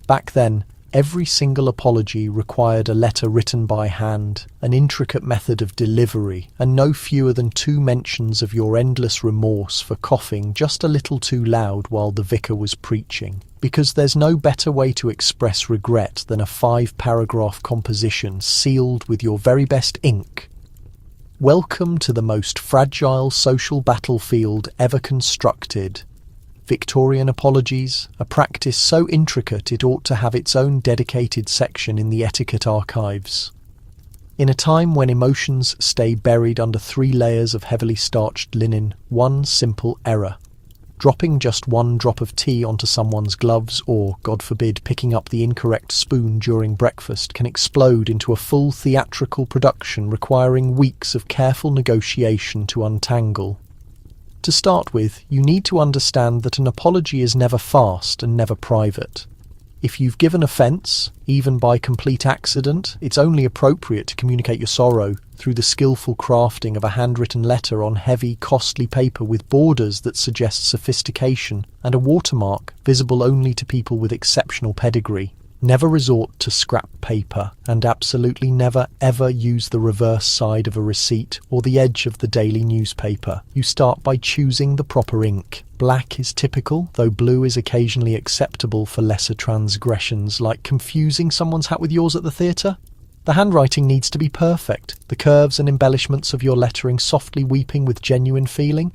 Back then, Every single apology required a letter written by hand, an intricate method of delivery, and no fewer than 2 mentions of your endless remorse for coughing just a little too loud while the vicar was preaching. Because there's no better way to express regret than a 5-paragraph composition sealed with your very best ink. Welcome to the most fragile social battlefield ever constructed. Victorian apologies, a practice so intricate it ought to have its own dedicated section in the etiquette archives. In a time when emotions stay buried under 3 layers of heavily starched linen, one simple error, dropping just 1 drop of tea onto someone's gloves or, God forbid, picking up the incorrect spoon during breakfast can explode into a full theatrical production requiring weeks of careful negotiation to untangle. To start with, you need to understand that an apology is never fast and never private. If you've given offence, even by complete accident, it's only appropriate to communicate your sorrow through the skillful crafting of a handwritten letter on heavy, costly paper with borders that suggest sophistication and a watermark visible only to people with exceptional pedigree. Never resort to scrap paper, and absolutely never ever use the reverse side of a receipt or the edge of the daily newspaper. You start by choosing the proper ink. Black is typical, though blue is occasionally acceptable for lesser transgressions, like confusing someone's hat with yours at the theatre. The handwriting needs to be perfect, the curves and embellishments of your lettering softly weeping with genuine feeling.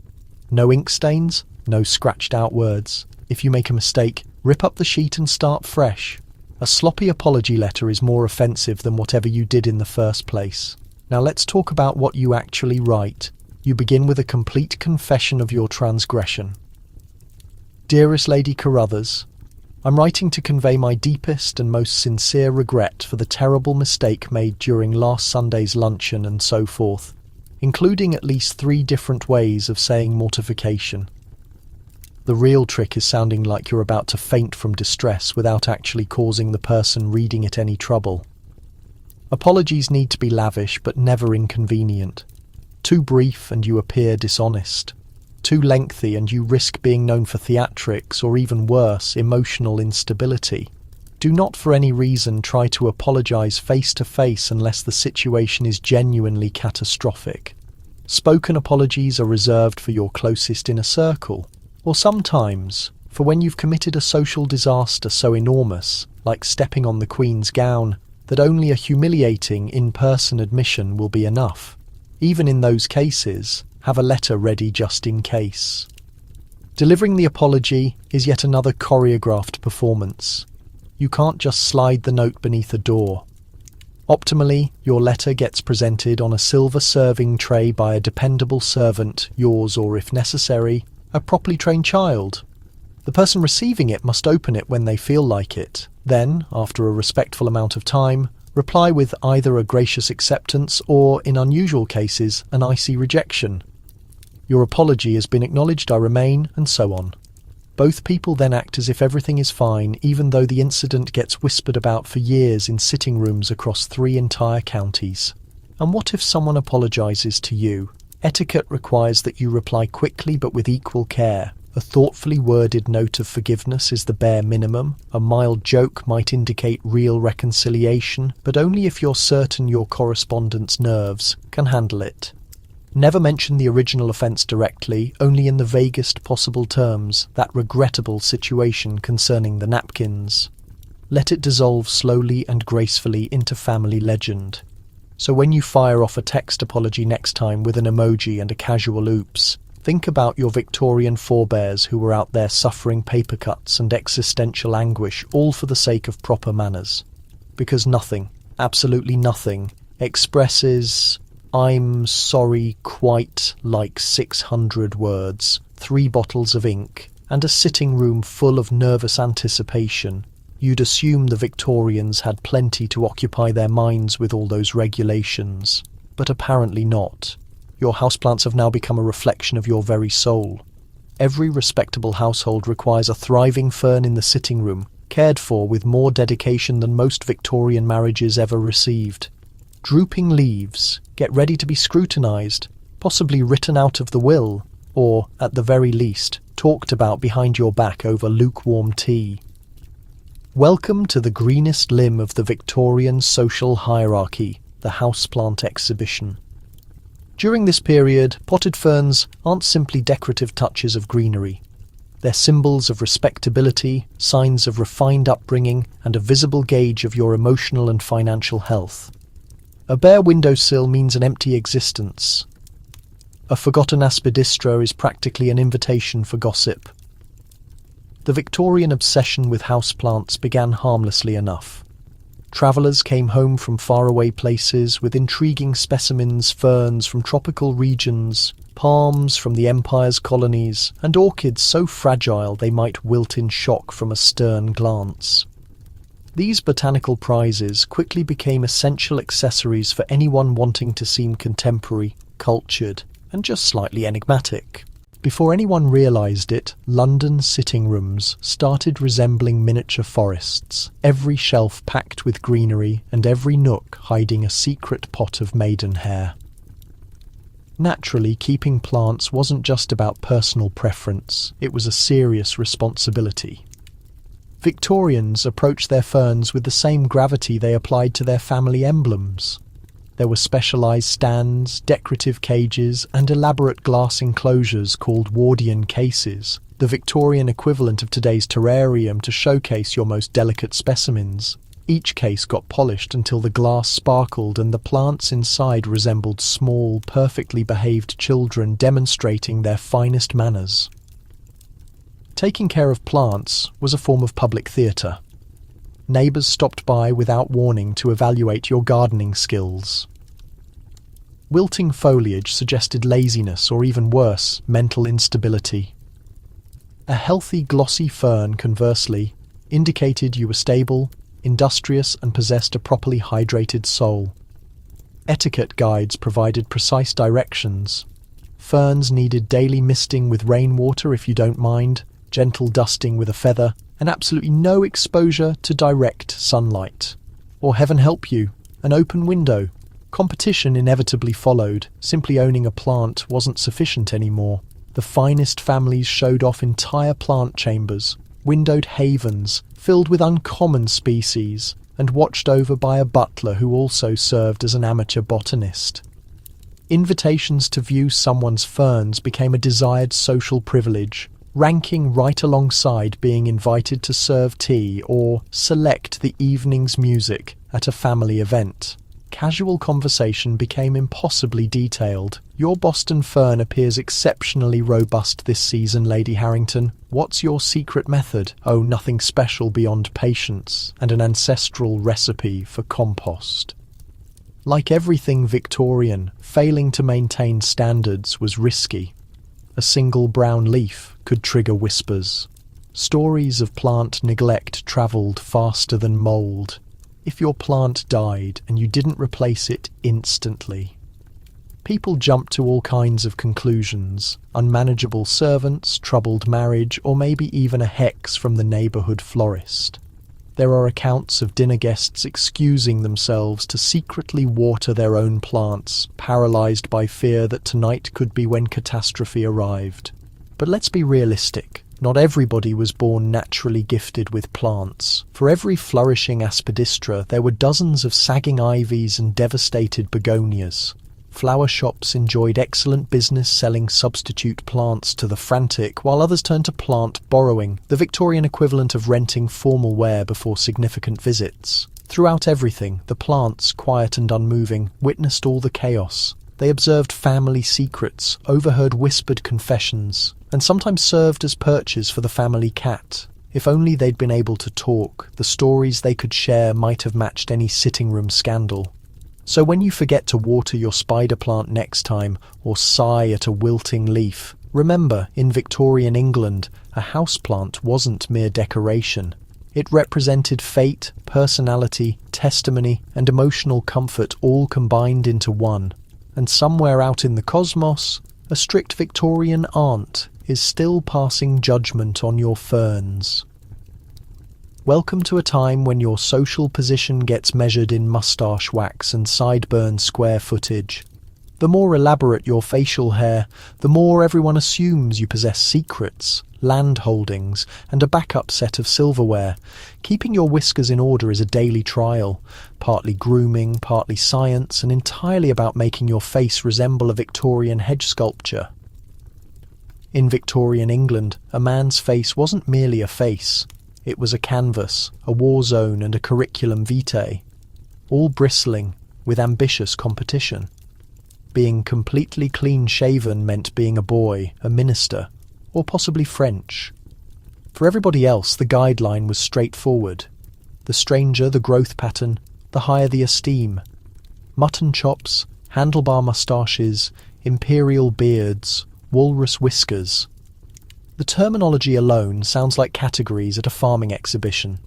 No ink stains, no scratched out words. If you make a mistake, rip up the sheet and start fresh. A sloppy apology letter is more offensive than whatever you did in the first place. Now let's talk about what you actually write. You begin with a complete confession of your transgression. Dearest Lady Carruthers, I'm writing to convey my deepest and most sincere regret for the terrible mistake made during last Sunday's luncheon and so forth, including at least 3 different ways of saying mortification. The real trick is sounding like you're about to faint from distress without actually causing the person reading it any trouble. Apologies need to be lavish but never inconvenient. Too brief and you appear dishonest. Too lengthy and you risk being known for theatrics or even worse, emotional instability. Do not for any reason try to apologize face to face unless the situation is genuinely catastrophic. Spoken apologies are reserved for your closest inner circle. Or sometimes, for when you've committed a social disaster so enormous, like stepping on the Queen's gown, that only a humiliating in-person admission will be enough. Even in those cases, have a letter ready just in case. Delivering the apology is yet another choreographed performance. You can't just slide the note beneath a door. Optimally, your letter gets presented on a silver serving tray by a dependable servant, yours or, if necessary, a properly trained child. The person receiving it must open it when they feel like it. Then, after a respectful amount of time, reply with either a gracious acceptance or, in unusual cases, an icy rejection. Your apology has been acknowledged, I remain, and so on. Both people then act as if everything is fine, even though the incident gets whispered about for years in sitting rooms across 3 entire counties. And what if someone apologizes to you? Etiquette requires that you reply quickly but with equal care. A thoughtfully worded note of forgiveness is the bare minimum. A mild joke might indicate real reconciliation, but only if you're certain your correspondent's nerves can handle it. Never mention the original offence directly, only in the vaguest possible terms, that regrettable situation concerning the napkins. Let it dissolve slowly and gracefully into family legend. So when you fire off a text apology next time with an emoji and a casual oops, think about your Victorian forebears who were out there suffering paper cuts and existential anguish, all for the sake of proper manners. Because nothing, absolutely nothing, expresses "I'm sorry" quite like 600 words, 3 bottles of ink, and a sitting room full of nervous anticipation. You'd assume the Victorians had plenty to occupy their minds with all those regulations, but apparently not. Your houseplants have now become a reflection of your very soul. Every respectable household requires a thriving fern in the sitting room, cared for with more dedication than most Victorian marriages ever received. Drooping leaves, get ready to be scrutinised, possibly written out of the will, or, at the very least, talked about behind your back over lukewarm tea. Welcome to the greenest limb of the Victorian social hierarchy, the houseplant exhibition. During this period, potted ferns aren't simply decorative touches of greenery. They're symbols of respectability, signs of refined upbringing, and a visible gauge of your emotional and financial health. A bare windowsill means an empty existence. A forgotten aspidistra is practically an invitation for gossip. The Victorian obsession with houseplants began harmlessly enough. Travellers came home from faraway places with intriguing specimens, ferns from tropical regions, palms from the Empire's colonies, and orchids so fragile they might wilt in shock from a stern glance. These botanical prizes quickly became essential accessories for anyone wanting to seem contemporary, cultured, and just slightly enigmatic. Before anyone realised it, London sitting rooms started resembling miniature forests, every shelf packed with greenery and every nook hiding a secret pot of maidenhair. Naturally, keeping plants wasn't just about personal preference, it was a serious responsibility. Victorians approached their ferns with the same gravity they applied to their family emblems. There were specialised stands, decorative cages, and elaborate glass enclosures called Wardian cases, the Victorian equivalent of today's terrarium to showcase your most delicate specimens. Each case got polished until the glass sparkled and the plants inside resembled small, perfectly behaved children demonstrating their finest manners. Taking care of plants was a form of public theatre. Neighbours stopped by without warning to evaluate your gardening skills. Wilting foliage suggested laziness or even worse, mental instability. A healthy glossy fern, conversely, indicated you were stable, industrious and possessed a properly hydrated soul. Etiquette guides provided precise directions. Ferns needed daily misting with rainwater if you don't mind, gentle dusting with a feather, and absolutely no exposure to direct sunlight. Or heaven help you, an open window. Competition inevitably followed. Simply owning a plant wasn't sufficient anymore. The finest families showed off entire plant chambers, windowed havens filled with uncommon species, and watched over by a butler who also served as an amateur botanist. Invitations to view someone's ferns became a desired social privilege, ranking right alongside being invited to serve tea or select the evening's music at a family event. Casual conversation became impossibly detailed. Your Boston fern appears exceptionally robust this season, Lady Harrington. What's your secret method? Oh, nothing special beyond patience and an ancestral recipe for compost. Like everything Victorian, failing to maintain standards was risky. A single brown leaf could trigger whispers. Stories of plant neglect travelled faster than mould. If your plant died and you didn't replace it instantly, people jumped to all kinds of conclusions. Unmanageable servants, troubled marriage, or maybe even a hex from the neighbourhood florist. There are accounts of dinner guests excusing themselves to secretly water their own plants, paralysed by fear that tonight could be when catastrophe arrived. But let's be realistic. Not everybody was born naturally gifted with plants. For every flourishing aspidistra, there were dozens of sagging ivies and devastated begonias. Flower shops enjoyed excellent business selling substitute plants to the frantic, while others turned to plant borrowing, the Victorian equivalent of renting formal wear before significant visits. Throughout everything, the plants, quiet and unmoving, witnessed all the chaos. They observed family secrets, overheard whispered confessions, and sometimes served as perches for the family cat. If only they'd been able to talk, the stories they could share might have matched any sitting room scandal. So when you forget to water your spider plant next time, or sigh at a wilting leaf, remember, in Victorian England, a houseplant wasn't mere decoration. It represented fate, personality, testimony, and emotional comfort all combined into one. And somewhere out in the cosmos, a strict Victorian aunt is still passing judgment on your ferns. Welcome to a time when your social position gets measured in moustache wax and sideburn square footage. The more elaborate your facial hair, the more everyone assumes you possess secrets, land holdings, and a backup set of silverware. Keeping your whiskers in order is a daily trial, partly grooming, partly science, and entirely about making your face resemble a Victorian hedge sculpture. In Victorian England, a man's face wasn't merely a face. It was a canvas, a war zone, and a curriculum vitae, all bristling with ambitious competition. Being completely clean-shaven meant being a boy, a minister, or possibly French. For everybody else, the guideline was straightforward. The stranger, the growth pattern, the higher the esteem. Mutton chops, handlebar moustaches, imperial beards, walrus whiskers. The terminology alone sounds like categories at a farming exhibition.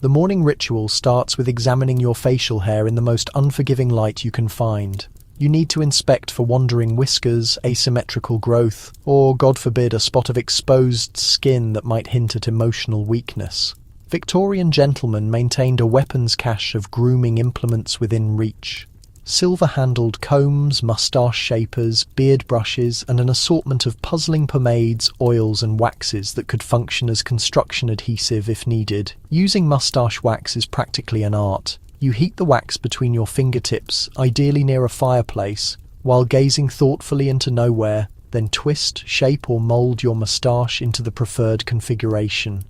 The morning ritual starts with examining your facial hair in the most unforgiving light you can find. You need to inspect for wandering whiskers, asymmetrical growth, or, God forbid, a spot of exposed skin that might hint at emotional weakness. Victorian gentlemen maintained a weapons cache of grooming implements within reach. Silver-handled combs, moustache shapers, beard brushes, and an assortment of puzzling pomades, oils, and waxes that could function as construction adhesive if needed. Using moustache wax is practically an art. You heat the wax between your fingertips, ideally near a fireplace, while gazing thoughtfully into nowhere, then twist, shape, or mold your moustache into the preferred configuration.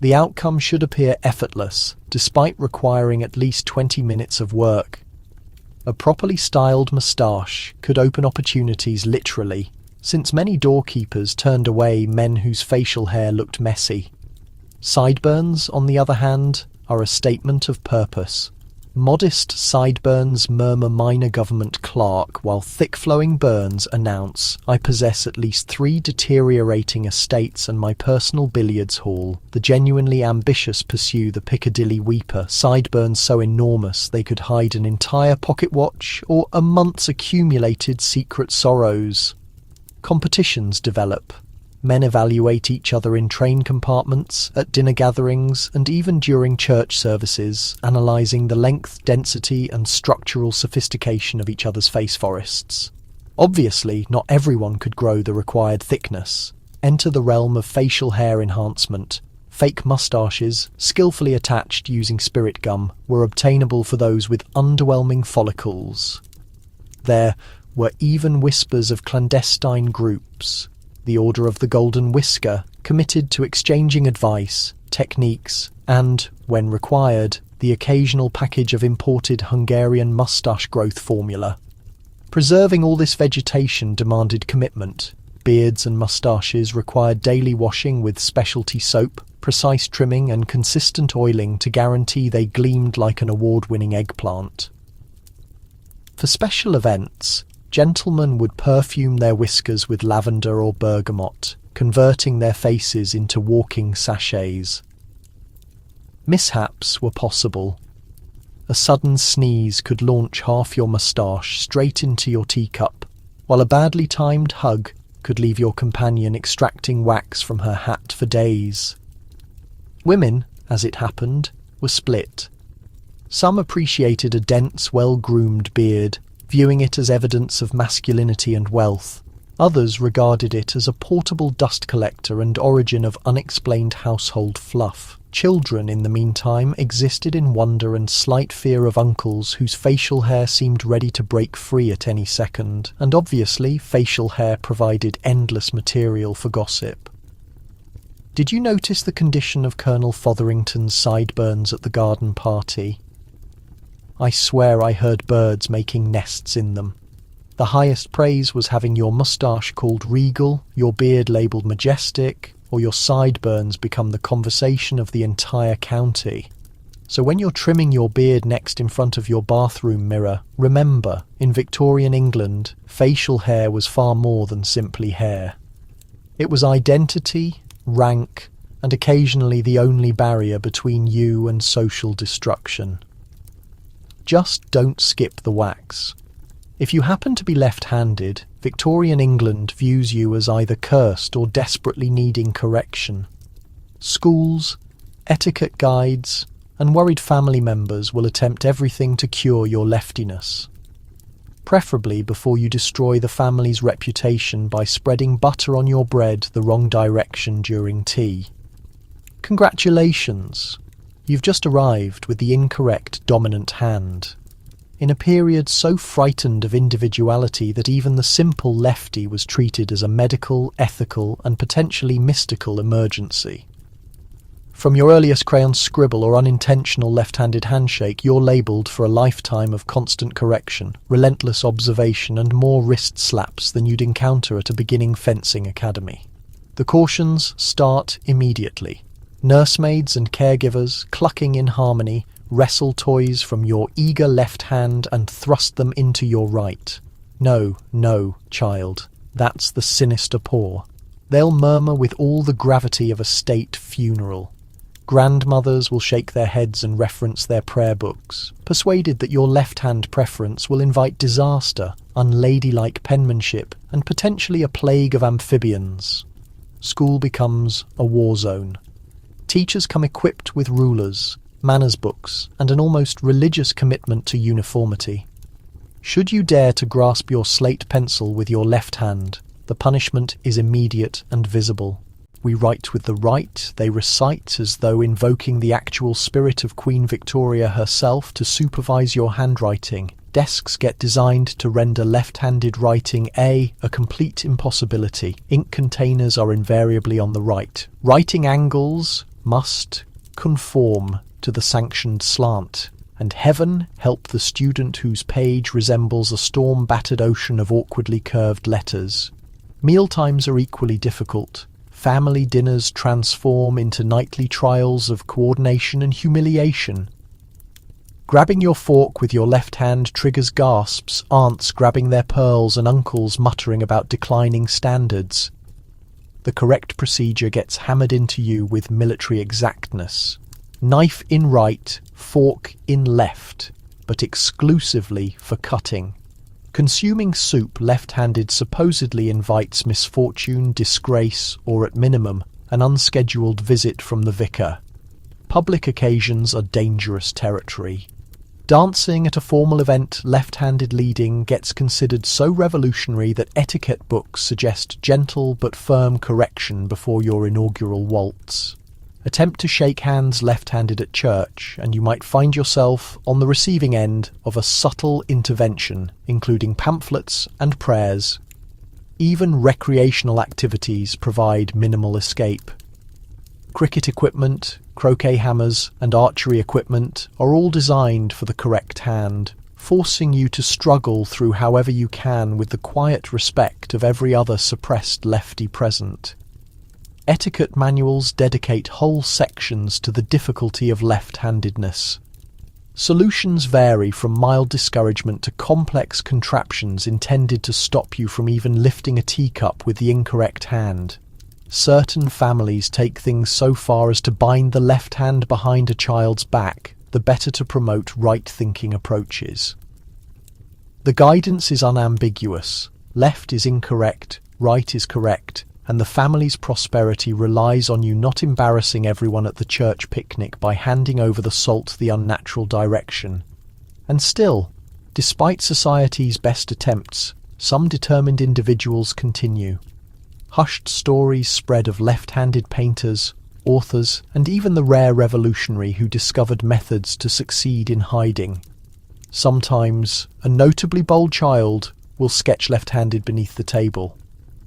The outcome should appear effortless, despite requiring at least 20 minutes of work. A properly styled moustache could open opportunities literally, since many doorkeepers turned away men whose facial hair looked messy. Sideburns, on the other hand, are a statement of purpose. Modest sideburns murmur minor government clerk, while thick-flowing burns announce, "I possess at least 3 deteriorating estates and my personal billiards hall." The genuinely ambitious pursue the Piccadilly weeper, sideburns so enormous they could hide an entire pocket watch or a month's accumulated secret sorrows. Competitions develop. Men evaluate each other in train compartments, at dinner gatherings, and even during church services, analysing the length, density, and structural sophistication of each other's face forests. Obviously, not everyone could grow the required thickness. Enter the realm of facial hair enhancement. Fake moustaches, skillfully attached using spirit gum, were obtainable for those with underwhelming follicles. There were even whispers of clandestine groups. The Order of the Golden Whisker, committed to exchanging advice, techniques, and, when required, the occasional package of imported Hungarian moustache growth formula. Preserving all this vegetation demanded commitment. Beards and moustaches required daily washing with specialty soap, precise trimming, and consistent oiling to guarantee they gleamed like an award-winning eggplant. For special events, gentlemen would perfume their whiskers with lavender or bergamot, converting their faces into walking sachets. Mishaps were possible. A sudden sneeze could launch half your moustache straight into your teacup, while a badly timed hug could leave your companion extracting wax from her hat for days. Women, as it happened, were split. Some appreciated a dense, well-groomed beard, viewing it as evidence of masculinity and wealth. Others regarded it as a portable dust collector and origin of unexplained household fluff. Children, in the meantime, existed in wonder and slight fear of uncles whose facial hair seemed ready to break free at any second, and obviously facial hair provided endless material for gossip. Did you notice the condition of Colonel Fotherington's sideburns at the garden party? I swear I heard birds making nests in them. The highest praise was having your moustache called regal, your beard labelled majestic, or your sideburns become the conversation of the entire county. So when you're trimming your beard next in front of your bathroom mirror, remember, in Victorian England, facial hair was far more than simply hair. It was identity, rank, and occasionally the only barrier between you and social destruction. Just don't skip the wax. If you happen to be left-handed, Victorian England views you as either cursed or desperately needing correction. Schools, etiquette guides, and worried family members will attempt everything to cure your leftiness. preferably before you destroy the family's reputation by spreading butter on your bread the wrong direction during tea. Congratulations! You've just arrived with the incorrect dominant hand. In a period so frightened of individuality that even the simple lefty was treated as a medical, ethical, and potentially mystical emergency. From your earliest crayon scribble or unintentional left-handed handshake, you're labelled for a lifetime of constant correction, relentless observation, and more wrist slaps than you'd encounter at a beginning fencing academy. The cautions start immediately. Nursemaids and caregivers, clucking in harmony, wrestle toys from your eager left hand and thrust them into your right. No, no, child, that's the sinister paw. They'll murmur with all the gravity of a state funeral. Grandmothers will shake their heads and reference their prayer books, persuaded that your left-hand preference will invite disaster, unladylike penmanship, and potentially a plague of amphibians. School becomes a war zone. Teachers come equipped with rulers, manners books, and an almost religious commitment to uniformity. Should you dare to grasp your slate pencil with your left hand, the punishment is immediate and visible. We write with the right, they recite as though invoking the actual spirit of Queen Victoria herself to supervise your handwriting. Desks get designed to render left-handed writing a complete impossibility. Ink containers are invariably on the right. Writing angles must conform to the sanctioned slant, and heaven help the student whose page resembles a storm-battered ocean of awkwardly curved letters. Mealtimes are equally difficult. Family dinners transform into nightly trials of coordination and humiliation. Grabbing your fork with your left hand triggers gasps, aunts grabbing their pearls and uncles muttering about declining standards. The correct procedure gets hammered into you with military exactness. Knife in right, fork in left, but exclusively for cutting. Consuming soup left-handed supposedly invites misfortune, disgrace, or at minimum, an unscheduled visit from the vicar. Public occasions are dangerous territory. Dancing at a formal event, left-handed leading, gets considered so revolutionary that etiquette books suggest gentle but firm correction before your inaugural waltz. Attempt to shake hands left-handed at church, and you might find yourself on the receiving end of a subtle intervention, including pamphlets and prayers. Even recreational activities provide minimal escape. Cricket equipment, croquet hammers, and archery equipment are all designed for the correct hand, forcing you to struggle through however you can with the quiet respect of every other suppressed lefty present. Etiquette manuals dedicate whole sections to the difficulty of left-handedness. Solutions vary from mild discouragement to complex contraptions intended to stop you from even lifting a teacup with the incorrect hand. Certain families take things so far as to bind the left hand behind a child's back, the better to promote right-thinking approaches. The guidance is unambiguous. Left is incorrect, right is correct, and the family's prosperity relies on you not embarrassing everyone at the church picnic by handing over the salt the unnatural direction. And still, despite society's best attempts, some determined individuals continue. Hushed stories spread of left-handed painters, authors, and even the rare revolutionary who discovered methods to succeed in hiding. Sometimes, a notably bold child will sketch left-handed beneath the table,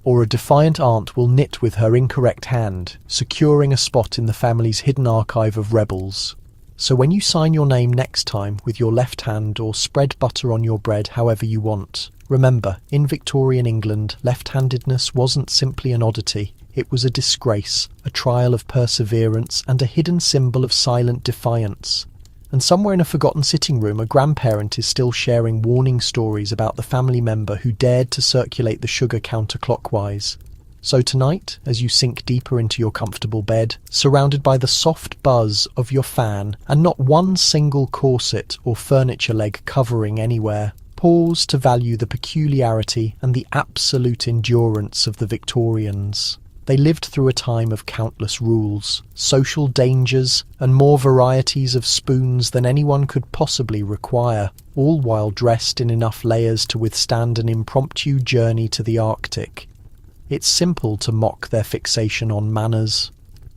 or a defiant aunt will knit with her incorrect hand, securing a spot in the family's hidden archive of rebels. So when you sign your name next time with your left hand or spread butter on your bread however you want, remember, in Victorian England, left-handedness wasn't simply an oddity. It was a disgrace, a trial of perseverance, and a hidden symbol of silent defiance. And somewhere in a forgotten sitting room, a grandparent is still sharing warning stories about the family member who dared to circulate the sugar counterclockwise. So tonight, as you sink deeper into your comfortable bed, surrounded by the soft buzz of your fan and not one single corset or furniture leg covering anywhere, pause to value the peculiarity and the absolute endurance of the Victorians. They lived through a time of countless rules, social dangers, and more varieties of spoons than anyone could possibly require, all while dressed in enough layers to withstand an impromptu journey to the Arctic. It's simple to mock their fixation on manners.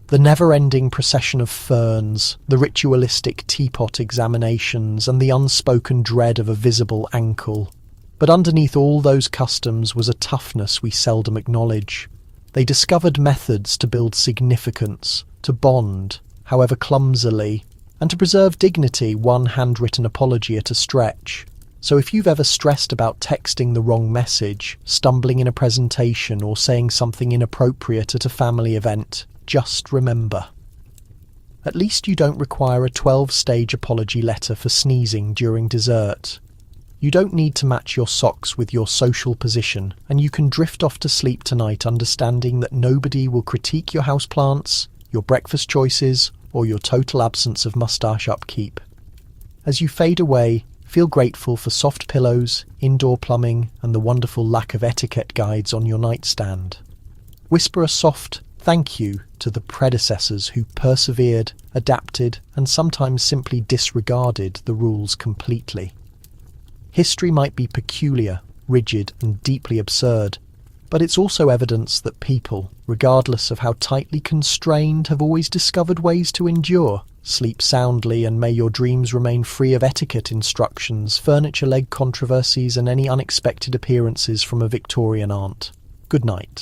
The never-ending procession of ferns, the ritualistic teapot examinations, and the unspoken dread of a visible ankle. But underneath all those customs was a toughness we seldom acknowledge. They discovered methods to build significance, to bond, however clumsily, and to preserve dignity, one handwritten apology at a stretch. So if you've ever stressed about texting the wrong message, stumbling in a presentation, or saying something inappropriate at a family event, just remember. At least you don't require a 12-stage apology letter for sneezing during dessert. You don't need to match your socks with your social position, and you can drift off to sleep tonight understanding that nobody will critique your houseplants, your breakfast choices, or your total absence of moustache upkeep. As you fade away, feel grateful for soft pillows, indoor plumbing, and the wonderful lack of etiquette guides on your nightstand. Whisper a soft thank you to the predecessors who persevered, adapted, and sometimes simply disregarded the rules completely. History might be peculiar, rigid, and deeply absurd, but it's also evidence that people, regardless of how tightly constrained, have always discovered ways to endure. Sleep soundly, and may your dreams remain free of etiquette instructions, furniture leg controversies, and any unexpected appearances from a Victorian aunt. Good night.